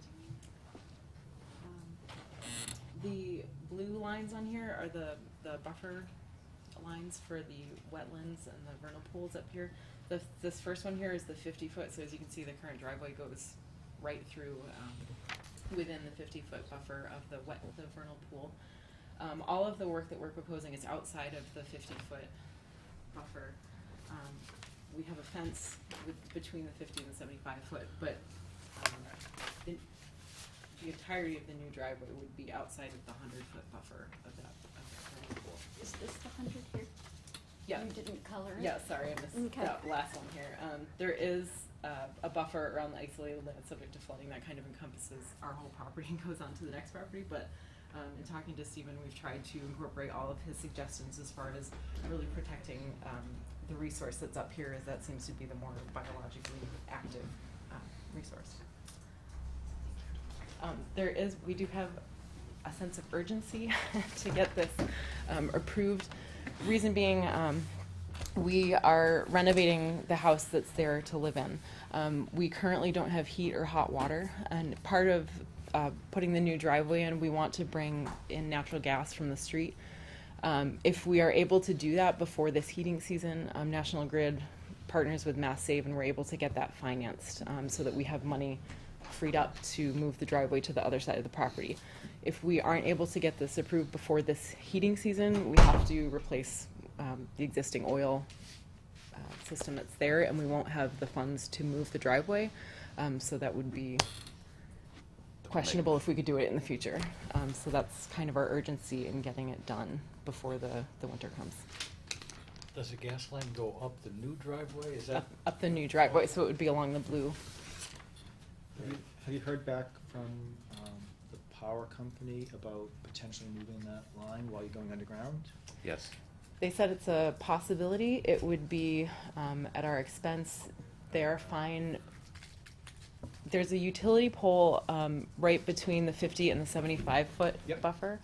The blue lines on here are the buffer lines for the wetlands and the vernal pools up here. This first one here is the 50-foot, so as you can see, the current driveway goes right through within the 50-foot buffer of the vernal pool. All of the work that we're proposing is outside of the 50-foot buffer. We have a fence between the 50 and the 75-foot, but the entirety of the new driveway would be outside of the 100-foot buffer of that vernal pool. Is this the 100 here? Yeah. You didn't color it? Yeah, sorry, I missed Okay. that last one here. There is a buffer around the isolated land subject to flooding that kind of encompasses our whole property and goes on to the next property, but in talking to Stephen, we've tried to incorporate all of his suggestions as far as really protecting the resource that's up here, as that seems to be the more biologically active resource. We do have a sense of urgency to get this approved. Reason being, we are renovating the house that's there to live in. We currently don't have heat or hot water, and part of putting the new driveway in, we want to bring in natural gas from the street. If we are able to do that before this heating season, National Grid partners with Mass Save, and we're able to get that financed so that we have money freed up to move the driveway to the other side of the property. If we aren't able to get this approved before this heating season, we have to replace the existing oil system that's there, and we won't have the funds to move the driveway. So that would be questionable if we could do it in the future. So that's kind of our urgency in getting it done before the winter comes. Does the gas line go up the new driveway? Is that? Up the new driveway, so it would be along the blue. Have you heard back from the power company about potentially moving that line while you're going underground? Yes. They said it's a possibility. It would be at our expense. They're fine. There's a utility pole right between the 50 and the 75-foot Yep. buffer.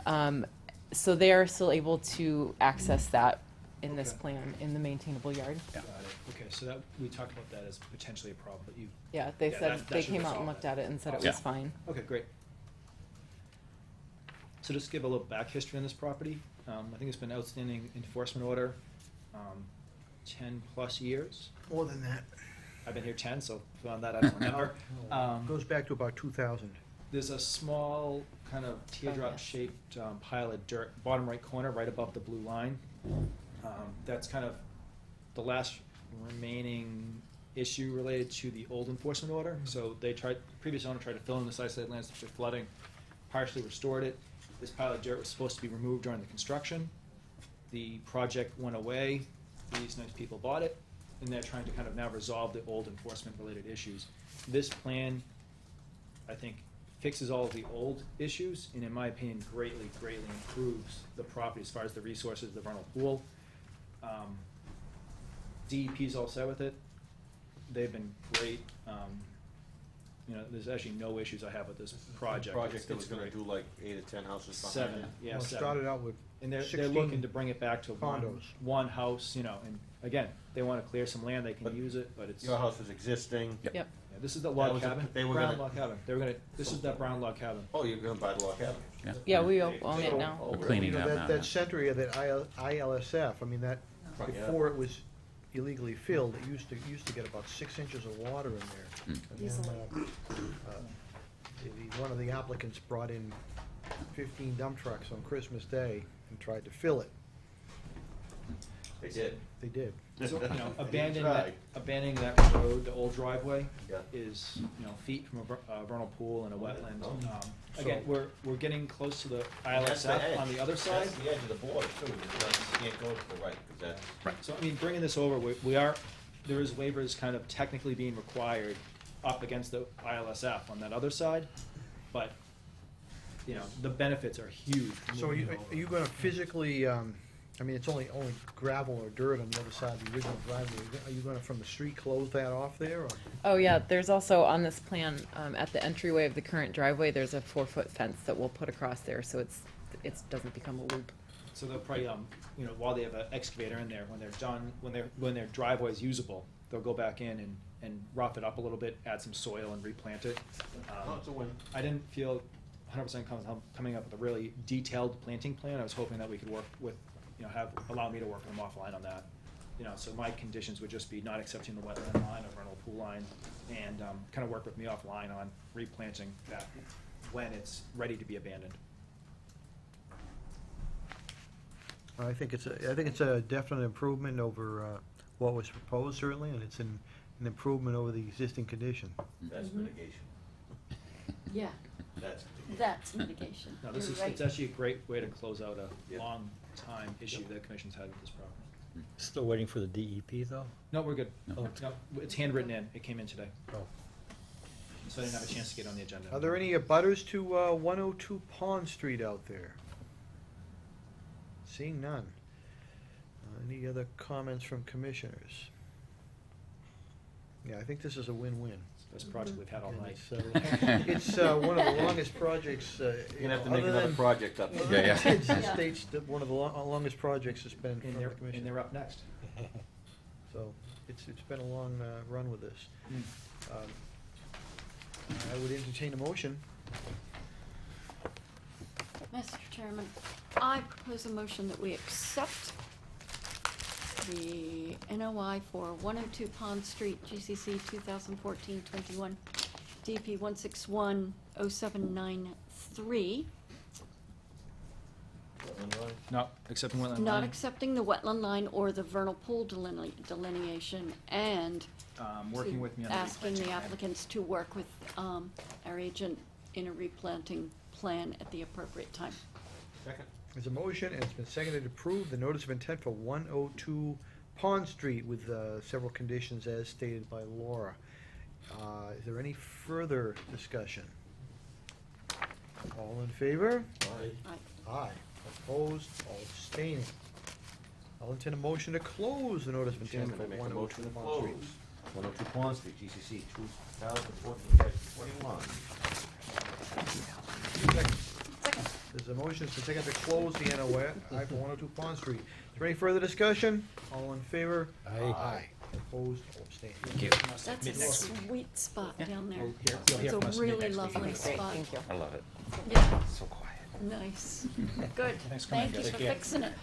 Yep. So they are still able to access that in this Okay. plan in the maintainable yard. Got it. Okay, so that, we talked about that as potentially a problem, but you. Yeah, they Yeah, said, that they should came out resolve and looked that. at it and said it Awesome. was fine. Okay, great. So just give a little back history on this property. I think it's been outstanding enforcement order, 10+ years. More than that. I've been here 10, so beyond that I don't remember. Goes back to about 2000. There's a small kind of teardrop-shaped pile of dirt, bottom right corner, right above the blue line. That's kind of the last remaining issue related to the old enforcement order. So they tried, previous owner tried to fill in this isolated land after flooding, partially restored it. This pile of dirt was supposed to be removed during the construction. The project went away. These nice people bought it, and they're trying to kind of now resolve the old enforcement-related issues. This plan, I think, fixes all of the old issues, and in my opinion, greatly improves the property as far as the resources of the vernal pool. DEP's all set with it. They've been great. There's actually no issues I have with this project. Project that was It's gonna great. do like 8 or 10 houses behind Seven, it. yeah, Well, it seven. started out with And they're 16 looking to bring it back to condos. one house, and again, they wanna clear some land, they can But use it, but it's. Your house was existing. Yep. Yeah, this is the That log was a- cabin, they were brown gonna- log cabin. This is that brown log cabin. Oh, you're gonna buy the log cabin? Yeah. Yeah, we own it now. Oh, We're really? cleaning You it know, up that, now. that center area, that ILSF, I mean, that, Right, yeah. before it was illegally filled, it used to get about 6 inches of water in there. And then, one of the applicants brought in 15 dump trucks on Christmas Day and tried to fill it. They did. They did. So, They abandoning that road, the old driveway, Yeah. is, feet from a vernal pool and a wetland. Oh. Again, we're getting close to the That's the ILSF edge. on the other side. That's the edge of the border too, you can't go to the right, 'cause that's. So, bringing this over, there is waivers kind of technically being required up against the ILSF on that other side, but, the benefits are huge. So moving it are you gonna physically, it's only gravel or dirt on the other side of the original driveway. Are you gonna, from the street, close that off there, or? Oh, yeah, there's also on this plan, at the entryway of the current driveway, there's a 4-foot fence that we'll put across there, so it doesn't become a loop. So they'll probably, while they have an excavator in there, when they're done, when their driveway is usable, they'll go back in and rough it up a little bit, add some soil and replant it. It's a win. I didn't feel 100% coming up with a really detailed planting plan. I was hoping that we could work with, allow me to work with them offline on that. So my conditions would just be not accepting the wetland line or vernal pool line, and kind of work with me offline on replanting that when it's ready to be abandoned. I think it's a definite improvement over what was proposed, certainly, and it's an improvement over the existing condition. That's mitigation. Yeah, That's mitigation. that's mitigation. No, You're right. it's actually a great way to close out a Yep. long time issue that the commission's had with this property. Still waiting for the DEP, though? No, we're good. No. No, it's handwritten in. It came in today. Oh. So I didn't have a chance to get on the agenda. Are there any abutters to 102 Pond Street out there? Seeing none. Any other comments from commissioners? Yeah, I think this is a win-win. Best project we've had all And night. It's one of the longest projects. You're gonna have to make another project up. Yeah, yeah. It states that one of the longest projects has been And from the they're, commission. and they're up next. So it's been a long run with this. Mm. I would entertain a motion. Mr. Chairman, I propose a motion that we accept the NOI for 102 Pond Street, GCC 2014-21, DP 1610793, Not accepting wetland line. not accepting the wetland line or the vernal pool delineation, and Working with me on the asking replanting the plan. applicants to work with our agent in a replanting plan at the appropriate time. Second. There's a motion, and it's been seconded to approve the notice of intent for 102 Pond Street with several conditions as stated by Laura. Is there any further discussion? All in favor? Aye. Opposed? All abstaining. I'll entertain a motion to close the notice of intent Chairman, for I make a 102 motion to Pond Street. close 102 Pond Street, GCC 2014-21. There's a motion, it's been seconded to close the NOI for 102 Pond Street. Is there any further discussion? All in favor? Aye. Opposed? All abstaining. Thank you. That's a Mid-next week. sweet spot down there. You'll hear from It's us a really mid-next week. lovely spot. I love it. Yeah, So quiet. nice. Good. Thanks for coming, Thank you guys. for Take care. fixing it.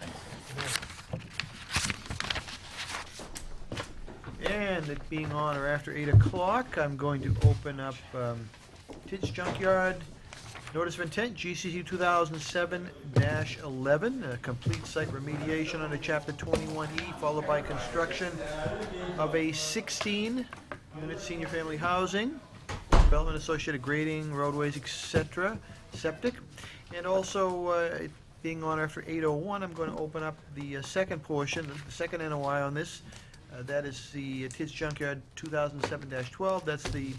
And it being on or after 8 o'clock, I'm going to open up Tid's Junkyard. Notice of intent, GCC 2007-11, complete site remediation under Chapter 21E, followed by construction of a 16-unit senior family housing, development associated grading, roadways, etc., septic. And also, it being on after 8:01, I'm going to open up the second portion, the second NOI on this. That is the Tid's Junkyard 2007-12. That's the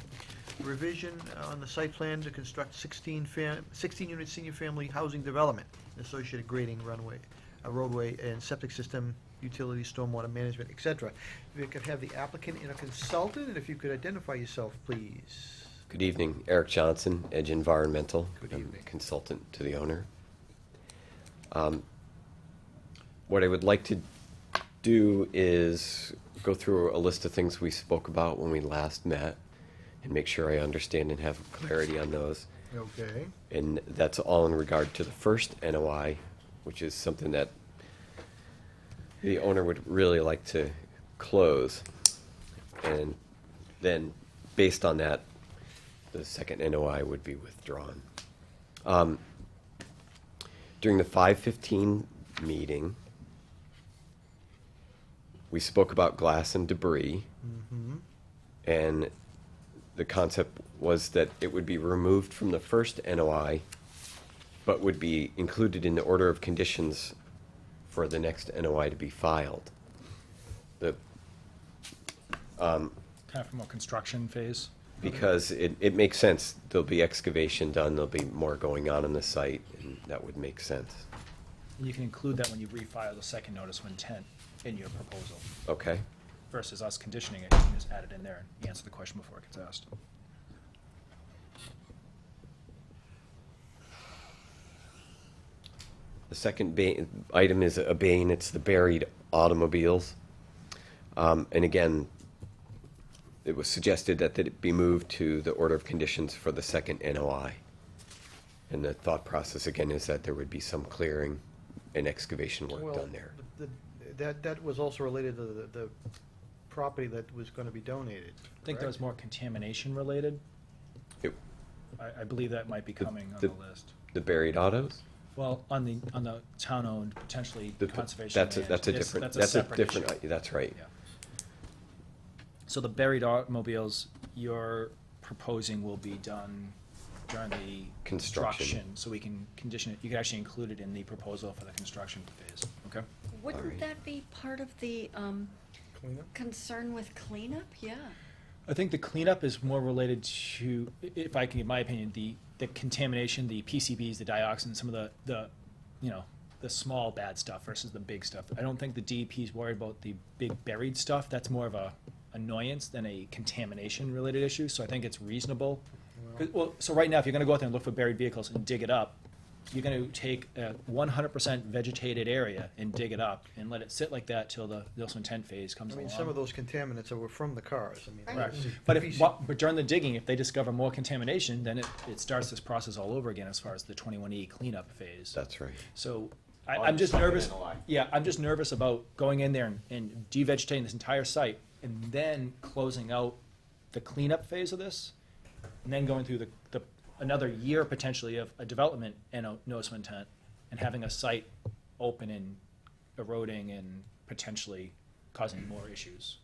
revision on the site plan to construct 16-unit senior family housing development, associated grading, runway, roadway, and septic system, utility, stormwater management, etc. If you could have the applicant and a consultant, and if you could identify yourself, please. Good evening, Eric Johnson, Edge Environmental. Good I'm evening. consultant to the owner. What I would like to do is go through a list of things we spoke about when we last met and make sure I understand and have clarity on those. Okay. And that's all in regard to the first NOI, which is something that the owner would really like to close. And then, based on that, the second NOI would be withdrawn. During the 5:15 meeting, we spoke about glass and debris, and the concept was that it would be removed from the first NOI, but would be included in the order of conditions for the next NOI to be filed. Kind of from a construction phase. Because it makes sense. There'll be excavation done, there'll be more going on the site, and that would make sense. And you can include that when you refile the second notice of intent in your proposal, Okay? versus us conditioning it, you can just add it in there and answer the question before it gets asked. The second item is abating, it's the buried automobiles. And again, it was suggested that it be moved to the order of conditions for the second NOI. And the thought process again is that there would be some clearing and excavation work Well, done there. That was also related to the property that was gonna be donated. I think that was more contamination related. It- I believe that might be coming on the- the list. The buried autos? Well, on the town-owned, potentially The- conservation That's a, land. that's a Yes, different, that's a that's a separate different, issue. that's right. Yeah. So the buried you're proposing will be done during the Construction. so we can condition it, you can actually include it in the proposal for the construction phase, okay? Wouldn't Alright. that be part of the Cleanup? concern with cleanup? Yeah. I think the cleanup is more related to, if I can give my opinion, the contamination, the PCBs, the dioxin, some of the the small bad stuff versus the big stuff. I don't think the DEP is worried about the big buried stuff. That's more of a annoyance than a contamination related issue. So I think it's reasonable. Well, so right now, if you're going to go out there and look for buried vehicles and dig it up, you're going to take a 100% vegetated area and dig it up and let it sit like that till the notice of intent phase comes I along. mean, some of those contaminants were from the cars, I mean. Correct. those But PC but during the digging, if they discover more contamination, then it starts this process all over again as far as the 21E cleanup phase. That's right. So On I'm the just second nervous. NOI. Yeah, I'm just nervous about going in there and devegetating this entire site and then closing out the cleanup phase of this, and then going through the another year potentially of a development and a notice of intent, and having a site open and eroding and potentially causing more issues.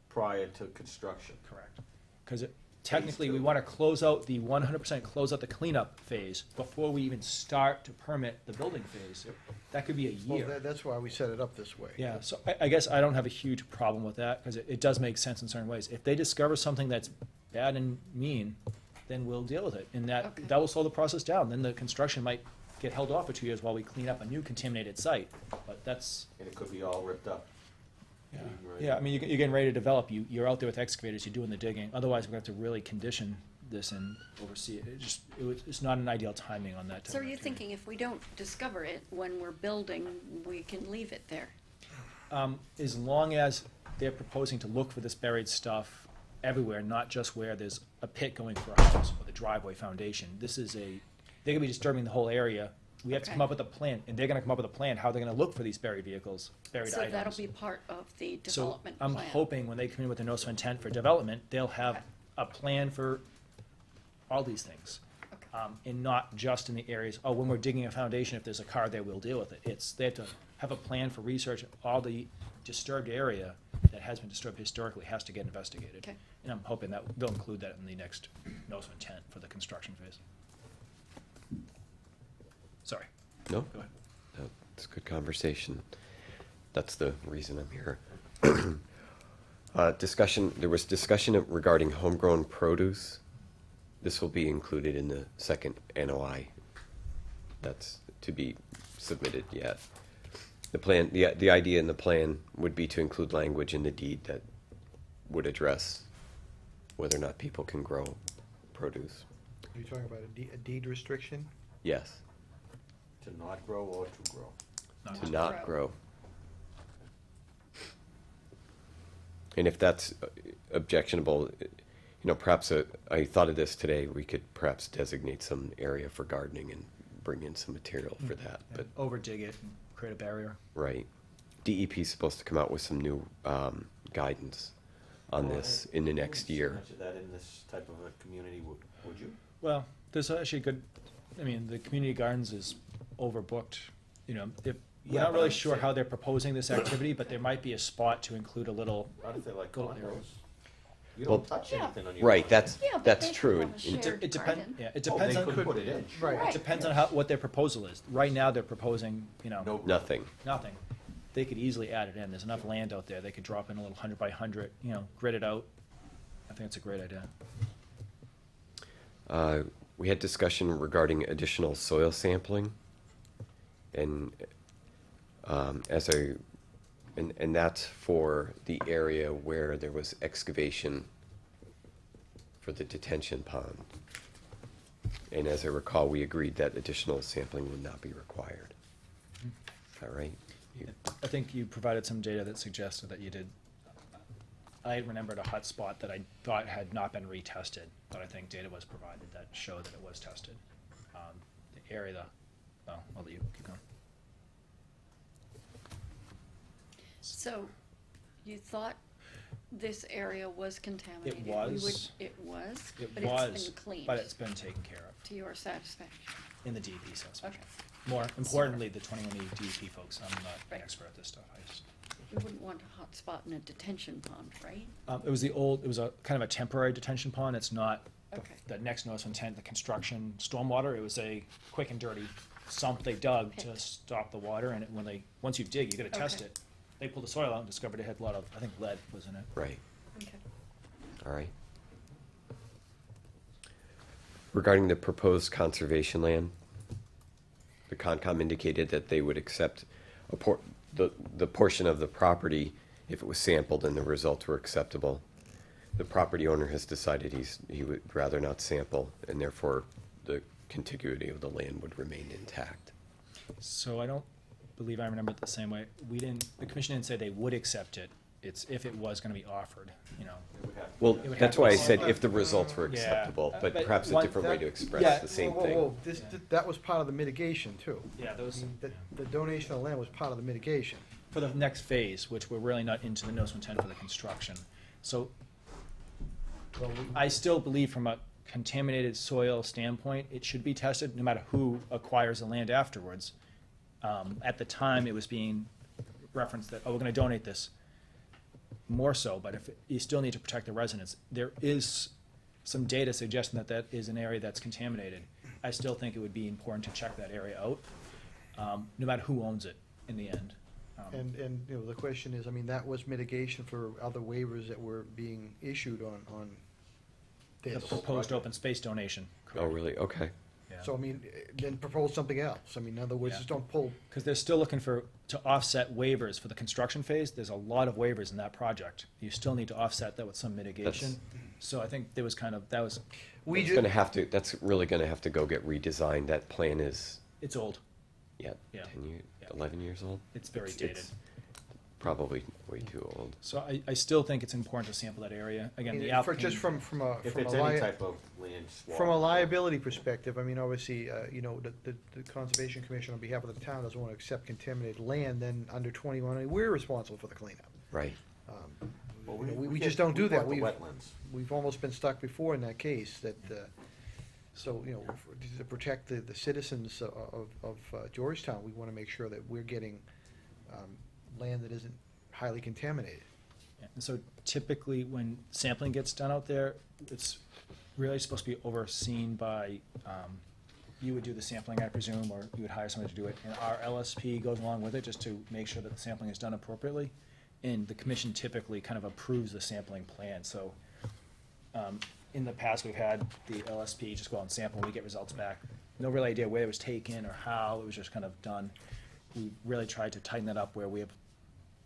Prior to construction. Correct. Because technically, we want to close out the 100% close out the cleanup phase before we even start to permit the building phase. That could be a Well, year. that's why we set it up this way. Yeah, so I guess I don't have a huge problem with that, because it does make sense in certain ways. If they discover something that's bad and mean, then we'll deal with it, and that will slow the process down. Then the construction might get held off for 2 years while we clean up a new contaminated site, but that's, And it could be all ripped up. yeah, I mean, you're getting ready to develop, you're out there with excavators, you're doing the digging. Otherwise, we're going to have to really condition this and oversee it. It's not an ideal timing on that type So are of you activity. thinking if we don't discover it when we're building, we can leave it there? As long as they're proposing to look for this buried stuff everywhere, not just where there's a pit going for a house or the driveway foundation. They're gonna be disturbing the whole area. We have to come Okay. up with a plan, and they're gonna come up with a plan, how they're gonna look for these buried vehicles, buried So items. that'll be part of the So development I'm plan. hoping when they come in with a notice of intent for development, they'll have Okay. a plan for all these things. Okay. And not just in the areas, when we're digging a foundation, if there's a car there, we'll deal with it. They have to have a plan for research, all the disturbed area that has been disturbed historically has to get investigated. Okay. And I'm hoping that they'll include that in the next notice of intent for the construction phase. Sorry. No? Go ahead. No, it's a good conversation. That's the reason I'm here. There was discussion regarding homegrown produce. This will be included in the second NOI. That's to be submitted yet. The plan, the idea in the plan would be to include language in the deed that would address whether or not people can grow produce. Are you talking about a deed restriction? Yes, To not grow or to grow. to not grow. And if that's objectionable, perhaps I thought of this today, we could perhaps designate some area for gardening and bring in some material for that, but, Over dig it and create a barrier. right. DEP is supposed to come out with some new guidance on this in the next year. Much of that in this type of a community, would you? Well, there's actually the community gardens is overbooked, if, we're Yeah, not but really I'm sure saying- how they're proposing this activity, but there might be a spot to include a little. Not if they like Little condos. area. You Well, don't touch Yeah. anything on your. Right, property. Yeah, but that's they true. can have a shared It depends, garden. yeah, it Oh, depends they on, could put it in. Right. it depends on what their proposal is. Right now, they're proposing, No. Nothing. nothing. They could easily add it in. There's enough land out there. They could drop in a little 100 by 100, grid it out. I think it's a great idea. We had discussion regarding additional soil sampling. And and that's for the area where there was excavation for the detention pond. And as I recall, we agreed that additional sampling would not be required. that right? I think you provided some data that suggested that you did. I remembered a hot spot that I thought had not been retested, but I think data was provided that showed that it was tested. The area, well, I'll let you keep going. So, you thought this area was contaminated? It was. It was? It But was, it's been cleaned? but it's been taken care of To your satisfaction? in the DEP satisfaction. Okay. More importantly, the 21E DEP folks. I'm not an Right. expert at this stuff. I just. You wouldn't want a hot spot in a detention pond, right? It was a kind of a temporary detention pond. It's not Okay. the next notice of intent, the construction stormwater. It was a quick and dirty sump they dug to Pit. stop the water. And once you dig, you gotta test Okay. it. They pulled the soil out and discovered it had a lot of, I think lead was in it. Right. Okay. All right. Regarding the proposed conservation land, the Concom indicated that they would accept the portion of the property if it was sampled and the results were acceptable. The property owner has decided he would rather not sample, and therefore the contiguity of the land would remain intact. So I don't believe I remember it the same way. The commission didn't say they would accept it. It's if it was gonna be offered, you know. Well, It would that's have to why be I said sampled. if the results were Yeah. acceptable, but But perhaps a one- different way to Yeah, express the same whoa, whoa, thing. whoa. Yeah. That was part of the mitigation too. Yeah, those, The donation of land was part of the mitigation. for the next phase, which we're really not into the notice of intent for the construction. So I still believe from a contaminated soil standpoint, it should be tested no matter who acquires the land afterwards. At the time, it was being referenced that, oh, we're gonna donate this, more so, but if, you still need to protect the residents. There is some data suggesting that that is an area that's contaminated. I still think it would be important to check that area out, no matter who owns it in the end. And, you know, the question is, I mean, that was mitigation for other waivers that were being issued on The this. proposed open space donation. Oh, really? Okay. So, I mean, then propose something else. I mean, in other words, Yeah. just don't pull. Because they're still looking to offset waivers for the construction phase. There's a lot of waivers in that project. You still need to offset that with some mitigation. So I think there was That's really gonna have to go get redesigned. That plan is, it's old. yeah, Yeah. 10 years, 11 years old? It's very dated. Probably way too old. So I still think it's important to sample that area. Again, the For, applicant. just from a, If from a it's any lia- type of land swap. from a liability perspective, I mean, obviously, you know, the Conservation Commission on behalf of the town doesn't want to accept contaminated land, then under 21, I mean, we're responsible for the cleanup. Right. Well, We can't- just don't do that. want the We've, wetlands. we've almost been stuck before in that case, that, so, you know, to protect the citizens of Georgetown, we want to make sure that we're getting land that isn't highly contaminated. Yeah, and so typically, when sampling gets done out there, it's really supposed to be overseen by, you would do the sampling, I presume, or you would hire somebody to do it, and our LSP goes along with it, just to make sure that the sampling is done appropriately. And the commission typically kind of approves the sampling plan, so, in the past, we've had the LSP just go out and sample, and we get results back. No real idea where it was taken or how, it was just kind of done. We really tried to tighten that up where we have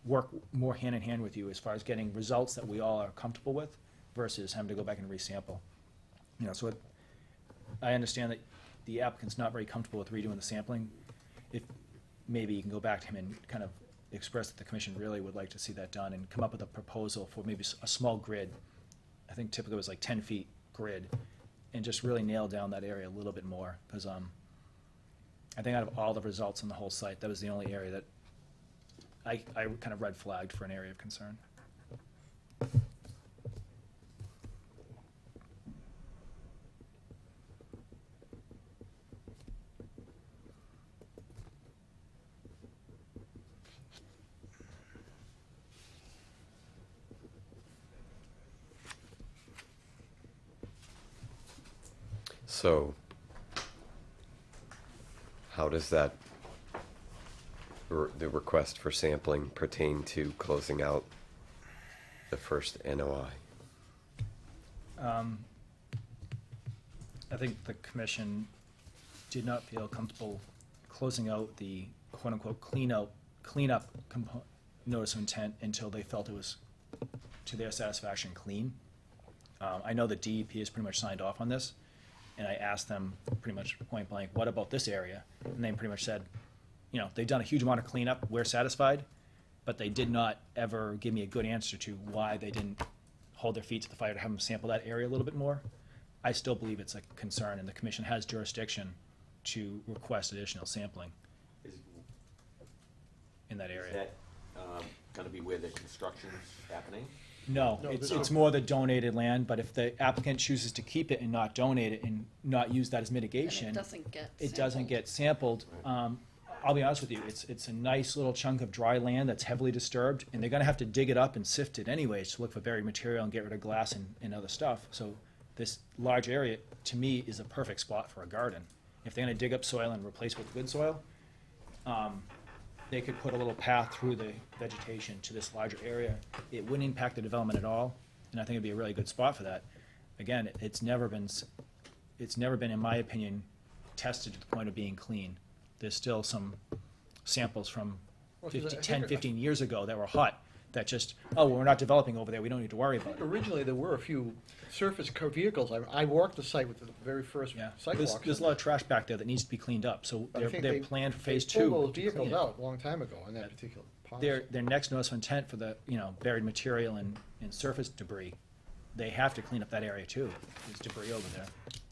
work more hand in hand with you as far as getting results that we all are comfortable with versus having to go back and resample. You know, so I understand that the applicant's not very comfortable with redoing the sampling. If, maybe you can go back to him and kind of express that the commission really would like to see that done and come up with a proposal for maybe a small grid. I think typically it was like 10 feet grid, and just really nail down that area a little bit more, because I think out of all the results on the whole site, that was the only area that I kind of red flagged for an area of concern. So, how does that, the request for sampling pertain to closing out the first NOI? I think the commission did not feel comfortable closing out the quote-unquote cleanup notice of intent until they felt it was, to their satisfaction, clean. I know the DEP has pretty much signed off on this, and I asked them pretty much point blank, what about this area? And they pretty much said, you know, they've done a huge amount of cleanup, we're satisfied, but they did not ever give me a good answer to why they didn't hold their feet to the fire to have them sample that area a little bit more. I still believe it's a concern, and the commission has jurisdiction to request additional sampling in that Is area. that gonna be where the construction's happening? No, it's more the donated land, but if the applicant chooses to keep it and not donate it and not use that as mitigation, And it doesn't get it doesn't sampled. get sampled. I'll be honest with you, it's a nice little chunk of dry land that's heavily disturbed, and they're gonna have to dig it up and sift it anyways to look for buried material and get rid of glass and other stuff. So this large area, to me, is a perfect spot for a garden. If they're gonna dig up soil and replace with good soil, they could put a little path through the vegetation to this larger area. It wouldn't impact the development at all, and I think it'd be a really good spot for that. Again, it's never been, in my opinion, tested to the point of being clean. There's still some samples from Well, 'cause I 10, think- 15 years ago that were hot, that just, oh, well, we're not developing over there, we don't need to worry about it. Originally, there were a few surface vehicles. I walked the site with the very first Yeah, sidewalks. there's a lot of trash back there that needs to be cleaned up, so But I think they're they- planned for they phase pulled 2. those to clean vehicles it. out a long time ago in that particular pond. Their next notice of intent for the, you know, buried material and surface debris, they have to clean up that area too. There's debris over there.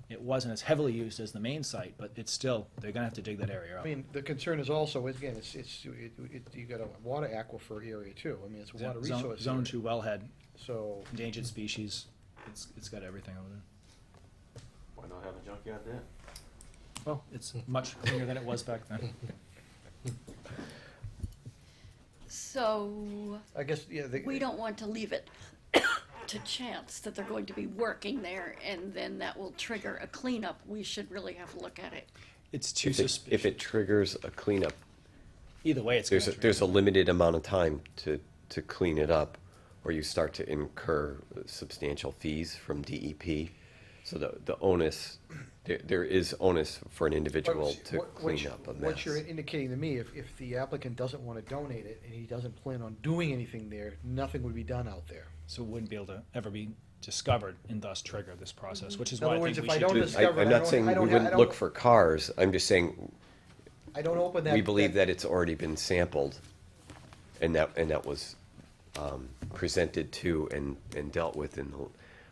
It wasn't as heavily used as the main site, but it's still, they're gonna have to dig that area I up. mean, the concern is also, again, you got a water aquifer area too. I mean, it's a water Zone- resource. Zone area. 2 wellhead, So, endangered species, it's got everything over there. Why not have a junkyard there? Well, it's much cleaner than it was back then. So, I guess, yeah, we don't want to leave it to chance that they're going to be working there, and then that will trigger a cleanup. We should really have a look at it. It's too If it, suspicious. if it triggers a cleanup, Either way, it's there's gonna there's a limited amount of time to clean it up, or you start to incur substantial fees from DEP. So the onus, there is onus for an individual to clean up a mess. What you're indicating to me, if the applicant doesn't want to donate it and he doesn't plan on doing anything there, nothing would be done out there. So it wouldn't be able to ever be discovered and thus trigger this process, which is In why other I words, think if we I should don't do. discover- I'm I not don't- saying I we don't wouldn't have- look for cars, I'm just saying, I don't open that. we believe that it's already been sampled, and that was presented to and dealt with in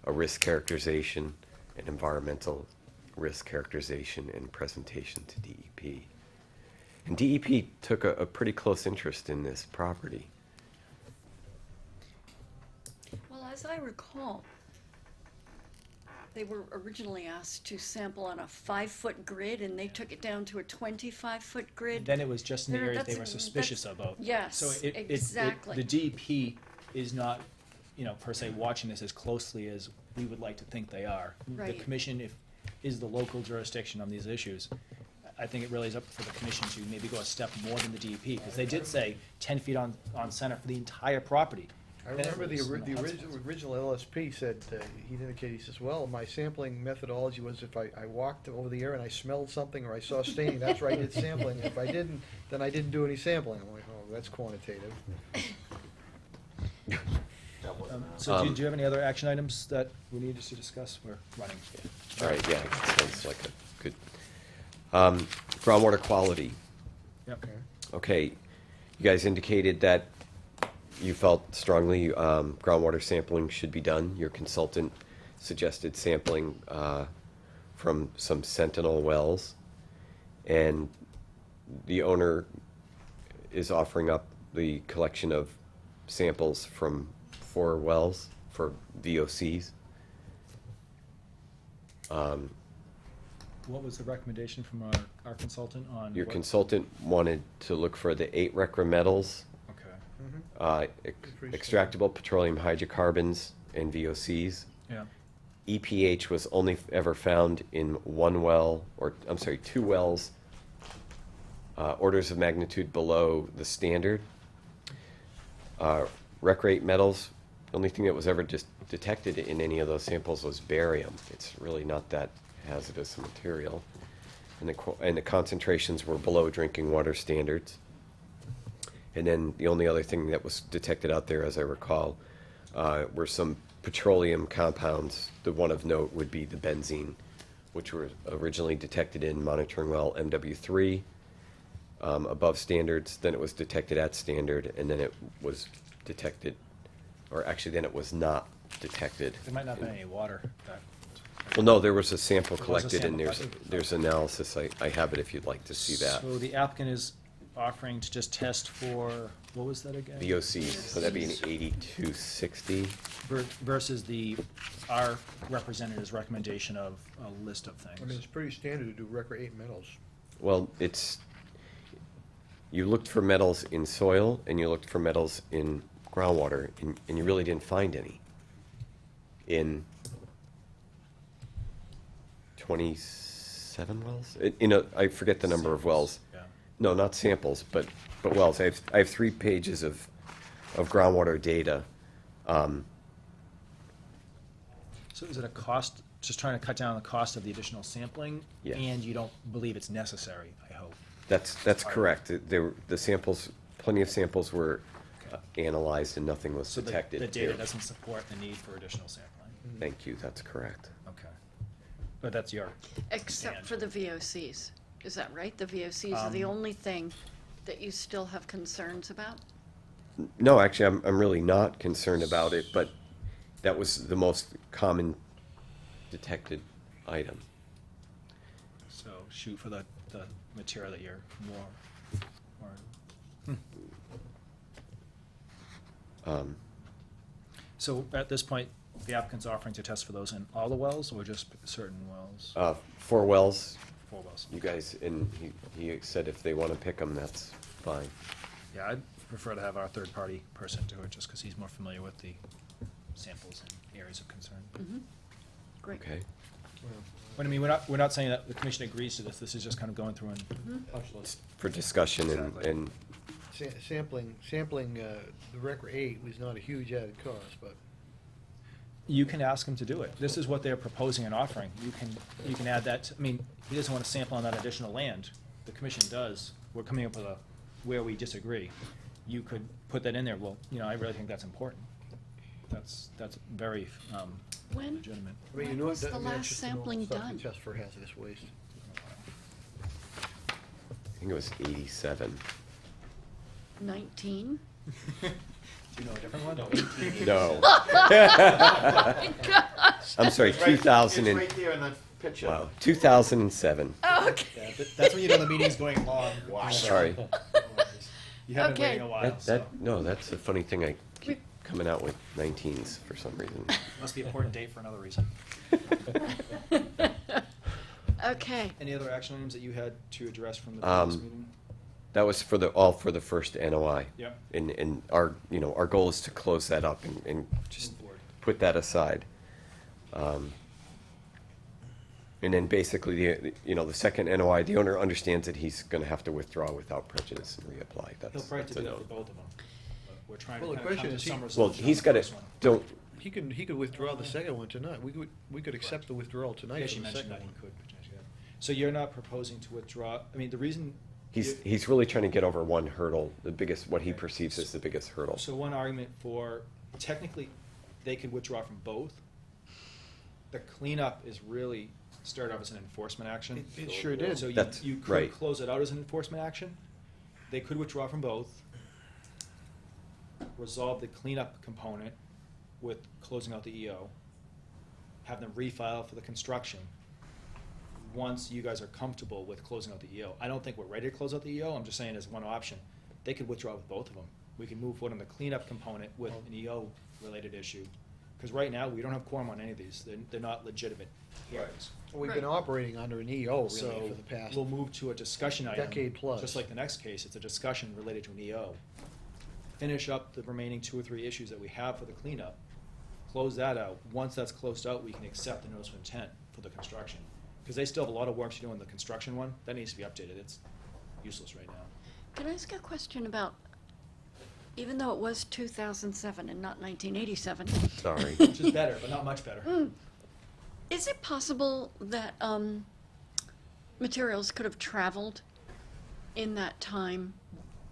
a risk characterization, an environmental risk characterization and presentation to DEP. And DEP took a pretty close interest in this property. Well, as I recall, they were originally asked to sample on a 5-foot grid, and they took it down to a 25-foot grid. Then it was just in the There- areas they that's- were suspicious that's- about. yes, So exactly. the DEP is not, you know, per se watching this as closely as we would like to think they are. Right. The commission is the local jurisdiction on these issues. I think it really is up for the commission to maybe go a step more than the DEP, because they did say 10 feet on center for the entire property. I Then it remember the was ori- the Hudson. original LSP said, he indicated, he says, well, my sampling methodology was if I walked over the area and I smelled something or I saw staining, that's where I did sampling. If I didn't, then I didn't do any sampling. I'm like, oh, that's quantitative. That wasn't, So do you have any other action items that we need to discuss? We're running. All right, yeah, it sounds like a good, groundwater quality. Yep. Okay, you guys indicated that you felt strongly groundwater sampling should be done. Your consultant suggested sampling from some Sentinel wells. And the owner is offering up the collection of samples from 4 wells for VOCs. What was the recommendation from our consultant on? Your what- consultant wanted to look for the 8 RCRA metals, Okay. extractable petroleum hydrocarbons, and VOCs. Yeah. EPH was only ever found in 1 well, or, I'm sorry, 2 wells, orders of magnitude below the standard. Recreate metals, the only thing that was ever just detected in any of those samples was barium. It's really not that hazardous a material. And the concentrations were below drinking water standards. And then the only other thing that was detected out there, as I recall, were some petroleum compounds. The one of note would be the benzene, which were originally detected in monitoring well MW3, above standards, then it was detected at standard, and then it was detected, or actually then it was not detected. There might not be any water. Well, no, there was a sample There was a collected, and sample. there's analysis. I have it if you'd like to see that. So the applicant is offering to just test for, what was that again? VOCs, so that'd be an 8260. Versus our representative's recommendation of a list of things. I mean, it's pretty standard to do recreate metals. Well, you looked for metals in soil, and you looked for metals in groundwater, and you really didn't find any. In 27 wells? I forget the number of wells. Yeah. No, not samples, but wells. I have 3 pages of groundwater data. So is it a cost, just trying to cut down the cost of the additional sampling? Yes. And you don't believe it's necessary, I hope? That's correct. The samples, plenty of samples were analyzed and nothing was So detected. the data doesn't support the need for additional sampling? Thank you, that's correct. Okay. But that's your Except for the VOCs, is that right? The VOCs are the Um, only thing that you still have concerns about? No, actually, I'm really not concerned about it, but that was the most common detected item. So shoot for the material that you're more. So at this point, the applicant's offering to test for those in all the wells or just certain wells? 4 wells. 4 wells. You guys, and he said if they want to pick them, that's fine. Yeah, I'd prefer to have our third-party person do it, just because he's more familiar with the samples and areas of concern. Mm-hmm. Great. Okay. But I mean, we're not saying that the commission agrees to this, this is just kind of going through and punch list. For discussion Exactly. and Sampling, the recreate was not a huge added cost, but You can ask him to do it. This is what they're proposing and offering. You can add that, I mean, he doesn't want to sample on that additional land. The commission does. We're coming up with where we disagree. You could put that in there. Well, I really think that's important. That's very When? legitimate. I mean, When you know, was the that's last just a normal sampling stuff we done? test for hazardous waste. I think it was 87. 19? Do you know a different one? No. Oh my gosh. I'm sorry, 2000 and, It's right there in the picture. wow, 2007. Okay. Yeah, that's when you know the meeting's going long. Sorry. You haven't been Okay. waiting a while, No, that's a funny thing. I keep coming out with 19s for some reason. Must be an important date for another reason. Okay. Any other action items that you had to address from the previous meeting? That was all for the first NOI. Yep. And our goal is to close that up and just put that aside. And then basically, the second NOI, the owner understands that he's gonna have to withdraw without prejudice and reapply. He'll That's probably a do that note. for both of them. But we're trying Well, to the kind of question come to is some he- resolution. Well, he's on the gotta, first one. don't, He could withdraw the second one tonight. We could accept the withdrawal tonight Yes, for you the mentioned second that one. he could potentially. So you're not proposing to withdraw, I mean, the reason. he's really trying to get over one hurdle, what he perceives as the biggest hurdle. So one argument for, technically, they could withdraw from both. The cleanup is really started off as an enforcement action. It sure did. So That's you could right. close it out as an enforcement action. They could withdraw from both. Resolve the cleanup component with closing out the EO. Have them refile for the construction. Once you guys are comfortable with closing out the EO. I don't think we're ready to close out the EO, I'm just saying as one option. They could withdraw with both of them. We can move forward on the cleanup component with an EO-related issue. Because right now, we don't have quorum on any of these. They're not legitimate hearings. We've been operating under an EO really So for the past. we'll move to a discussion item. decade plus. Just like the next case, it's a discussion related to an EO. Finish up the remaining 2 or 3 issues that we have for the cleanup. Close that out. Once that's closed out, we can accept the notice of intent for the construction. Because they still have a lot of work to do on the construction one. That needs to be updated. It's useless right now. Can I ask a question about, even though it was 2007 and not 1987? Sorry. Which is better, but not much better. Is it possible that materials could have traveled in that time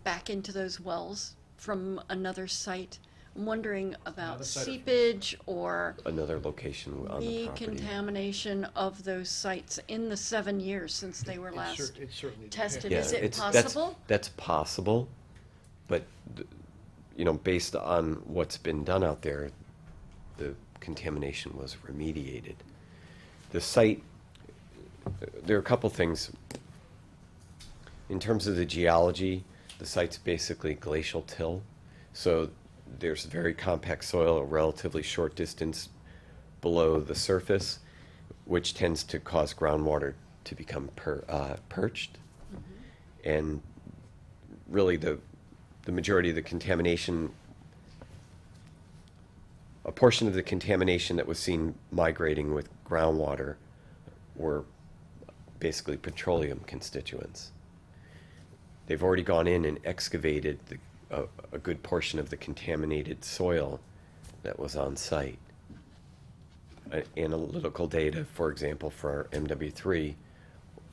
back into those wells from another site I'm wondering about Another site of- seepage or Another location on the property. decontamination of those sites in the 7 years since they were It last certainly tested. Yeah, Is it that's- possible? That's possible, but, you know, based on what's been done out there, the contamination was remediated. The site, there are a couple things. In terms of the geology, the site's basically glacial till, so there's very compact soil, a relatively short distance below the surface, which tends to cause groundwater to become perched. And really the majority of the contamination, a portion of the contamination that was seen migrating with groundwater were basically petroleum constituents. They've already gone in and excavated a good portion of the contaminated soil that was on site. Analytical data, for example, for MW3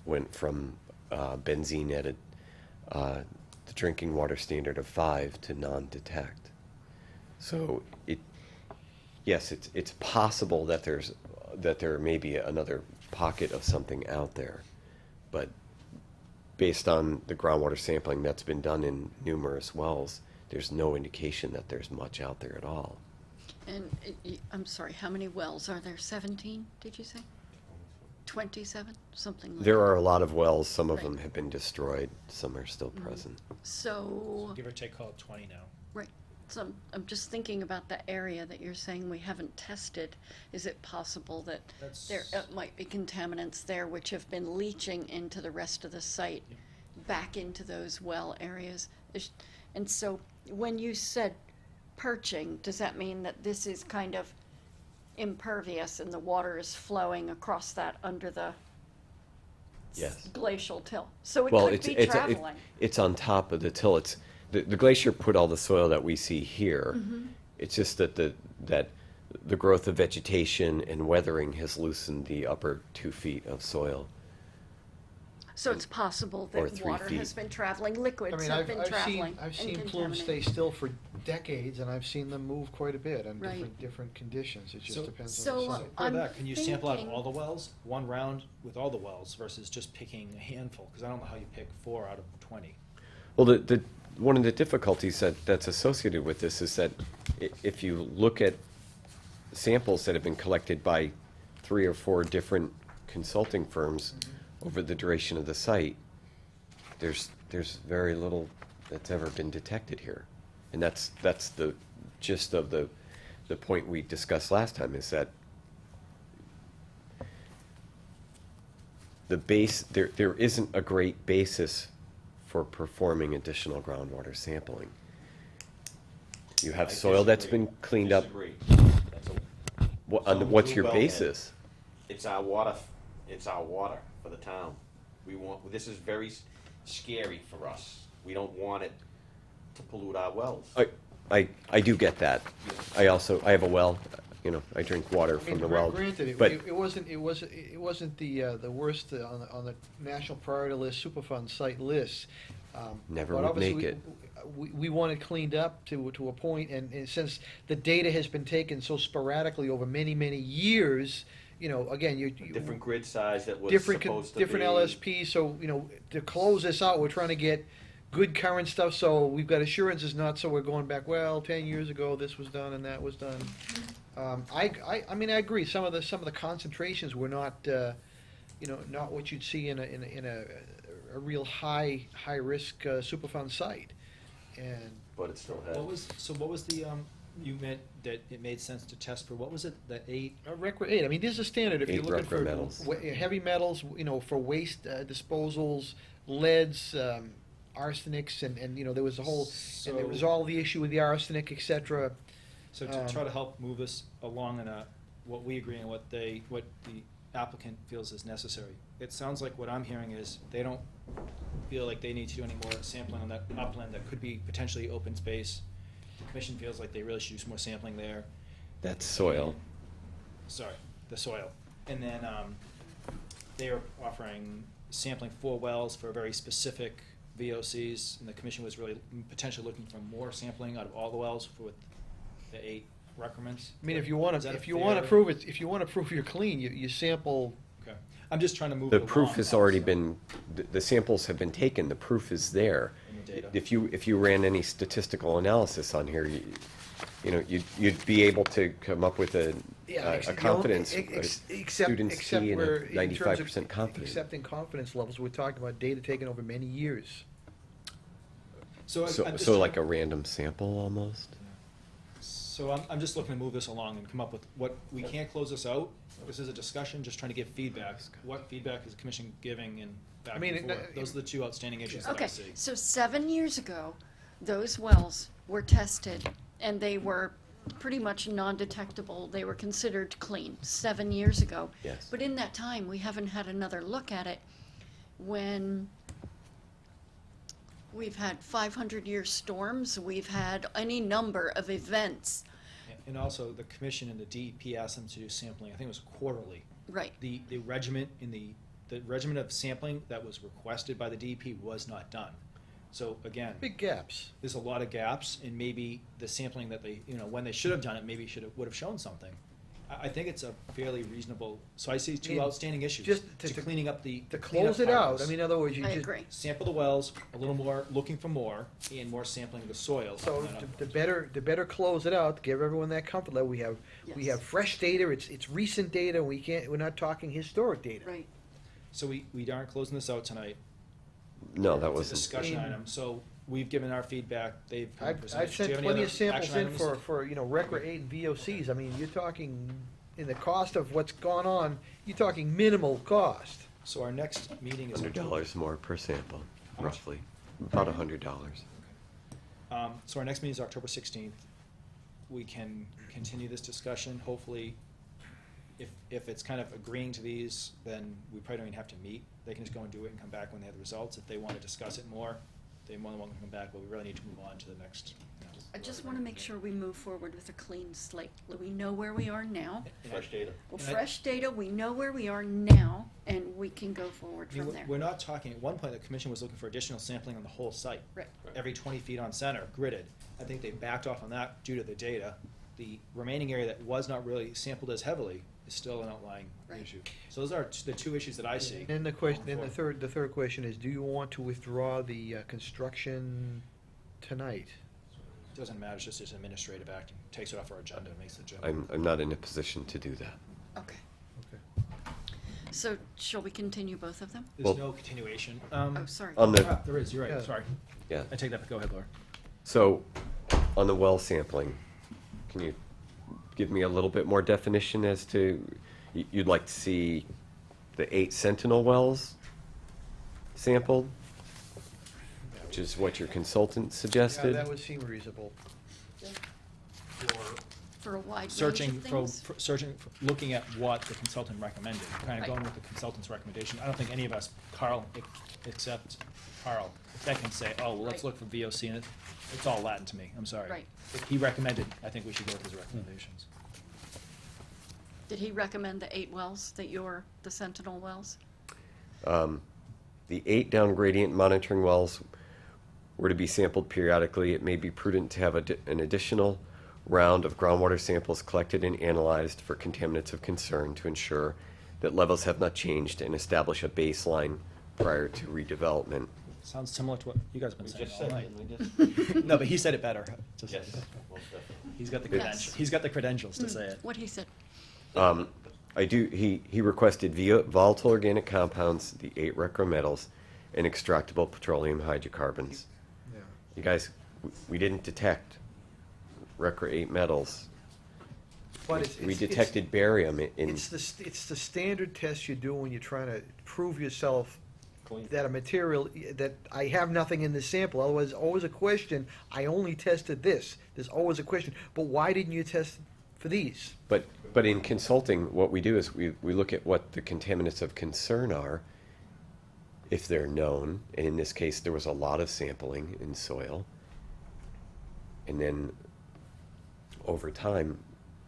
went from benzene at the drinking water standard of 5 to non-detect. So yes, it's possible that there may be another pocket of something out there, but based on the groundwater sampling that's been done in numerous wells, there's no indication that there's much out there at all. And I'm sorry, how many wells are there? 17, did you say? 27, something like that? There are a lot of wells, some of Right. them have been destroyed, some are still present. So, Give or take, call it 20 now. right, so I'm just thinking about the area that you're saying we haven't tested. Is it possible that there might be contaminants there which have been leaching into the rest of the site, back into those well areas? And so, when you said perching, does that mean that this is kind of impervious and the water is flowing across that under the Yes. glacial till? So it Well, could be traveling. it's on top of the till. The glacier put all the soil that we see here. Mm-hmm. It's just that the growth of vegetation and weathering has loosened the upper 2 feet of soil. So it's possible Or that 3 water has feet. been traveling, I liquids mean, have been traveling I've and seen plumes contaminating. stay still for decades, and I've seen them move quite a bit on Right. different conditions. It just So- depends on So, the site. I'm For that, can you sample out thinking- all the wells, one round with all the wells versus just picking a handful? Because I don't know how you pick 4 out of 20. Well, one of the difficulties that's associated with this is that if you look at samples that have been collected by 3 or 4 different consulting firms over the duration of the site, there's very little that's ever been detected here. And that's the gist of the point we discussed last time, is that there isn't a great basis for performing additional groundwater sampling. You have I soil that's disagree. been cleaned up. Disagree. That's a- What's Some your new wellhead. basis? It's our water for the town. This is very scary for us. We don't want it to pollute our wells. I do get that. I have a well, I drink water I from mean, the well. granted, But it wasn't the worst on the national priority list, Superfund site list. Never But would obviously make it. We want it cleaned up to a point, and since the data has been taken so sporadically over many, many years, again, you. Different grid size that was different supposed to different be. LSP. So to close this out, we're trying to get good current stuff. So we've got assurances, not so we're going back. Well, 10 years ago this was done and that was done. I mean I agree. Some of the concentrations were not not what you'd see in a real high risk Superfund site. And But it still has. What was the, you meant that it made sense to test for, what was it, the 8? REC 8. I mean, there's a standard if you're 8 looking for metals. heavy metals, for waste disposals, leads, arsenics, and there was a whole, and there was all the issue with the arsenic, etc. So to try to help move us along in what we agree and what the applicant feels is necessary, it sounds like what I'm hearing is they don't feel like they need to do any more sampling on that upland that could be potentially open space. The commission feels like they really should do some more sampling there. That's soil. Sorry, the soil. And then they are offering sampling 4 wells for very specific VOCs, and the commission was really potentially looking for more sampling out of all the wells with the 8 recrements. I mean, if you want Is that to, a if you want to fair- prove it, if you want to prove you're clean, you sample. Okay. I'm just trying to move The it proof along, has already obviously, been, the samples have been taken, the proof is there. in the data. If you ran any statistical analysis on here, you know, you'd be able to come up with a confidence, a Except, student's except T and we're, a in terms 95% of confidence. accepting confidence levels, we're talking about data taken over many years. So, So, I'm just so trying- like a random sample almost? So I'm just looking to move this along and come up with what, we can't close this out. This is a discussion, just trying to give feedback. What feedback is the commission giving and back mean, and forth? Those are the 2 outstanding issues that I Okay, see. so 7 years ago, those wells were tested and they were pretty much non-detectable. They were considered clean 7 years ago. Yes. But in that time, we haven't had another look at it when we've had 500-year storms, we've had any number of events. And also, the commission and the DEP asked them to do sampling, I think it was quarterly. Right. The regiment in the regimen of sampling that was requested by the DEP was not done. So again, Big gaps. there's a lot of gaps, and maybe the sampling that they, when they should have done it, maybe would have shown something. I think it's a fairly reasonable, so I see 2 mean, outstanding issues. just to cleaning up the. To clean up close it out, piles. I mean, in other words, you I just. agree. Sample the wells, a little more, looking for more, and more sampling of the soil. So And then, the better close it out, give everyone that comfort level. We have Yes. fresh data. It's recent data. We're not talking historic data. Right. So we aren't closing this out tonight. No, that It's a wasn't. discussion item, so we've given our feedback, they've. I've presented. Do you sent have any plenty other of samples action in items? for Recre 8 and VOCs. I mean, you're talking, in the cost of what's gone on, you're talking minimal cost. So our next meeting is. $100 more per sample, How much? roughly, about $100. So our next meeting is October 16th. We can continue this discussion, hopefully, if it's kind of agreeing to these, then we probably don't even have to meet. They can just go and do it and come back when they have the results. If they want to discuss it more, they're more than welcome to come back, but we really need to move on to the next. I just want to make sure we move forward with a clean slate. We know where we are now. Fresh data. Well, And I- fresh data, we know where we are now, and we can go forward I mean, from there. we're not talking, at one point, the commission was looking for additional sampling on the whole site. Right. Every 20 feet on center, gridded. I think they backed off on that due to the data. The remaining area that was not really sampled as heavily is still an outlying Right. issue. So those are the 2 issues that I see. And the question, going and forward. the third question is, do you want to withdraw the construction tonight? Doesn't matter, it's just an administrative act, takes it off our agenda, makes the agenda. I'm not in a position to do that. Okay. Okay. So shall we continue both of them? There's Well- no continuation. Oh, sorry. On the, Ah, there is, you're Yeah. right, sorry. yeah, I take that, back. Go ahead, Laura. so, on the well sampling, can you give me a little bit more definition as to, you'd like to see the 8 Sentinel wells sampled? Which is what your consultant Yeah, suggested? that would seem reasonable. For a wide range Searching of for, things? looking at what the consultant recommended, kind of Right. going with the consultant's recommendation. I don't think any of us, Carl, except Carl, that can say, oh, well, let's Right. look for VOC, and it's all Latin to me, I'm sorry. Right. If he recommended, I think we should go with his recommendations. Did he recommend the 8 wells, the Sentinel wells? The 8 down gradient monitoring wells were to be sampled periodically. It may be prudent to have an additional round of groundwater samples collected and analyzed for contaminants of concern to ensure that levels have not changed and establish a baseline prior to redevelopment. Sounds similar to what you guys have been We saying just all said, night. didn't we No, but he said it better. Just- Yes, most definitely. He's got the Yes. credentials, he's got the credentials to say it. What he said. He requested volatile organic compounds, the 8 Recre metals, and extractable petroleum hydrocarbons. Yeah. You guys, we didn't detect Recre 8 metals. But it's, We it's- detected barium in, It's it's the standard test you do when you're trying to prove yourself Clean. that a material, that I have nothing in this sample, otherwise, always a question, I only tested this. There's always a question, but why didn't you test for these? but in consulting, what we do is we look at what the contaminants of concern are, if they're known, and in this case, there was a lot of sampling in soil. And then, over time,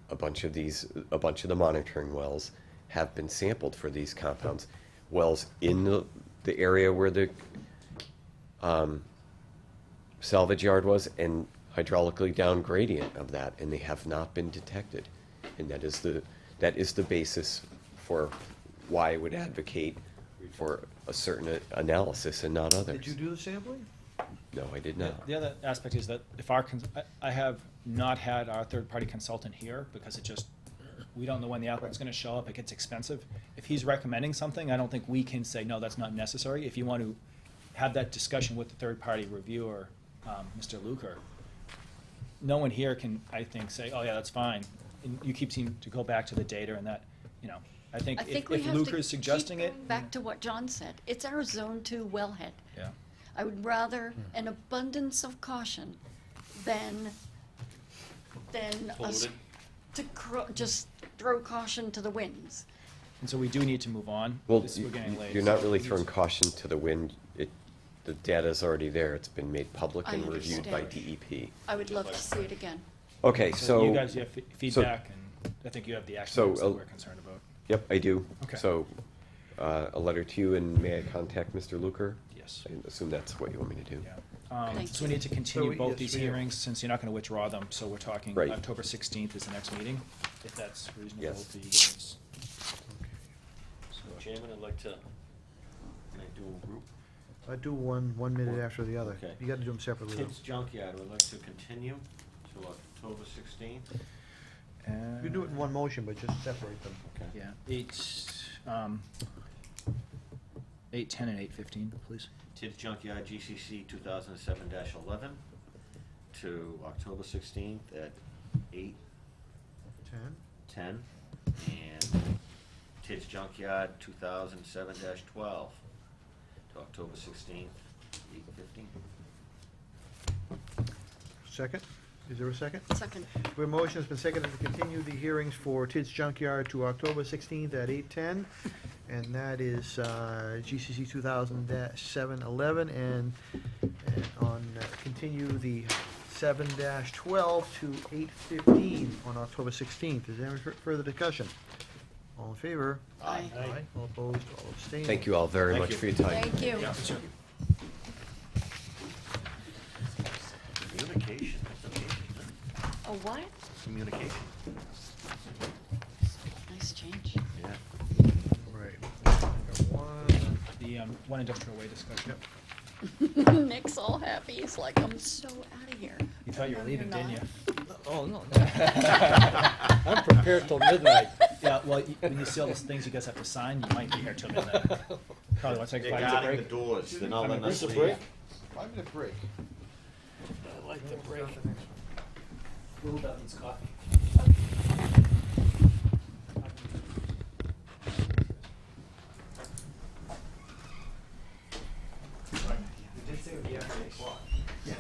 a bunch of the monitoring wells have been sampled for these compounds. Wells in the area where the salvage yard was, and hydraulically down gradient of that, and they have not been detected. And that is the basis for why I would advocate for a certain analysis and not others. Did you do the sampling? No, I did not. The other aspect is that if I have not had our third-party consultant here because it just, we don't know when the applicant's gonna show up, it gets expensive. If he's recommending something, I don't think we can say, no, that's not necessary. If you want to have that discussion with the third-party reviewer, Mr. Luker, no one here can, I think, say, oh yeah, that's fine. And you keep seeming to go back to the data and that, I think if we have to Luker's suggesting keep it. going back to what John said. It's our Zone 2 wellhead. Yeah. I would rather an abundance of caution than us to just throw caution to the winds. And so we do need to move on. Well, We're getting late. you're not so really we need throwing to- caution to the wind. The data's already there. It's been made public I and reviewed by understand. DEP. I would love to see it again. Okay, so. You guys, you have feedback, and I think you have the action So, items that we're concerned about. Yep, I do. Okay. So, a letter to you, and may I contact Mr. Luker? Yes. I assume that's what you want me to do. Yeah. Thank So we need to continue So, both yes, these we do. hearings, since you're not gonna withdraw them, so we're talking Right. October 16th is the next meeting, if that's reasonable Yes. to you guys. Chairman, I'd like to, can I do a group? I do one minute after the other. Okay. You gotta do them separately, though. Kids Junkyard, would like to continue to October 16th. You do it in one motion, but just separate them. Okay. Yeah, 8:10 and 8:15, please. Tids Junkyard GCC 2007-11 to October 16th at 8:10. And Tids Junkyard 2007-12 to October 16th, 8:15. Second? Is there a second? Second. Where motion has been seconded to continue the hearings for Tids Junkyard to October 16th at 8:10, and that is GCC 2007-11, and on continue the 7-12 to 8:15 on October 16th. Is there any further discussion? All in favor? Aye. Aye. All opposed? All abstained? Thank you all very Thank much you. for your time. Thank you. Yeah, sure. Communication, that's okay. A what? Communication, Nice change. yeah. Right. Got one. The one industrial way discussion. Nick's all happy. He's like, I'm so out of here. You thought you were No, leaving, you're didn't you? not. Oh, no. I'm prepared till midnight. Yeah, well, when you see all those things you guys have to sign, you might be here till midnight. Probably want to take a They're 5-minute guarding the break. doors, they're not letting us Where's the leave. break? 5-minute break. I like the break. Little Beth needs coffee. We did say it would be after 8 o'clock. Yeah.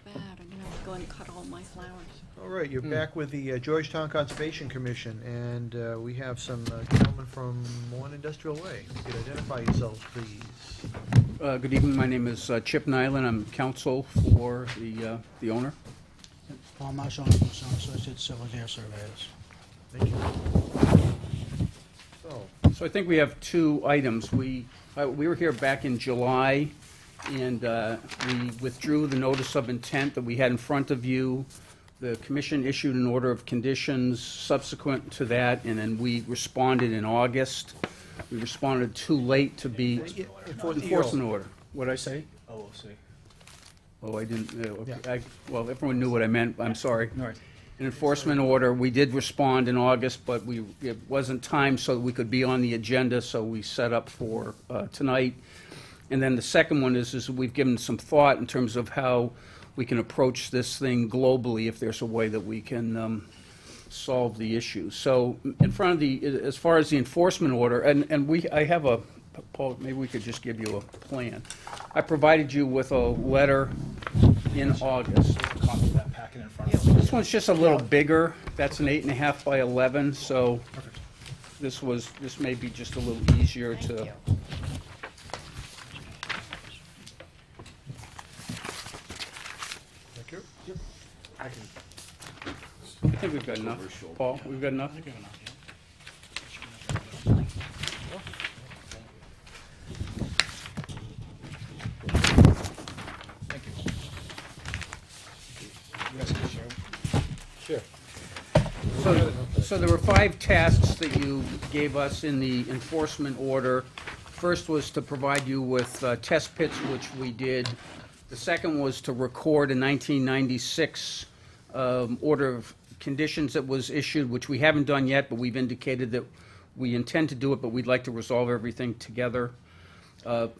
bad. I'm gonna have to go and cut all my flowers. All right, you're back with the Georgetown Conservation Commission, and we have some gentlemen from One Industrial Way. If you could identify yourselves, please. Good evening, my name is Chip Nyland, I'm counsel for the owner. Paul Marshall from Sun Associates Civil Air Surveyors. Thank you. So I think we have two items. We were here back in July, and we withdrew the notice of intent that we had in front of you. The commission issued an order of conditions subsequent to that, and then we responded in August. We responded too late to be enforcement order. What'd I say? OOC. Oh, I didn't, okay. Well, everyone knew what I meant, I'm sorry. An enforcement order, we did respond in August, but it wasn't timed so that we could be on the agenda, so we set up for tonight. And then the second one is we've given some thought in terms of how we can approach this thing globally if there's a way that we can solve the issue. So in front of as far as the enforcement order, I have Paul, maybe we could just give you a plan. I provided you with a letter in August. Copy of that packet in front of us. This one's just a little bigger. That's an 8.5 by 11, so this may be just a little easier to. Thank you. I think we've got enough. Paul, we've got enough? Sure. So there were 5 tasks that you gave us in the enforcement order. First was to provide you with test pits, which we did. The second was to record a 1996 order of conditions that was issued, which we haven't done yet, but we've indicated that we intend to do it, but we'd like to resolve everything together.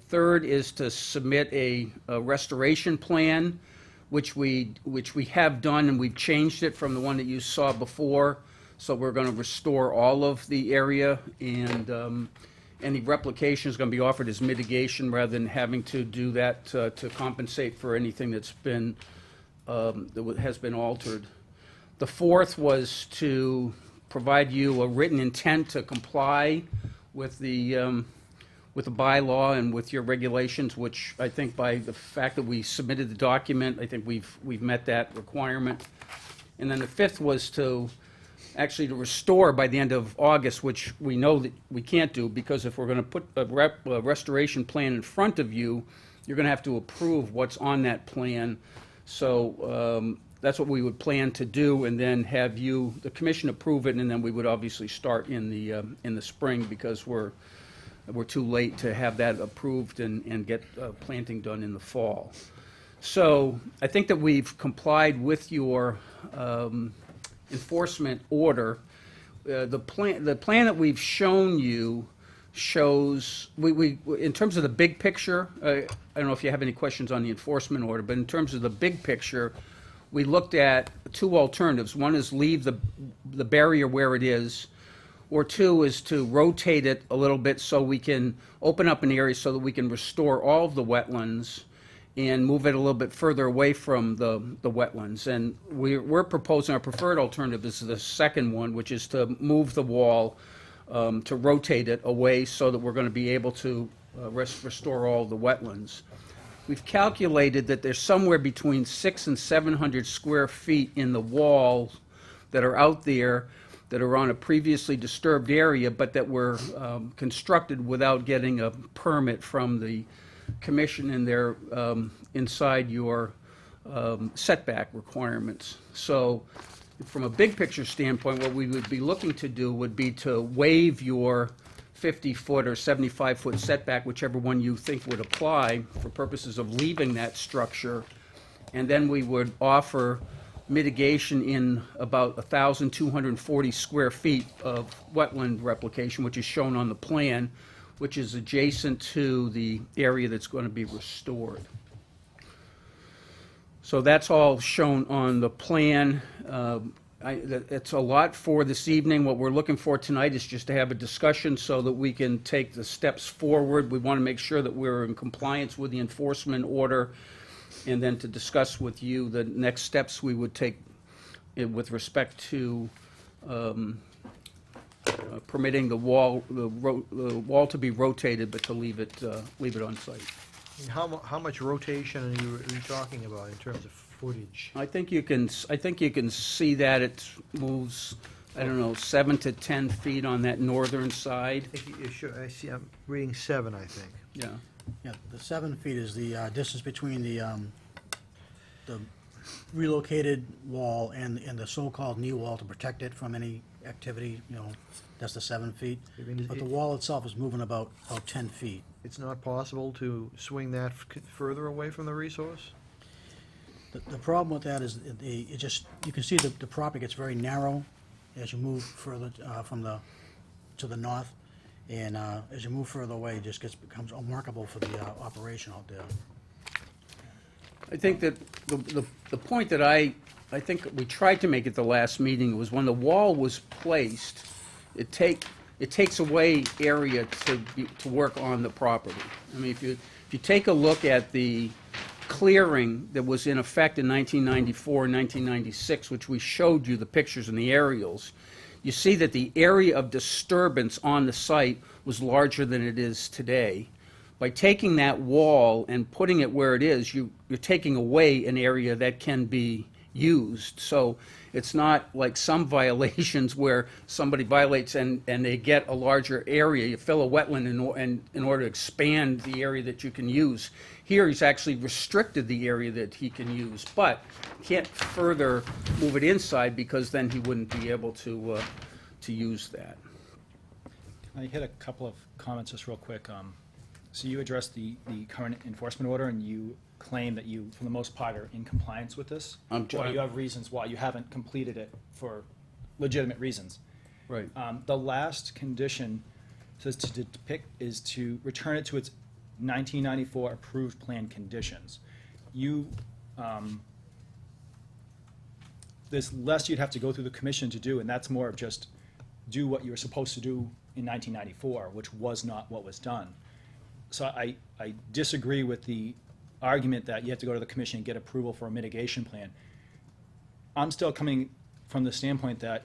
Third is to submit a restoration plan, which we have done, and we've changed it from the one that you saw before. So we're going to restore all of the area, and any replication is going to be offered as mitigation rather than having to do that to compensate for anything that's been that has been altered. The fourth was to provide you a written intent to comply with the bylaw and with your regulations, which I think by the fact that we submitted the document, I think we've met that requirement. And then the fifth was to restore by the end of August, which we know that we can't do, because if we're going to put a restoration plan in front of you, you're going to have to approve what's on that plan. So that's what we would plan to do, and then have you, the commission, approve it, and then we would obviously start in the spring, because we're too late to have that approved and get planting done in the fall. So I think that we've complied with your enforcement order. The plan that we've shown you shows, we in terms of the big picture, I don't know if you have any questions on the enforcement order, but in terms of the big picture, we looked at 2 alternatives. One is leave the barrier where it is, or 2 is to rotate it a little bit so we can open up an area so that we can restore all of the wetlands and move it a little bit further away from the wetlands. And we're proposing, our preferred alternative is the second one, which is to move the wall, to rotate it away so that we're going to be able to restore all the wetlands. We've calculated that there's somewhere between 600 and 700 square feet in the wall that are out there that are on a previously disturbed area, but that were constructed without getting a permit from the commission, and they're inside your setback requirements. So from a big picture standpoint, what we would be looking to do would be to waive your 50-foot or 75-foot setback, whichever one you think would apply, for purposes of leaving that structure, and then we would offer mitigation in about 1,240 square feet of wetland replication, which is shown on the plan, which is adjacent to the area that's going to be restored. So that's all shown on the plan. It's a lot for this evening. What we're looking for tonight is just to have a discussion so that we can take the steps forward. We want to make sure that we're in compliance with the enforcement order, and then to discuss with you the next steps we would take with respect to permitting the wall to be rotated, but to leave it on site. How much rotation are you talking about in terms of footage? I think you can see that it moves, I don't know, 7 to 10 feet on that northern side. I see, I'm reading 7, I think. Yeah. Yeah, the 7 feet is the distance between the relocated wall and the so-called knee wall to protect it from any activity, you know, that's the 7 feet. But the wall itself is moving about 10 feet. It's not possible to swing that further away from the resource? The problem with that is it just, you can see the property gets very narrow as you move further to the north. And as you move further away, it just becomes unworkable for the operation out there. I think that the point that I think we tried to make at the last meeting was when the wall was placed, it takes away area to work on the property. I mean, if you take a look at the clearing that was in effect in 1994 and 1996, which we showed you the pictures and the aerials, you see that the area of disturbance on the site was larger than it is today. By taking that wall and putting it where it is, you're taking away an area that can be used. So it's not like some violations where somebody violates and they get a larger area. You fill a wetland in order to expand the area that you can use. Here, he's actually restricted the area that he can use, but can't further move it inside because then he wouldn't be able to use that. Can I hit a couple of comments just real quick? So you addressed the current enforcement order, and you claim that you, for the most part, are in compliance with this? Or you have reasons why you haven't completed it for legitimate reasons? Right. The last condition says to return it to its 1994 approved plan conditions. There's less you'd have to go through the commission to do, and that's more of just do what you were supposed to do in 1994, which was not what was done. So I disagree with the argument that you have to go to the commission and get approval for a mitigation plan. I'm still coming from the standpoint that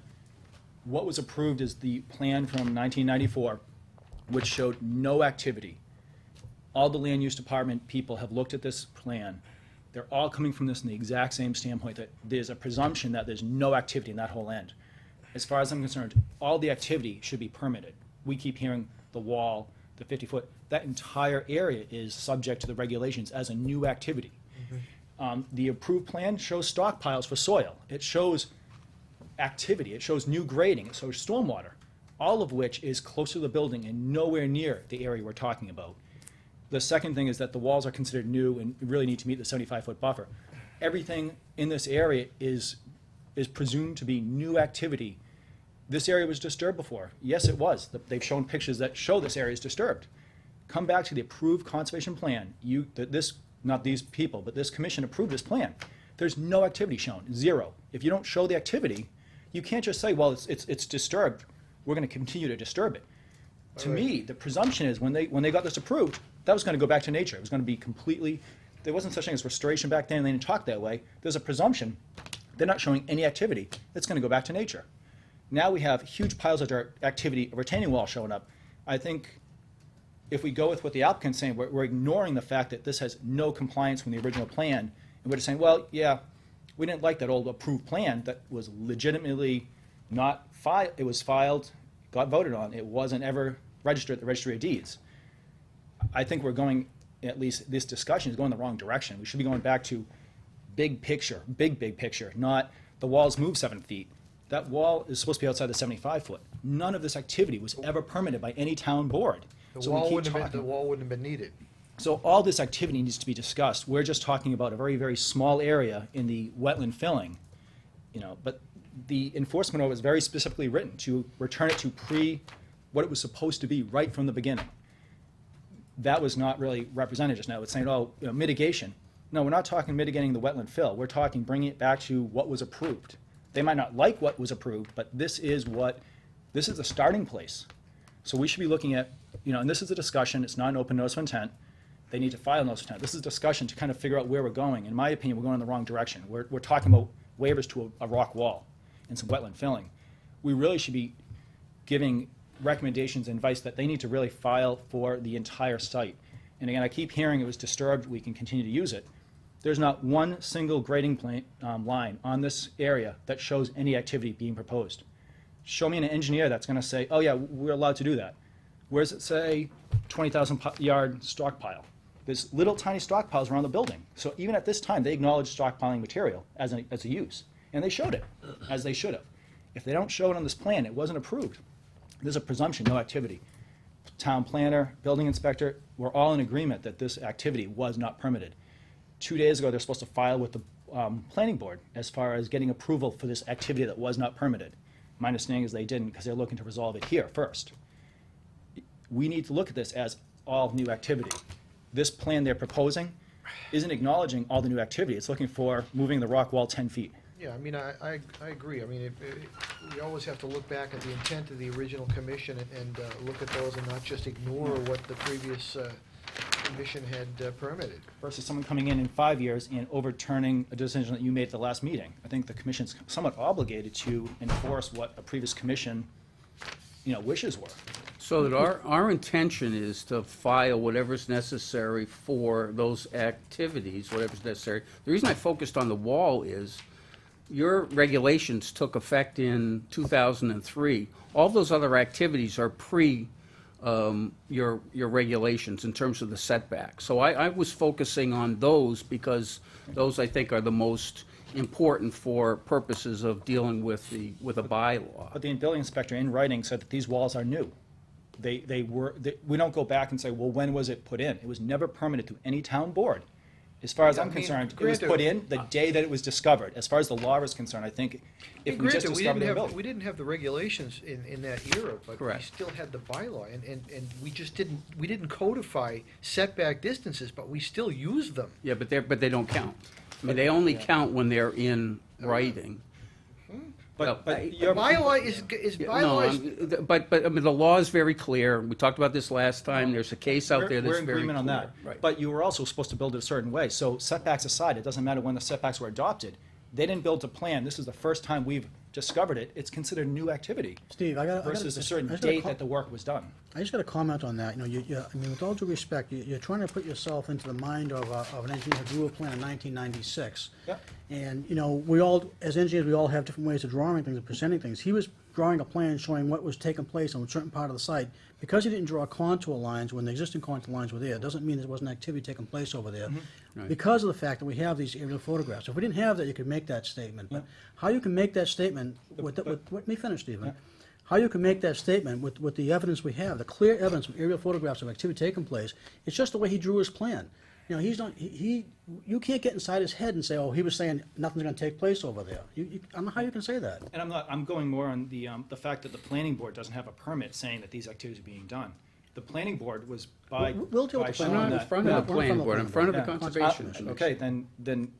what was approved is the plan from 1994, which showed no activity. All the land use department people have looked at this plan. They're all coming from this in the exact same standpoint, that there's a presumption that there's no activity in that whole end. As far as I'm concerned, all the activity should be permitted. We keep hearing the wall, the 50-foot, that entire area is subject to the regulations as a new activity. The approved plan shows stockpiles for soil. It shows activity. It shows new grading. It shows stormwater, all of which is close to the building and nowhere near the area we're talking about. The second thing is that the walls are considered new and really need to meet the 75-foot buffer. Everything in this area is presumed to be new activity. This area was disturbed before. Yes, it was. They've shown pictures that show this area is disturbed. Come back to the approved conservation plan. Not these people, but this commission approved this plan. There's no activity shown, zero. If you don't show the activity, you can't just say, well, it's disturbed. We're going to continue to disturb it. To me, the presumption is when they got this approved, that was going to go back to nature. It was going to be completely, there wasn't such thing as restoration back then, and they didn't talk that way. There's a presumption they're not showing any activity. It's going to go back to nature. Now we have huge piles of dirt, activity, a retaining wall showing up. I think if we go with what the applicant's saying, we're ignoring the fact that this has no compliance from the original plan, and we're just saying, well, yeah, we didn't like that old approved plan that was legitimately not filed. It was filed, got voted on. It wasn't ever registered at the Registry of Deeds. I think we're going, at least this discussion is going the wrong direction. We should be going back to big picture, big picture, not the walls move 7 feet. That wall is supposed to be outside the 75-foot. None of this activity was ever permitted by any town board. The wall wouldn't have been needed. So all this activity needs to be discussed. We're just talking about a very, very small area in the wetland filling, but the enforcement order was very specifically written to return it to what it was supposed to be right from the beginning. That was not really represented just now. It's saying, mitigation. No, we're not talking mitigating the wetland fill. We're talking bringing it back to what was approved. They might not like what was approved, but this is the starting place. So we should be looking at, and this is a discussion, it's not an open notice of intent. they need to file a notice of intent. This is a discussion to kind of figure out where we're going. In my opinion, we're going in the wrong direction. We're talking about waivers to a rock wall and some wetland filling. We really should be giving recommendations and advice that they need to really file for the entire site. And again, I keep hearing it was disturbed, we can continue to use it. There's not one single grading line on this area that shows any activity being proposed. Show me an engineer that's going to say, oh yeah, we're allowed to do that. Where does it say 20,000 yard stockpile? There's little tiny stockpiles around the building. So even at this time, they acknowledged stockpiling material as a use. And they showed it, as they should have. If they don't show it on this plan, it wasn't approved. There's a presumption, no activity. Town planner, building inspector, we're all in agreement that this activity was not permitted. 2 days ago, they're supposed to file with the planning board as far as getting approval for this activity that was not permitted. My understanding is they didn't because they're looking to resolve it here first. We need to look at this as all new activity. This plan they're proposing isn't acknowledging all the new activity. It's looking for moving the rock wall 10 feet. Yeah, I mean, I agree. I mean, we always have to look back at the intent of the original commission and look at those and not just ignore what the previous commission had permitted. Versus someone coming in 5 years and overturning a decision that you made at the last meeting. I think the commission's somewhat obligated to enforce what a previous commission, wishes were. So that our intention is to file whatever's necessary for those activities, whatever's necessary. The reason I focused on the wall is your regulations took effect in 2003. All those other activities are pre your regulations in terms of the setback. So I was focusing on those because those I think are the most important for purposes of dealing with a bylaw. But the building inspector in writing said that these walls are new. We don't go back and say, well, when was it put in? It was never permitted to any town board. As far as I'm concerned, it was put in the day that it was discovered. As far as the law is concerned, I think if we just discovered it, we didn't have the regulations in that era, but Correct. we still had the bylaw, and we just didn't codify setback distances, but we still used them. Yeah, but they don't count. I mean, they only count when they're in writing. But your bylaw is But I mean, the law is very clear. We talked about this last time. There's a case out there that's very clear. We're in agreement on that. Right. But you were also supposed to build it a certain way. So setbacks aside, it doesn't matter when the setbacks were adopted. They didn't build a plan. This is the first time we've discovered it. It's considered new activity. Steve, versus a certain date that the work was done. I just got a comment on that. I mean, with all due respect, you're trying to put yourself into the mind of an engineer who drew a plan in 1996. Yep. And, we all, as engineers, we all have different ways of drawing things and presenting things. He was drawing a plan showing what was taking place on a certain part of the site. Because he didn't draw contour lines when the existing contour lines were there, doesn't mean there wasn't activity taking place over there. Right. Because of the fact that we have these aerial photographs. If we didn't have that, you could make that statement. But how you can make that statement, let me finish, Stephen. How you can make that statement with the evidence we have, the clear evidence from aerial photographs of activity taking place, it's just the way he drew his plan. He's not, you can't get inside his head and say, oh, he was saying nothing's gonna take place over there. I don't know how you can say that. And I'm going more on the fact that the planning board doesn't have a permit saying that these activities are being done. The planning board was We'll deal with the showing planning that. In front of the planning board, in front of the Yeah. conservation commission. Okay, then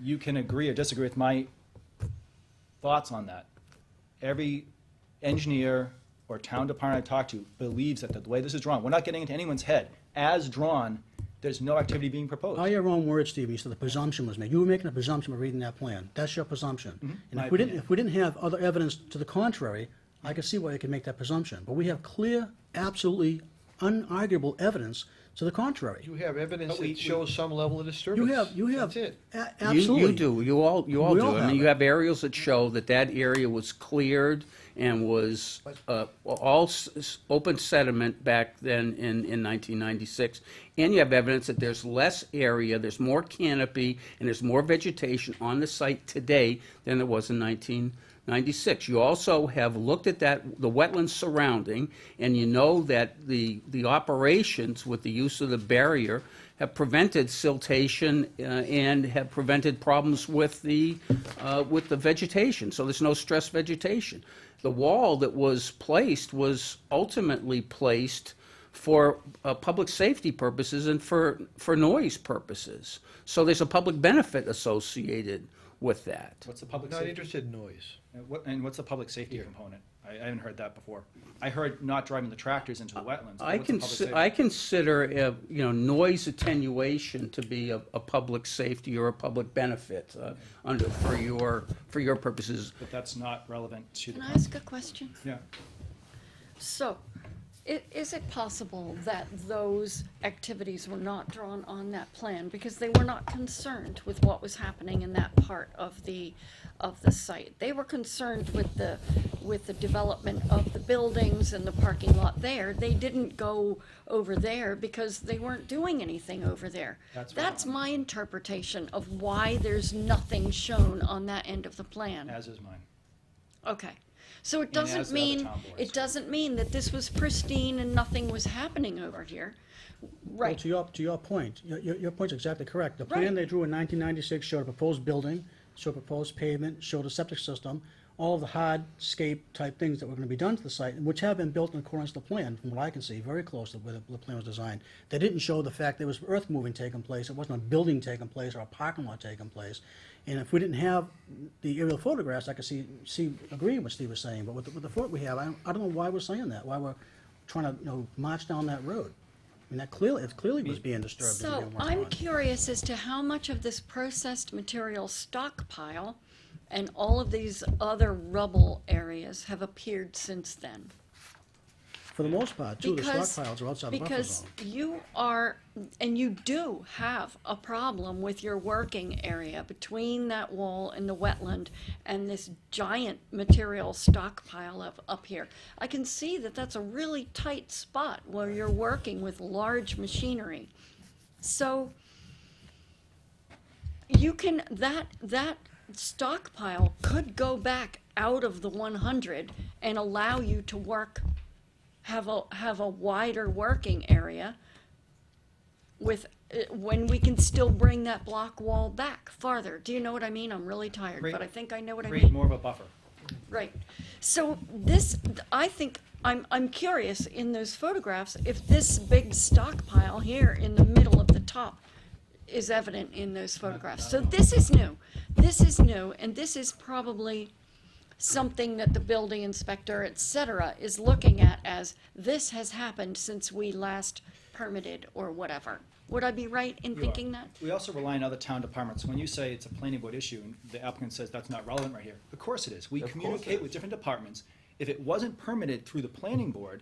you can agree or disagree with my thoughts on that. Every engineer or town department I talk to believes that the way this is drawn, we're not getting into anyone's head. As drawn, there's no activity being proposed. All your own words, Steve, you said the presumption was made. You were making a presumption by reading that plan. That's your presumption. And My if we didn't have other evidence to the contrary, I could see why you could make that presumption. But we have clear, absolutely unarguable evidence to the contrary. You have evidence But we- that shows some level of disturbance. You have, That's it. absolutely. You do. You all We do. all I mean, have you it. have aerials that show that area was cleared and was all open sediment back then in 1996. And you have evidence that there's less area, there's more canopy, and there's more vegetation on the site today than there was in 1996. You also have looked at the wetlands surrounding, and you know that the operations with the use of the barrier have prevented siltation and have prevented problems with the vegetation. So there's no stress vegetation. The wall that was placed was ultimately placed for public safety purposes and for noise purposes. So there's a public benefit associated with that. What's the public Not safety? interested in noise. And what's the public safety component? I haven't heard that before. I heard not driving the tractors into the wetlands. I What's the public safety? I consider, noise attenuation to be a public safety or a public benefit for your purposes. But that's not relevant to the. Can I ask a question? Yeah. So, is it possible that those activities were not drawn on that plan because they were not concerned with what was happening in that part of the site? They were concerned with the development of the buildings and the parking lot there. They didn't go over there because they weren't doing anything over there. That's my interpretation of why there's nothing shown on that end of the plan. As is mine. Okay. So it And as doesn't the other mean, town boards. it doesn't mean that this was pristine and nothing was happening over here. Well, Right. to your point, your point's exactly correct. The Right. plan they drew in 1996 showed a proposed building, showed a proposed pavement, showed a septic system, all of the hardscape type things that were gonna be done to the site, which have been built in accordance to the plan, from what I can see, very close to where the plan was designed. They didn't show the fact there was earth moving taking place, it wasn't a building taking place or a parking lot taking place. And if we didn't have the aerial photographs, I could see agreeing with Steve was saying, but with the photo we have, I don't know why we're saying that, why we're trying to, march down that road. I mean, it clearly was being disturbed. as So being worked I'm on. curious as to how much of this processed material stockpile and all of these other rubble areas have appeared since then. For the most part, too, the Because- stockpiles are outside the buffer Because zone. you are, and you do have a problem with your working area between that wall and the wetland and this giant material stockpile up here. I can see that that's a really tight spot where you're working with large machinery. So you can, that stockpile could go back out of the 100 and allow you to work, have a wider working area with, when we can still bring that block wall back farther. Do you know what I mean? I'm really tired, but I think I know what I Create mean. more of a buffer. Right. So this, I think, I'm curious in those photographs if this big stockpile here in the middle of the top is evident in those photographs. So this is new. This is new, and this is probably something that the building inspector, et cetera, is looking at as this has happened since we last permitted or whatever. Would I be right in You are. thinking that? We also rely on other town departments. When you say it's a planning board issue and the applicant says that's not relevant right here, of course it is. We Of course it communicate is. with different departments. If it wasn't permitted through the planning board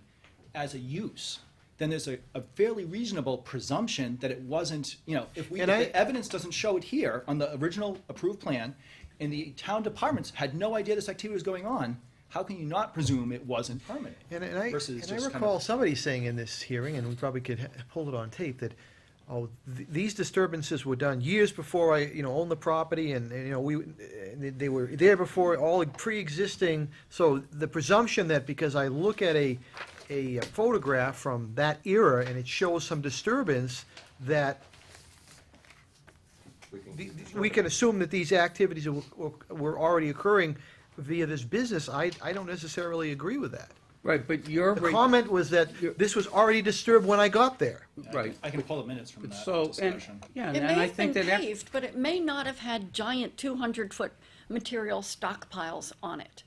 as a use, then there's a fairly reasonable presumption that it wasn't, if the evidence doesn't show it here on the original approved plan, and the town departments had no idea this activity was going on, how can you not presume it wasn't permitted? And I versus just kind recall of- somebody saying in this hearing, and we probably could pull it on tape, that, these disturbances were done years before I, owned the property, and they were there before, all pre-existing. So the presumption that because I look at a photograph from that era and it shows some disturbance, that we can assume that these activities were already occurring via this business. I don't necessarily agree with that. Right, but The comment was that this was already disturbed when I got there. Right. I can pull the minutes from that So, and, discussion. yeah, It and may I have think been that. paved, but it may not have had giant 200-foot material stockpiles on it.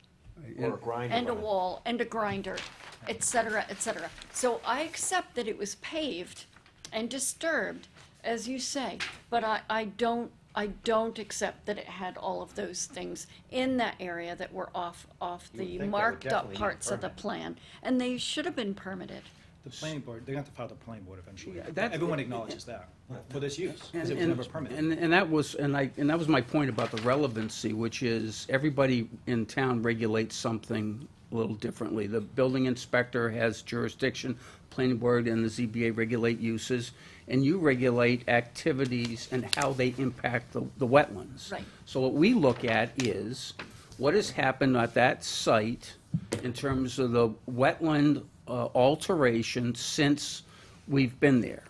Or a grinder And a on it. wall, and a grinder, et cetera, et cetera. So I accept that it was paved and disturbed, as you say, but I don't accept that it had all of those things in that area that were off You would the think that would marked up definitely need a parts of the permit. plan, and they should have been permitted. The planning board, they're going to have to file the planning board eventually. that- Everyone acknowledges that for this use, because it was And- never permitted. And that was, and that was my point about the relevancy, which is everybody in town regulates something a little differently. The building inspector has jurisdiction, planning board and the ZBA regulate uses, and you regulate activities and how they impact the wetlands. Right. So what we look at is what has happened at that site in terms of the wetland alteration since we've been there.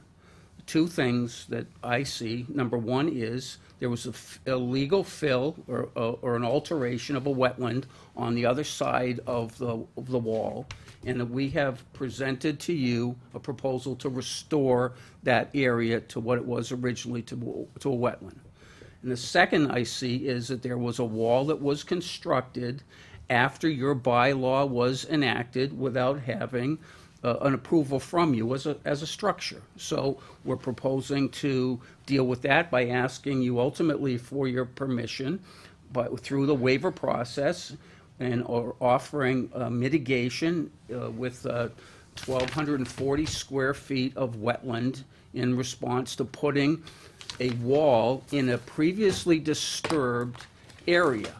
Two things that I see. Number one is there was a legal fill or an alteration of a wetland on the other side of the wall, and that we have presented to you a proposal to restore that area to what it was originally to a wetland. And the second I see is that there was a wall that was constructed after your bylaw was enacted without having an approval from you as a structure. So we're proposing to deal with that by asking you ultimately for your permission, but through the waiver process, and or offering mitigation with 1,240 square feet of wetland in response to putting a wall in a previously disturbed area.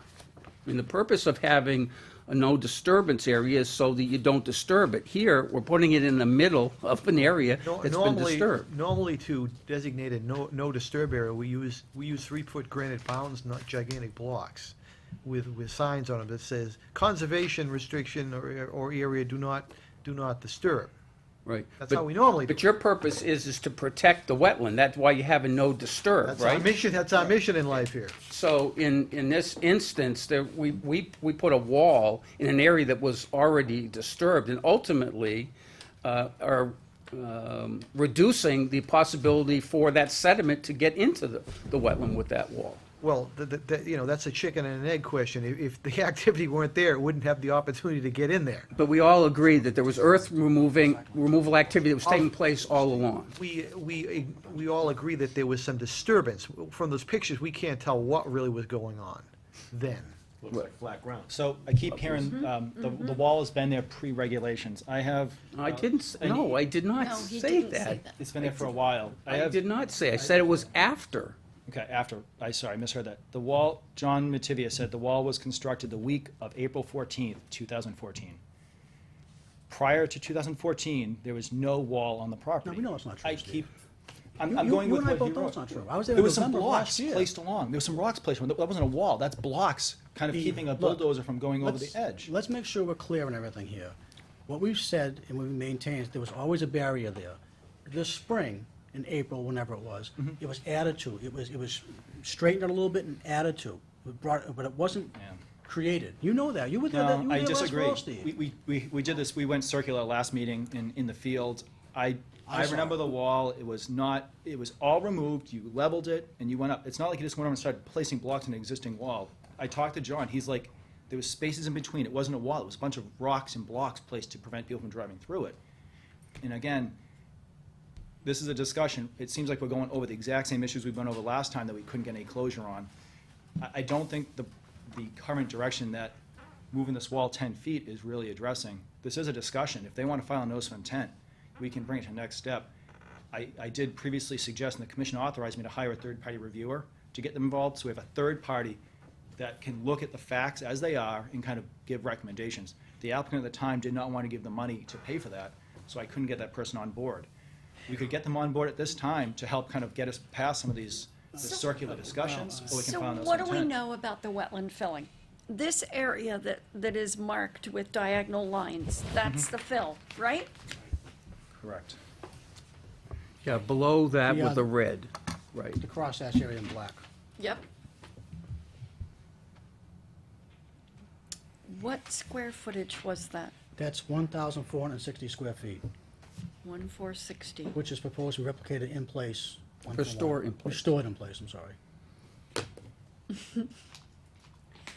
I mean, the purpose of having a no disturbance area is so that you don't disturb it. Here, we're putting it in the middle of an area that's been disturbed. Normally to designate a no disturb area, we use 3-foot granite bounds, not gigantic blocks, with signs on them that says conservation restriction or area do not disturb. Right. That's how we normally do it. But your purpose is to protect the wetland. That's why you have a no disturb, That's right? our mission, that's our mission in life here. So in this instance, we put a wall in an area that was already disturbed, and ultimately are reducing the possibility for that sediment to get into the wetland with that wall. Well, that's a chicken and an egg question. If the activity weren't there, it wouldn't have the opportunity to get in there. But we all agree that there was earth removal activity that was taking place all along. We all agree that there was some disturbance. From those pictures, we can't tell what really was going on then. Looks like flat ground. So I keep hearing, the wall has been there pre-regulations. I have. I didn't, no, I did not No, he say didn't say that. that. It's been there for a while. I did not say, I said it was after. Okay, after, I misheard that. The wall, John Mativia said the wall was constructed the week of April 14th, 2014. Prior to 2014, there was no wall on the property. No, we know it's not true, I Steve. keep, I'm You going and with I what both he know wrote. it's not true. I was there There in was some November of blocks last year. placed along. There was some rocks placed. That wasn't a wall. That's blocks kind of keeping a bulldozer from going over the edge. Let's make sure we're clear on everything here. What we've said and we've maintained is there was always a barrier there. This spring, in April, whenever it was, it was added to. It was straightened out a little bit and added to. But it wasn't created. You know that. You were there, you were No, I there last disagree. fall, Steve. We did this, we went circular last meeting in the field. I I saw remember it. the wall, it was all removed, you leveled it, and you went up. It's not like you just went over and started placing blocks in an existing wall. I talked to John, he's like, there was spaces in between. It wasn't a wall, it was a bunch of rocks and blocks placed to prevent people from driving through it. And again, this is a discussion, it seems like we're going over the exact same issues we went over last time that we couldn't get any closure on. I don't think the current direction that moving this wall 10 feet is really addressing. This is a discussion. If they want to file a notice of intent, we can bring it to the next step. I did previously suggest, and the commission authorized me to hire a third-party reviewer to get them involved, so we have a third party that can look at the facts as they are and kind of give recommendations. The applicant at the time did not want to give the money to pay for that, so I couldn't get that person on board. We could get them on board at this time to help kind of get us past some of these circular discussions, or we can So file a notice what of do we intent. know about the wetland filling? This area that is marked with diagonal lines, that's the fill, right? Correct. Yeah, below that Yeah. with the red, right. The crosshatch area in black. Yep. What square footage was that? That's 1,460 square feet, 1,460. which is proposed to be replicated in place. Restored in place. Restored in place, I'm sorry.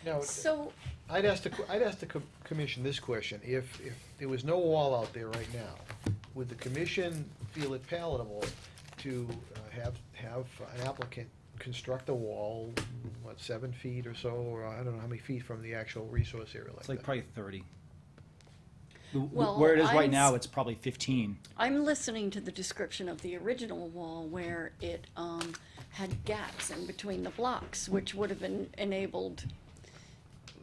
Now, So, I'd ask the commission this question. If there was no wall out there right now, would the commission feel it palatable to have an applicant construct a wall, 7 feet or so, or I don't know how many feet from the actual resource area like It's like that? probably 30. Well, Where it is right I'm now, s- it's probably 15. I'm listening to the description of the original wall where it had gaps in between the blocks, which would have enabled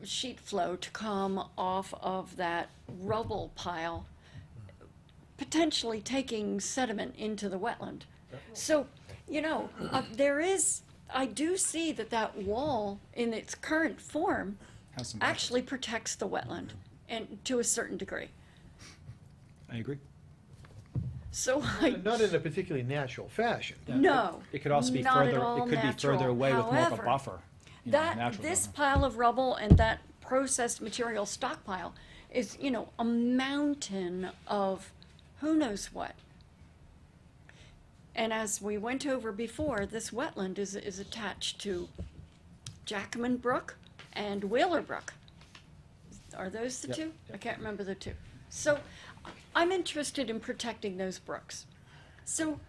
sheet flow to come off of that rubble pile, potentially taking sediment into the wetland. So, I do see that wall in its current form Has some actually protects the wetland, and to a certain degree. I agree. So Not in a particularly natural fashion. No, It could also be not at further, all it could be further natural. away with more of a However, buffer. This pile of rubble and that processed material stockpile is, a mountain of who knows what. And as we went over before, this wetland is attached to Jackman Brook and Whaler Brook. Are those the Yep, two? yep. I can't remember the two. So I'm interested in protecting those brooks. So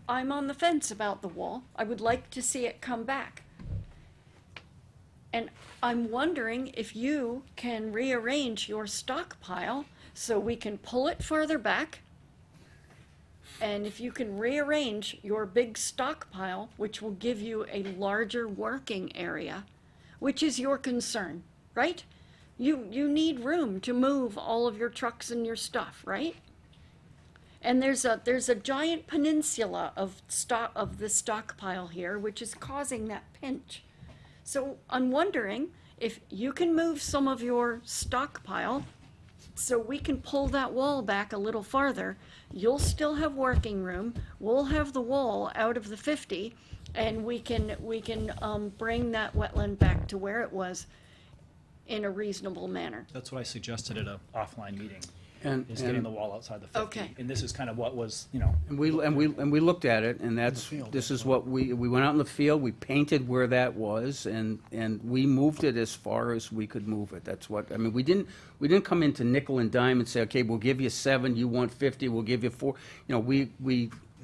I'm on the fence about the wall. I would like to see it come back. And I'm wondering if you can rearrange your stockpile so we can pull it farther back. And if you can rearrange your big stockpile, which will give you a larger working area, which is your concern, right? You need room to move all of your trucks and your stuff, right? And there's a giant peninsula of the stockpile here, which is causing that pinch. So I'm wondering if you can move some of your stockpile so we can pull that wall back a little farther. You'll still have working room. We'll have the wall out of the 50, and we can bring that wetland back to where it was in a reasonable manner. That's what I suggested at a offline meeting, And- is getting and- the wall outside the 50. Okay. And this is kind of what was, And we looked at it, and this is what we went out in the field, we painted where that was, and we moved it as far as we could move it. That's what, I mean, we didn't come into nickel and dime and say, okay, we'll give you 7, you want 50, we'll give you 4. You know, we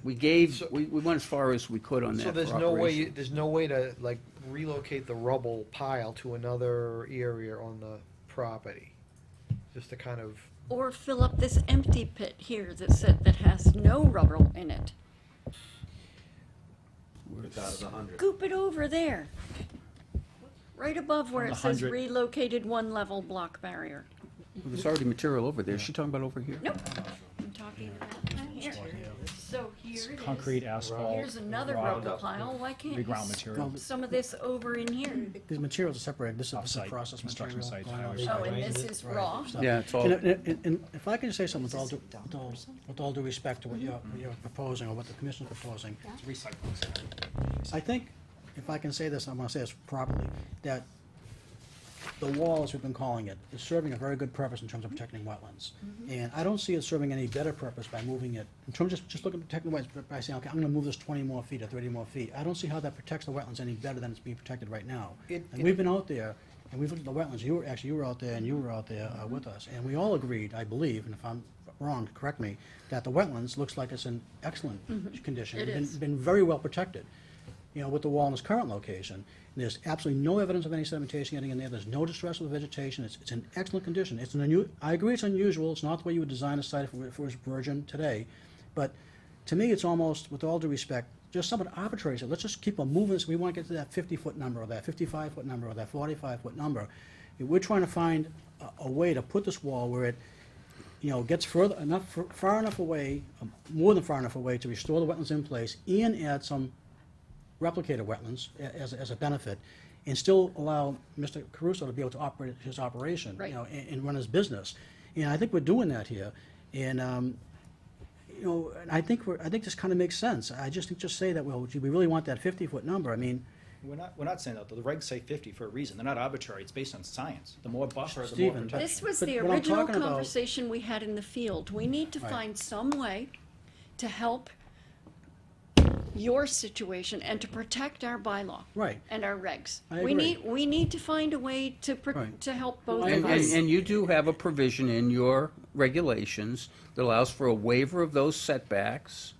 went as far as we could on that So there's for no operation. way to, like, relocate the rubble pile to another area on the property? Just to kind of, Or fill up this empty pit here that has no rubble in it. It's out of the 100. Scoop it over there. Right above where On it the says 100. relocated one level block barrier. There's already material over there. Is she talking about over here? Nope, I'm talking about here. So here it is. concrete, asphalt. Here's another rod, rubble pile. Why can't you reground material. scoop some of this over in here? These materials are separated, this is Off-site process construction material. sites, going out. highways. Oh, and this is Right, raw? stuff. Yeah, it's all- And if I can say something with all due respect to what you're proposing, or what the commission's proposing, It's recycling center. I think, if I can say this, I'm gonna say this properly, that the wall, as we've been calling it, is serving a very good purpose in terms of protecting wetlands. And I don't see it serving any better purpose by moving it, in terms of just looking at protecting the wetlands, by saying, okay, I'm gonna move this 20 more feet or 30 more feet. I don't see how that protects the wetlands any better than it's being protected right now. And we've been out there, and we've looked at the wetlands, you were out there, and you were out there with us, and we all agreed, I believe, and if I'm wrong, correct me, that the wetlands looks like it's in excellent condition. It is. Been very well protected. You know, with the wall in its current location, there's absolutely no evidence of any sedimentation getting in there, there's no distress of the vegetation, it's in excellent condition. I agree it's unusual, it's not the way you would design a site if it was virgin today, but to me, it's almost, with all due respect, just somewhat arbitrary. So let's just keep on moving this, we want to get to that 50-foot number, or that 55-foot number, or that 45-foot number. We're trying to find a way to put this wall where it, you know, gets far enough away, more than far enough away to restore the wetlands in place, and add some replicated wetlands as a benefit, and still allow Mr. Caruso to be able to operate his operation, Right. you know, and run his business. And I think we're doing that here, and, you know, and I think this kind of makes sense. I just say that, well, gee, we really want that 50-foot number, I mean, We're not saying that, the regs say 50 for a reason, they're not arbitrary, it's based on science. The more buffer, the more Stephen, protection. This was But the what I'm original talking about- conversation we had in the field. We need to Right. find some way to help your situation and to protect our bylaw. Right. And our regs. I We agree. need to find a way to Right. to help both And, of and, us. and you do have a provision in your regulations that allows for a waiver of those setbacks,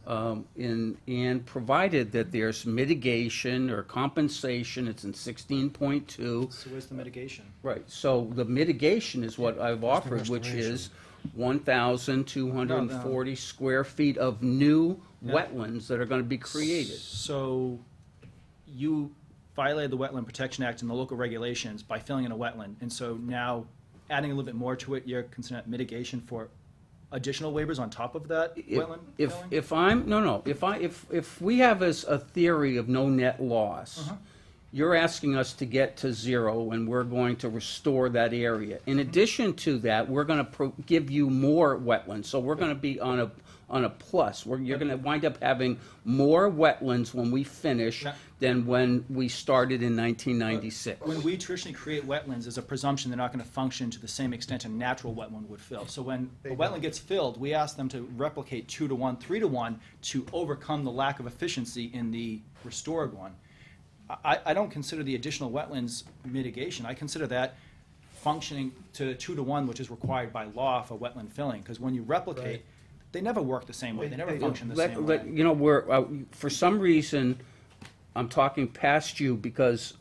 and provided that there's mitigation or compensation, it's in 16.2. So where's the mitigation? Right, so the mitigation is what I've offered, which is 1,240 square feet of new wetlands that are gonna be created. So you violated the Wetland Protection Act and the local regulations by filling in a wetland, and so now adding a little bit more to it, you're considering that mitigation for additional waivers on top of that wetland filling? If we have a theory of no net loss, you're asking us to get to 0, and we're going to restore that area. In addition to that, we're gonna give you more wetlands, so we're gonna be on a plus. You're gonna wind up having more wetlands when we finish than when we started in 1996. When we traditionally create wetlands, there's a presumption they're not going to function to the same extent a natural wetland would fill. So when a wetland gets filled, we ask them to replicate 2 to 1, 3 to 1 to overcome the lack of efficiency in the restored one. I don't consider the additional wetlands mitigation. I consider that functioning to 2-to-1, which is required by law for wetland filling, because when you replicate, Right. they never work the same way, they never Hey, function the let- same let- way. You know, for some reason, I'm talking past you because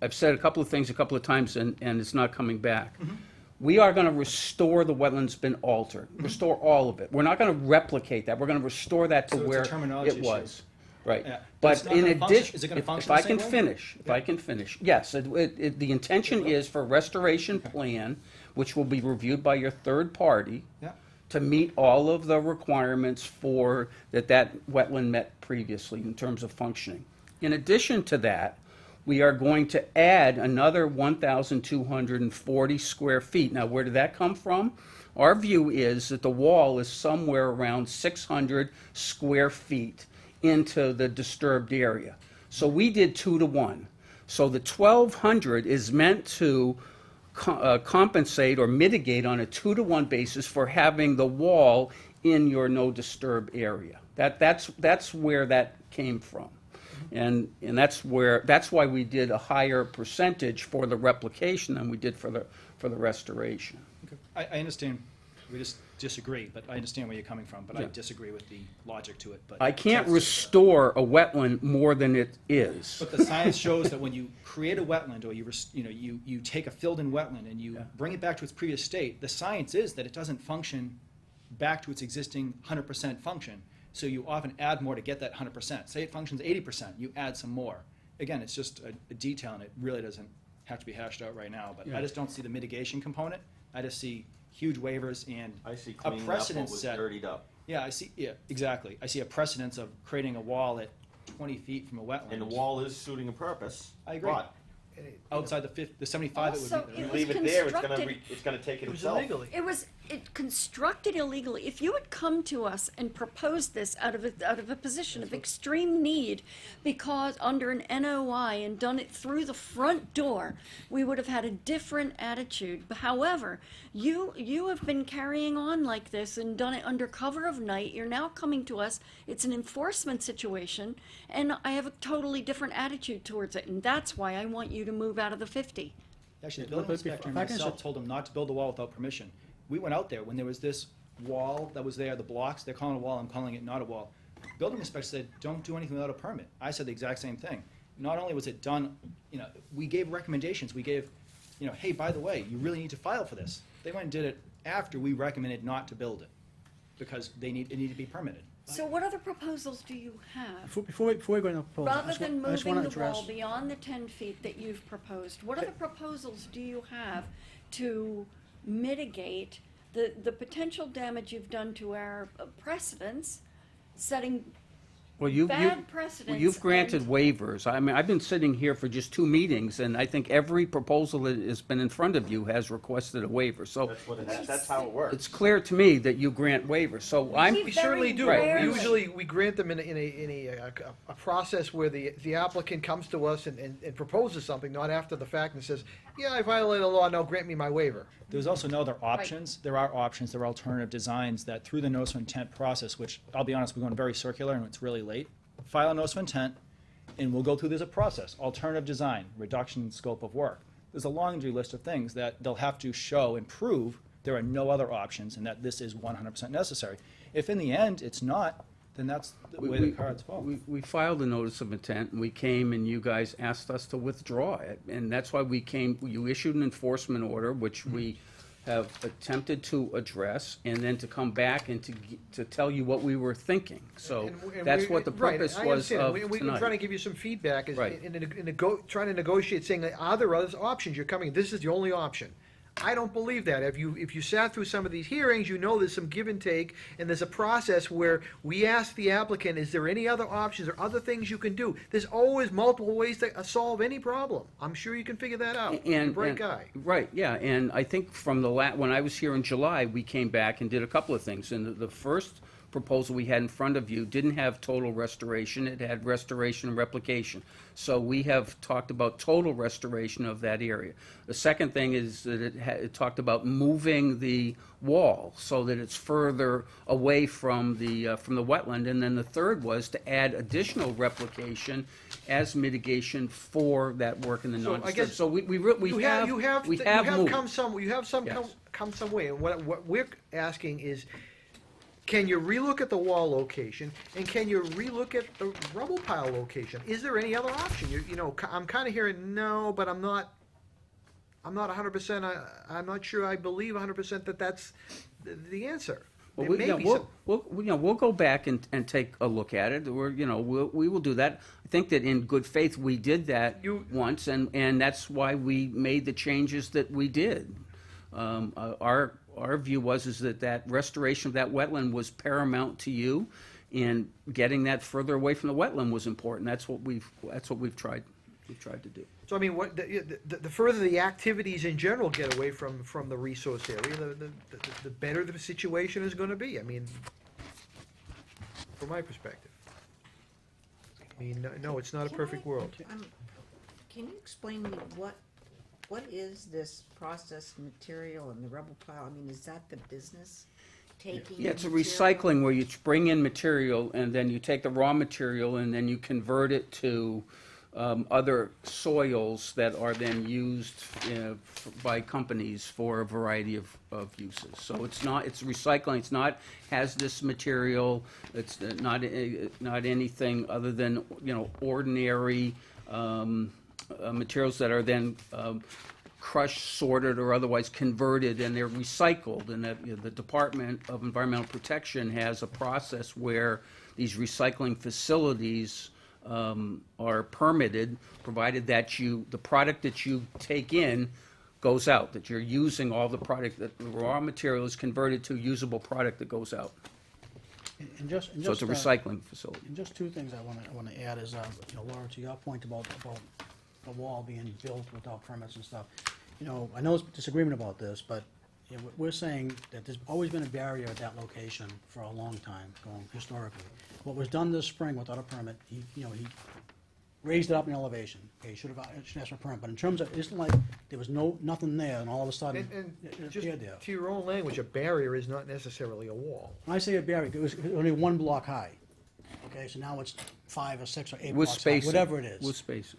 I've said a couple of things a couple of times and it's not coming back. Mm-hmm. We are gonna restore the wetlands been altered, restore all of it. We're not gonna replicate that, we're gonna restore that to So it's a where terminology it issue. was. Right, Yeah. but It's not in gonna function- addition, is it gonna if function I the can same way? finish, if I can finish, yes, the intention is for restoration plan, which will be reviewed by your third party, Yeah. to meet all of the requirements for, that wetland met previously in terms of functioning. In addition to that, we are going to add another 1,240 square feet. Now, where did that come from? Our view is that the wall is somewhere around 600 square feet into the disturbed area. So we did 2-to-1. So the 1,200 is meant to compensate or mitigate on a 2-to-1 basis for having the wall in your no disturb area. That's where that came from. And that's why we did a higher percentage for the replication than we did for the restoration. I understand, we just disagree, but I understand where you're coming from, but I Yeah. disagree with the logic to it, but. I can't that's- restore a wetland more than it is. But the science shows that when you create a wetland, or you take a filled-in wetland and you bring it back to its previous state, the science is that it doesn't function back to its existing 100% function. So you often add more to get that 100%. Say it functions 80%, you add some more. Again, it's just a detail, and it really doesn't have to be hashed out right now, but Yeah. I just don't see the mitigation component. I just see huge waivers and I see a cleaning up precedent what was set. dirtied up. Yeah, exactly. I see a precedence of creating a wall at 20 feet from a wetland. And the wall is suiting a purpose. I agree. But Outside the 75, it Also, would be. you It was leave it there, constructed- it's gonna take it It was itself. illegally. It constructed illegally. If you had come to us and proposed this out of a position of extreme need, because under an NOI and done it through the front door, we would have had a different attitude. However, you have been carrying on like this and done it under cover of night. You're now coming to us. It's an enforcement situation, and I have a totally different attitude towards it, and that's why I want you to move out of the 50. Actually, the building But inspector and if I can myself say- told him not to build the wall without permission. We went out there when there was this wall that was there, the blocks, they're calling it a wall, I'm calling it not a wall. Building inspector said, don't do anything without a permit. I said the exact same thing. Not only was it done, we gave recommendations, we gave, hey, by the way, you really need to file for this. They went and did it after we recommended not to build it, because it needed to be permitted. So what other proposals do you have? Before we go into the proposal, Rather than I just moving wanna the wall address, beyond the 10 feet that you've proposed, what other proposals do you have to mitigate the potential damage you've done to our precedents, setting Well, you, bad precedents? you've granted and- waivers. I mean, I've been sitting here for just 2 meetings, and I think every proposal that has been in front of you has requested a waiver. So That's how it works. it's clear to me that you grant waivers. So I'm. We We certainly do. rarely- Usually, we grant them in a process where the applicant comes to us and proposes something, not after the fact and says, yeah, I violated the law, now grant me my waiver. There's also no other options. There are options, there are alternative designs that through the notice of intent process, which I'll be honest, we're going very circular and it's really late. File a notice of intent and we'll go through, there's a process, alternative design, reduction in scope of work. There's a laundry list of things that they'll have to show and prove there are no other options and that this is 100% necessary. If in the end it's not, then that's the way the cards fall. We filed a notice of intent, and we came and you guys asked us to withdraw it. And that's why we came, you issued an enforcement order, which we have attempted to address, and then to come back and to tell you what we were thinking. So And that's we- what the right, purpose I was understand. of We're tonight. trying to give you some feedback, Right. trying to negotiate, saying, are there other options? You're coming, this is the only option. I don't believe that. If you sat through some of these hearings, you know there's some give and take, and there's a process where we ask the applicant, is there any other options or other things you can do? There's always multiple ways to solve any problem. I'm sure you can figure that out. You're a bright guy. Right, yeah, and I think from when I was here in July, we came back and did a couple of things. And the first proposal we had in front of you didn't have total restoration, it had restoration and replication. So we have talked about total restoration of that area. The second thing is that it talked about moving the wall so that it's further away from the wetland. And then the third was to add additional replication as mitigation for that work in the So I non-disturb. guess So we have moved. come some way, and what we're asking is, can you relook at the wall location, and can you relook at the rubble pile location? Is there any other option? I'm kind of hearing no, but I'm not 100%, I'm not sure I believe 100% that that's the answer. Well, There may be some- we'll go back and take a look at it. We will do that. I think that in good faith, we did that once, and that's why we made the changes that we did. Our view is that restoration of that wetland was paramount to you, and getting that further away from the wetland was important. That's what we've tried to do. So I mean, the further the activities in general get away from the resource area, the better the situation is gonna be. I mean, from my perspective. I mean, no, it's not a perfect world. Can you explain to me what is this processed material in the rubble pile? I mean, is that the business taking? Yeah, it's a material? recycling where you bring in material and then you take the raw material and then you convert it to other soils that are then used by companies for a variety of uses. So it's recycling, it's not hazardous material, it's not anything other than, ordinary materials that are then crushed, sorted, or otherwise converted, and they're recycled. And that, the Department of Environmental Protection has a process where these recycling facilities are permitted, provided that the product that you take in goes out, that you're using all the product, that the raw material is converted to usable product that goes out. So it's a recycling facility. And just two things I want to add is, Laura, to your point about the wall being built without permits and stuff. I know there's disagreement about this, but we're saying that there's always been a barrier at that location for a long time, going historically. What was done this spring without a permit, he raised it up in elevation. Okay, he should have asked for a permit, but in terms of, it isn't like there was nothing there, and all of a sudden, And it just appeared there. to your own language, a barrier is not necessarily a wall. When I say a barrier, it was only one block high. Okay, so now it's 5 or 6 or 8 With blocks high, spacing. whatever it is. With spacing.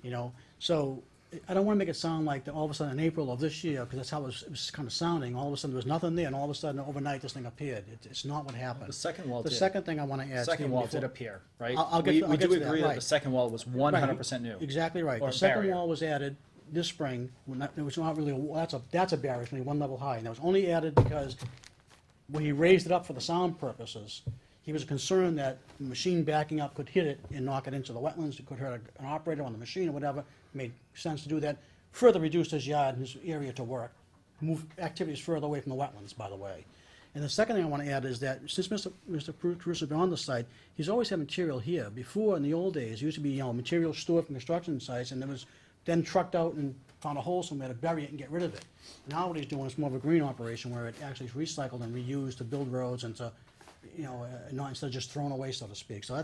So I don't want to make it sound like that all of a sudden in April of this year, because that's how it was kind of sounding, all of a sudden there was nothing there, and all of a sudden overnight this thing appeared. It's not what happened. The second wall The did. second thing I want to add. Second Stephen, wall before- did appear, right? I'll get We to do that, agree that right. the second wall was 100% new. Exactly right. Or The second barrier. wall was added this spring, it was not really, that's a barrier, it's only one level high, and that was only added because when he raised it up for the sound purposes, he was concerned that the machine backing up could hit it and knock it into the wetlands, it could hurt an operator on the machine or whatever, made sense to do that. Further reduced his yard and his area to work, move activities further away from the wetlands, by the way. And the second thing I want to add is that since Mr. Caruso has been on the site, he's always had material here. Before, in the old days, it used to be, material stored from construction sites, and it was then trucked out and found a hole somewhere to bury it and get rid of it. Now what he's doing is more of a green operation where it actually is recycled and reused to build roads and to, not instead of just thrown away, so to speak. So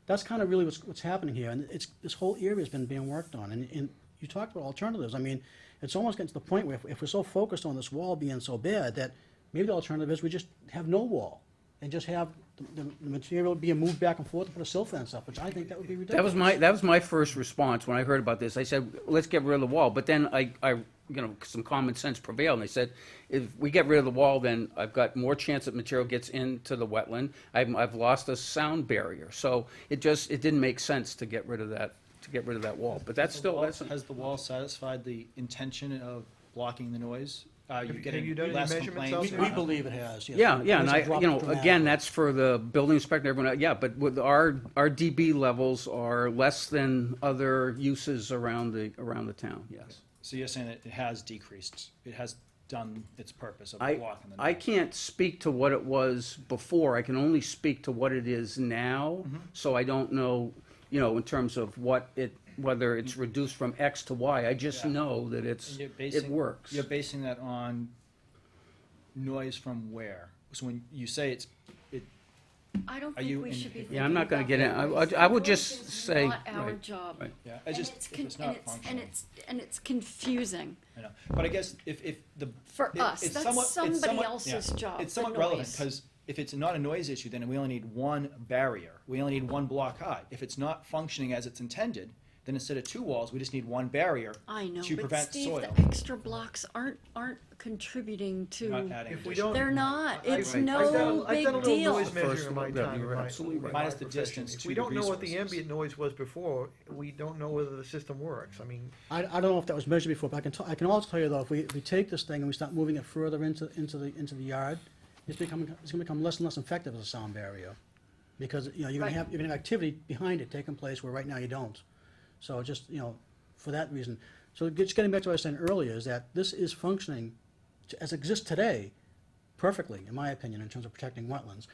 that's kind of really what's happening here, and this whole area has been being worked on. And you talked about alternatives. I mean, it's almost getting to the point where if we're so focused on this wall being so bad, that maybe the alternative is we just have no wall and just have the material being moved back and forth and put a sill fence up, which I think that would be ridiculous. That was my first response when I heard about this. I said, let's get rid of the wall. But then some common sense prevailed, and I said, if we get rid of the wall, then I've got more chance that material gets into the wetland. I've lost a sound barrier. So it didn't make sense to get rid of that wall. But that's still, Has the wall satisfied the intention of blocking the noise? Are you Have getting you done any less measurements complaints? out We believe it has, yes. Yeah, The and noise has dropped again, dramatically. that's for the building inspector, everyone, but with our dB levels are less than other uses around the town, yes. So you're saying that it has decreased, it has done its purpose of I blocking the noise? can't speak to what it was before, I can only speak to what it is now, so I don't know, in terms of whether it's reduced from X to Y, I just know that it works. You're basing that on noise from where? So when you say I don't Are you think we in- should be thinking Yeah, I'm not gonna about get in. waivers. I would Waivers just is say- not our right, job. right. Yeah, And just, it's if con- it's not functional. and it's confusing. I know, but I guess if the. For it- us, it's that's somewhat- it's somebody somewhat- else's yeah. job, It's the somewhat relevant, noise. because if it's not a noise issue, then we only need one barrier. We only need one block high. If it's not functioning as it's intended, then instead of two walls, we just need one barrier I know, to but prevent Steve, soil. the extra blocks aren't contributing to. Not adding If we additional. don't- They're not. It's I've no done a big little deal. noise measure First in my level, time. you're in my- absolutely in right. my Minus the profession. distance If to we the don't know what the resources. ambient noise was before, we don't know whether the system works. I mean, I don't know if that was measured before, but I can also tell you though, if we take this thing and we start moving it further into the yard, it's gonna become less and less effective as a sound barrier. Because, you know, you're Right. gonna have activity behind it taking place where right now you don't. So just, you know, for that reason. So just getting back to what I was saying earlier, is that this is functioning as it exists today perfectly, in my opinion, in terms of protecting wetlands.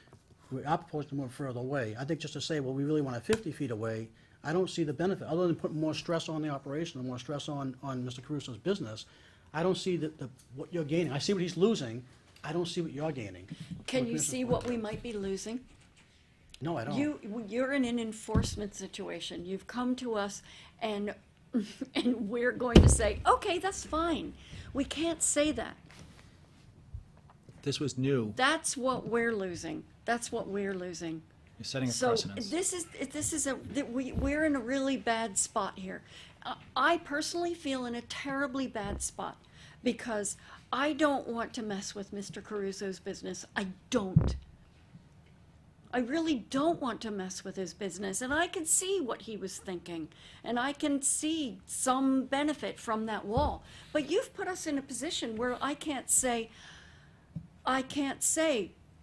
We are proposing to move further away. I think just to say, well, we really want it 50 feet away, I don't see the benefit, other than putting more stress on the operation and more stress on Mr. Caruso's business. I don't see what you're gaining. I see what he's losing. I don't see what you're gaining. Can you see what we might be losing? No, I don't. You're in an enforcement situation. You've come to us and, and we're going to say, okay, that's fine. We can't say that. This was new. That's what we're losing. That's what we're losing. You're setting a So precedence. we're in a really bad spot here. I personally feel in a terribly bad spot because I don't want to mess with Mr. Caruso's business. I don't. I really don't want to mess with his business, and I can see what he was thinking, and I can see some benefit from that wall. But you've put us in a position where I can't say,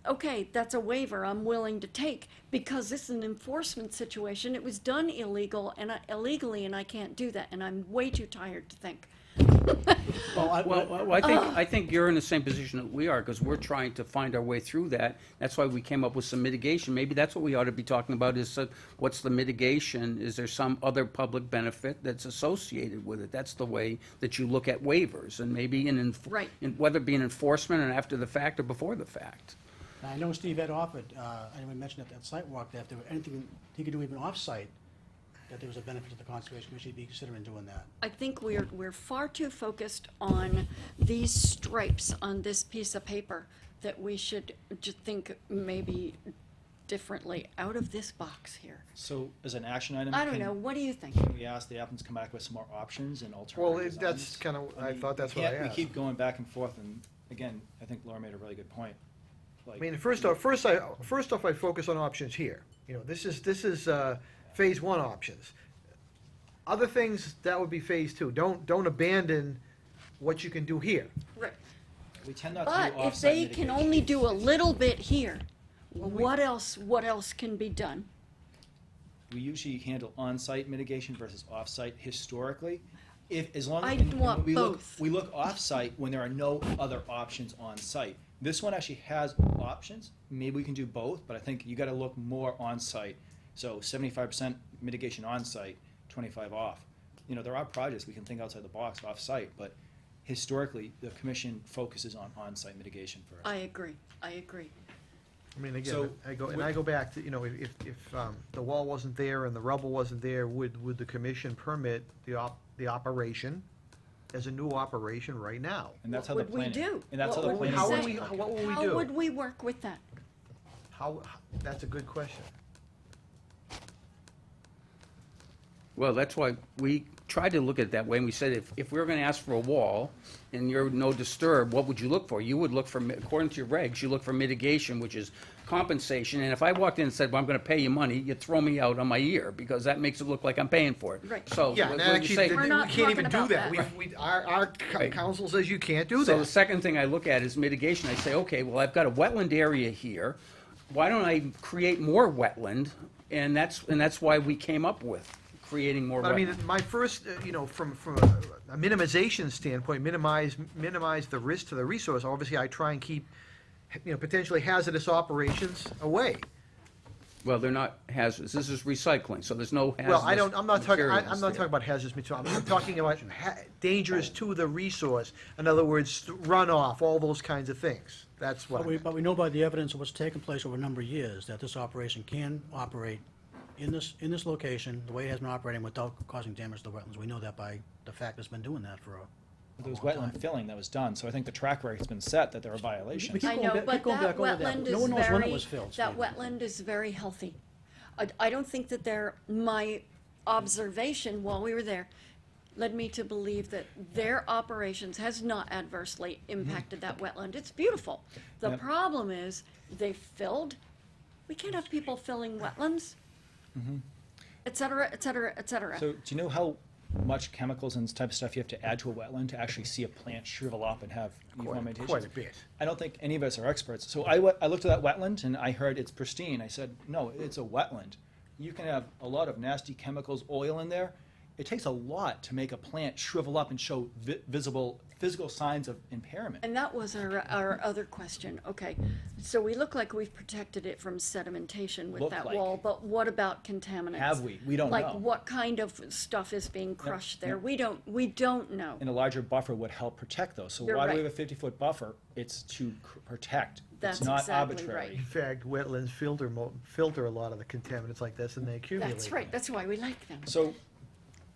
okay, that's a waiver I'm willing to take, because this is an enforcement situation. It was done illegally, and I can't do that, and I'm way too tired to think. Well, I think you're in the same position that we are, because we're trying to find our way through that. That's why we came up with some mitigation. Maybe that's what we ought to be talking about, is what's the mitigation? Is there some other public benefit that's associated with it? That's the way that you look at waivers, and maybe Right. whether it be an enforcement and after the fact or before the fact. Now, I know Steve had offered, I mentioned at that site walk, that if there were anything he could do even off-site, that there was a benefit to the Conservation Commission, he'd be considering doing that. I think we're far too focused on these stripes on this piece of paper that we should just think maybe differently out of this box here. So as an action item. I don't can- know, what do you think? Can we ask the applicants to come back with some more options and alternative well, that's designs? kind of, I mean, thought that's we what I can't- asked. We keep going back and forth, and again, I think Laura made a really good point. I mean, first off, I focus on options here. You know, this is phase one options. Other things, that would be phase two. Don't abandon what you can do here. Right. We tend not to But do if offsite they can mitigation. only do a little bit here, what else can be done? We usually handle on-site mitigation versus off-site historically. As long as. I and want we look- both. We look off-site when there are no other options on-site. This one actually has options. Maybe we can do both, but I think you gotta look more on-site. So 75% mitigation on-site, 25 off. You know, there are projects we can think outside the box off-site, but historically, the commission focuses on on-site mitigation first. I agree. I mean, again, So, I go back to, you know, if the wall wasn't there and the rubble wasn't there, would the commission permit the operation as a new operation right now? And that's how What the would we planning. do? And that's how the What would planning. we board's say? What would we How do? would we work with that? That's a good question. Well, that's why we tried to look at it that way, and we said if we were gonna ask for a wall, and you're no disturb, what would you look for? You would look for, according to your regs, you look for mitigation, which is compensation, and if I walked in and said, well, I'm gonna pay you money, you'd throw me out on my ear, because that makes it look like I'm paying for it. Right. So, Yeah, what and you actually, say- We're not we can't even talking do about that. that. Our council says you can't do So the that. second thing I look at is mitigation. I say, okay, well, I've got a wetland area here. Why don't I create more wetland? And that's why we came up with creating more But I wetland. mean, my first, you know, from a minimization standpoint, minimize the risk to the resource. Obviously, I try and keep, you know, potentially hazardous operations away. Well, they're not hazardous. This is recycling, so there's no hazardous Well, I'm not talking materials there. about hazardous material. I'm talking about dangerous to the resource. In other words, runoff, all those kinds of things. That's what. But we know by the evidence of what's taken place over a number of years, that this operation can operate in this location, the way it has been operating without causing damage to the wetlands. We know that by the fact it's been doing that for a There was long time. wetland filling that was done, so I think the track record's been set that there are We violations. keep I going know, back- but keep going that back over that, wetland but no is one knows when it very, was filled, that Steve. wetland is very healthy. I don't think that my observation while we were there led me to believe that their operations has not adversely impacted that wetland. It's beautiful. The Yep. problem is they filled. We can't have people filling wetlands, et cetera, et cetera, et cetera. So do you know how much chemicals and this type of stuff you have to add to a wetland to actually see a plant shrivel up and have fermentation? Quite a bit. I don't think any of us are experts. So I looked at that wetland and I heard it's pristine. I said, no, it's a wetland. You can have a lot of nasty chemicals, oil in there. It takes a lot to make a plant shrivel up and show visible physical signs of impairment. And that was our other question. Okay, so we look like we've protected it from sedimentation with Look that like. wall, but what about contaminants? Have we? We don't Like know. what kind of stuff is being crushed there? yep. We don't know. And a larger buffer would help protect those. So You're why do right. we have a 50-foot buffer? It's to protect. That's It's not exactly arbitrary. right. In fact, wetlands filter a lot of the contaminants like this, and they accumulate. That's right, that's why we like them. So,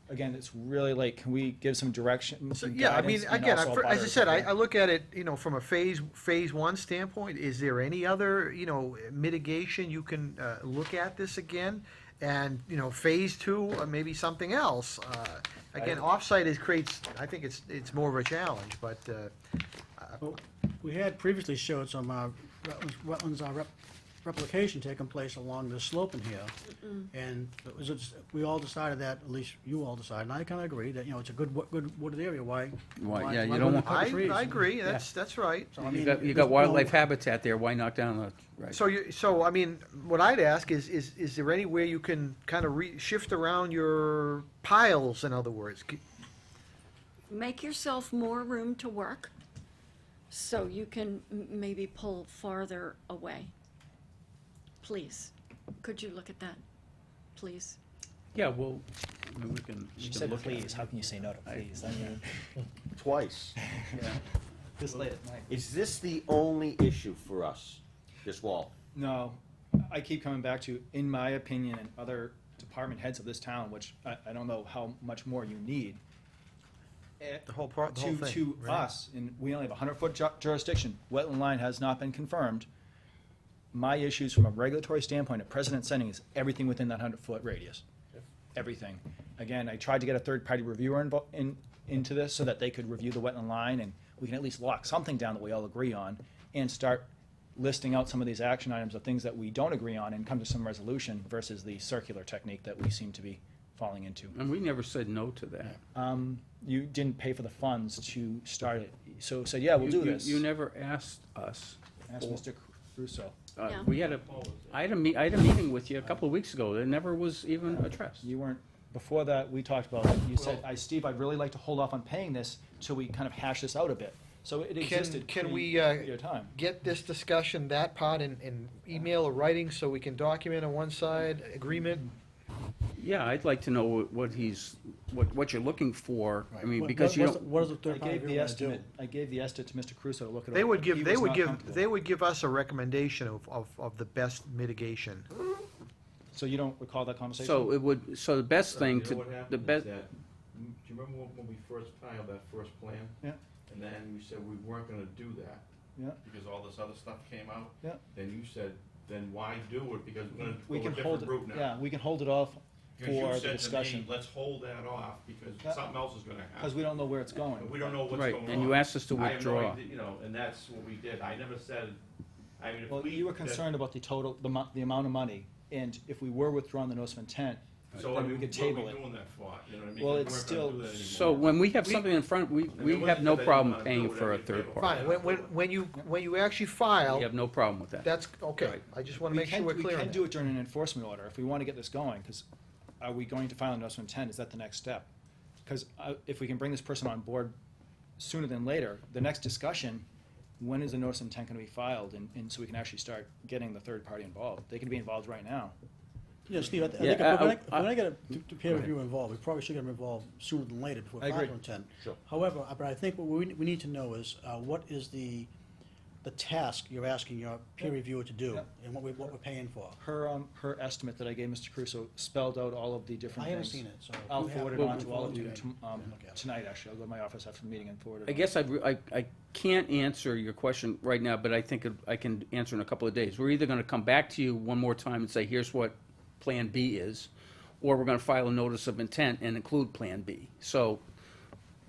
again, it's really like, can we give some direction, So, some yeah, I mean, guidance, and again, also a as I butter said, I agreement? look at it, from a phase one standpoint. Is there any other, mitigation you can look at this again? And, phase two, or maybe something else. Again, offsite creates, I think it's more of a challenge, but, We had previously showed some wetlands replication taking place along the slope in here. And we all decided that, at least you all decided, and I kind of agree, that, it's a good wooded area, why? Yeah, you why don't wouldn't want- cut the trees? I agree, Yeah. that's right. So, I You mean, got there's no- wildlife habitat there, why knock down the, right? So I mean, what I'd ask is there any way you can kind of shift around your piles, in other words? Make yourself more room to work, so you can maybe pull farther away. Please, could you look at that, please? Yeah, well, I mean, we can. She said please, how can you say no to please? I mean, Twice. this late at night. Is this the only issue for us, this wall? No, I keep coming back to, in my opinion, and other department heads of this town, which I don't know how much more you need. The whole thing, To right? us, and we only have a 100-foot jurisdiction, wetland line has not been confirmed. My issues from a regulatory standpoint, at precedent setting, is everything within that 100-foot radius. Everything. Again, I tried to get a third-party reviewer into this so that they could review the wetland line, and we can at least lock something down that we all agree on, and start listing out some of these action items of things that we don't agree on and come to some resolution versus the circular technique that we seem to be falling into. And we never said no to that. You didn't pay for the funds to start it, so said, yeah, we'll do this. You never asked us. Ask Mr. Russo. Yeah. I had a meeting with you a couple of weeks ago, it never was even addressed. You weren't, before that, we talked about it. You said, Steve, I'd really like to hold off on paying this till we kind of hash this out a bit. So it existed Can we your time. get this discussion, that part, in email or writing, so we can document on one side, agreement? Yeah, I'd like to know what you're looking for, I mean, What- because you what's don't. the- What does the I third party gave the reviewer wanna do? estimate, I gave the estimate to Mr. Crusoe to look at. They would He give, was not comfortable. they would give us a recommendation of the best mitigation. So you don't recall that conversation? So the best thing to, the best. Do you remember when we first filed that first plan? Yeah. And then you said we weren't gonna do that. Yeah. Because all this other stuff came out? Yeah. Then you said, then why do it, because we're gonna We go a can hold different it, route now. yeah, we can hold it off Because you for the said to me, discussion. let's hold that off, because Yeah. something else is gonna happen. Because we don't know where it's going. And we don't know what's Right, going on. and you asked us to I have no withdraw. idea, and that's what we did. I never said, I mean, if Well, we. you were concerned about the total, the amount of money, and if we were withdrawing the notice of intent, So, I then mean, we could what are table we it. doing that for? You know what I mean? Well, 'Cause it's we weren't still- gonna do that anymore. So when we have something in front, we have no problem paying for a third party. Fine, when you actually file, We have no problem with that. that's, okay, I just wanna make sure we're clear We on can that. do it during an enforcement order if we want to get this going, because are we going to file a notice of intent? Is that the next step? Because if we can bring this person on board sooner than later, the next discussion, when is the notice of intent going to be filed? And so we can actually start getting the third party involved. They can be involved right now. Yeah, Steve, I think Yeah, if we're gonna get a peer review involved, we probably should get them involved sooner than later before I agree. final intent. Sure. However, but I think what we need to know is, what is the the task you're asking your peer reviewer to do, Yep. and what we're paying for. Her estimate that I gave Mr. Caruso spelled out all of the different I haven't things. seen it, so. I'll you have forward it it on on to all of phone you today. tonight, actually. I'll go to my office after the meeting and forward it I on. guess I can't answer your question right now, but I think I can answer in a couple of days. We're either gonna come back to you one more time and say, here's what Plan B is, or we're gonna file a notice of intent and include Plan B. So,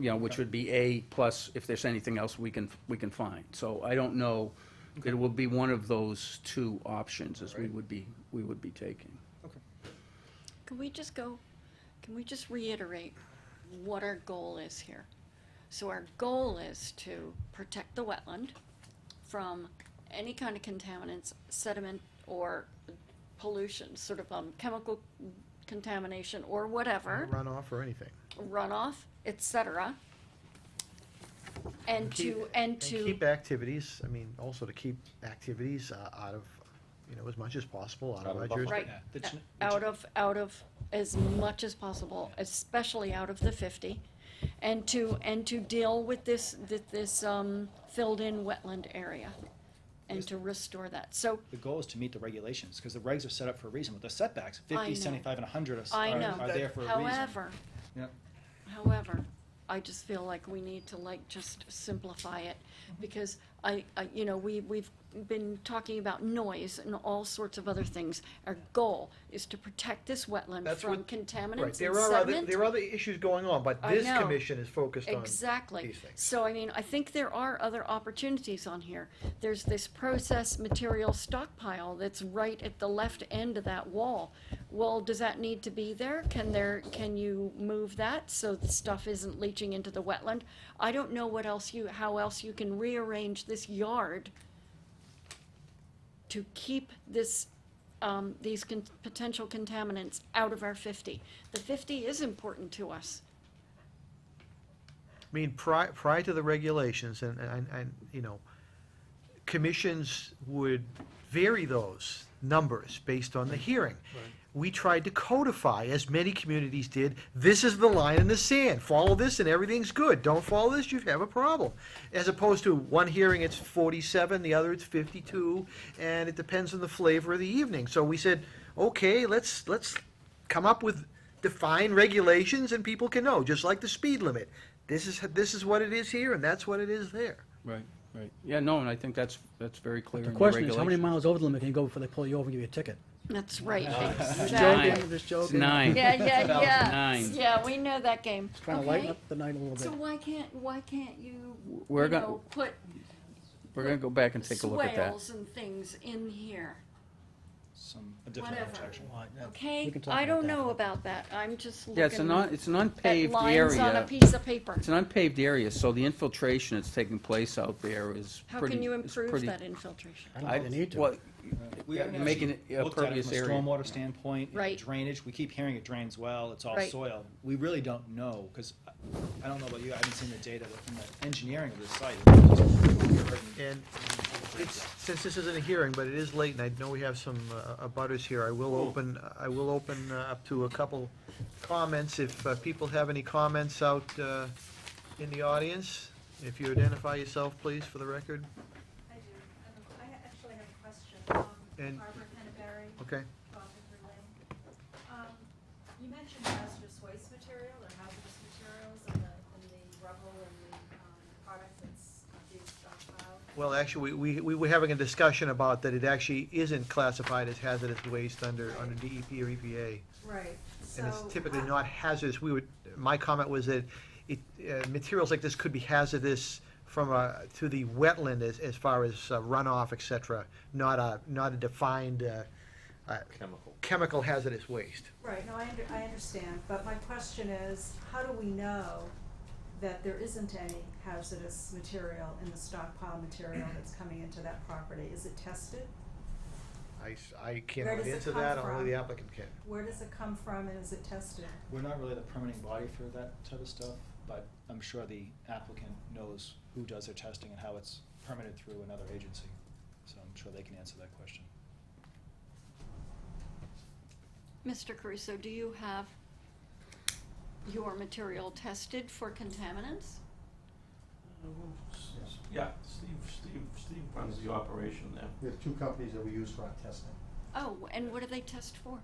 you know, which would be A plus if there's anything else we can find. So I don't know, it will be one of those two options as we would be taking. Can we just reiterate what our goal is here? So our goal is to protect the wetland from any kind of contaminants, sediment, or pollution, sort of chemical contamination or whatever, Runoff or anything. runoff, etc. And to keep activities, I mean, also to keep activities out of, as much as possible, out of our jurisdiction. Right, out of as much as possible, especially out of the 50, and to deal with this filled-in wetland area, and to restore that. So The goal is to meet the regulations, because the regs are set up for a reason, with the setbacks, I 50, know. 75, and 100 I know. are there for a reason. However, Yep. I just feel like we need to just simplify it, because we've been talking about noise and all sorts of other things. Our goal is to protect this wetland That's from what- contaminants Right, and sediment. there are other issues going on, but I this know. commission is focused on Exactly. these things. So, I mean, I think there are other opportunities on here. There's this processed material stockpile that's right at the left end of that wall. Well, does that need to be there? Can you move that so the stuff isn't leaching into the wetland? I don't know how else you can rearrange this yard to keep these potential contaminants out of our 50. The 50 is important to us. I mean, prior to the regulations, and commissions would vary those numbers based on the hearing. We tried to codify, as many communities did, this is the line in the sand, follow this and everything's good, don't follow this, you have a problem. As opposed to one hearing it's 47, the other it's 52, and it depends on the flavor of the evening. So we said, okay, let's come up with defined regulations and people can know, just like the speed limit. This is what it is here and that's what it is there. Right. Yeah, no, and I think that's very clear The in the question is, how many regulations. miles over the limit can you go before they pull you over and give you a ticket? That's right. Just Exactly. joking, just joking. 9. Yeah. 9. Yeah, we know that game. Just trying to Okay. lighten up the night a little bit. So why can't you, We're you gonna- know, put We're gonna go back and take a look at that. swales and things in here? Some additional Whatever. protection. Okay, We can talk I about don't that. know about that. I'm just Yeah, it's looking it's an unpaved at area. lines on a piece of paper. It's an unpaved area, so the infiltration that's taking place out there is How pretty. can you is improve pretty- that infiltration? I don't think they need to. Well, We haven't making actually it a looked at it pervious from a area. stormwater standpoint, Right. drainage, we keep hearing it drains well, it's all Right. soil. We really don't know, because I don't know about you, I haven't seen the data, but from the engineering of the site, And since this isn't a hearing, but it is late, and I know we have some abutters here, I will open up to a couple comments. If people have any comments out in the audience, if you identify yourself, please, for the record. I do. I actually have a question. And- Barbara Penneberry. Okay. Gothic Relay. You mentioned hazardous waste material or hazardous materials in the rubble and the product that's being stockpiled. Well, actually, we were having a discussion about that it actually isn't classified as hazardous waste under DEP or EPA. Right. And it's So, typically not hazardous. My comment was that materials like this could be hazardous to the wetland as far as runoff, et cetera, not a defined chemical hazardous waste. right, no, I understand, but my question is, how do we know that there isn't any hazardous material in the stockpile material that's coming into that property? Is it tested? I Where cannot does it answer come that, from? only the applicant can. Where does it come from and is it tested? we're not really the permitting body for that type of stuff, but I'm sure the applicant knows who does their testing and how it's permitted through another agency. So I'm sure they can answer that question. Mr. Caruso, do you have your material tested for contaminants? Yeah, Steve Steve runs the operation there. We have two companies that we use for our testing. Oh, and what do they test for?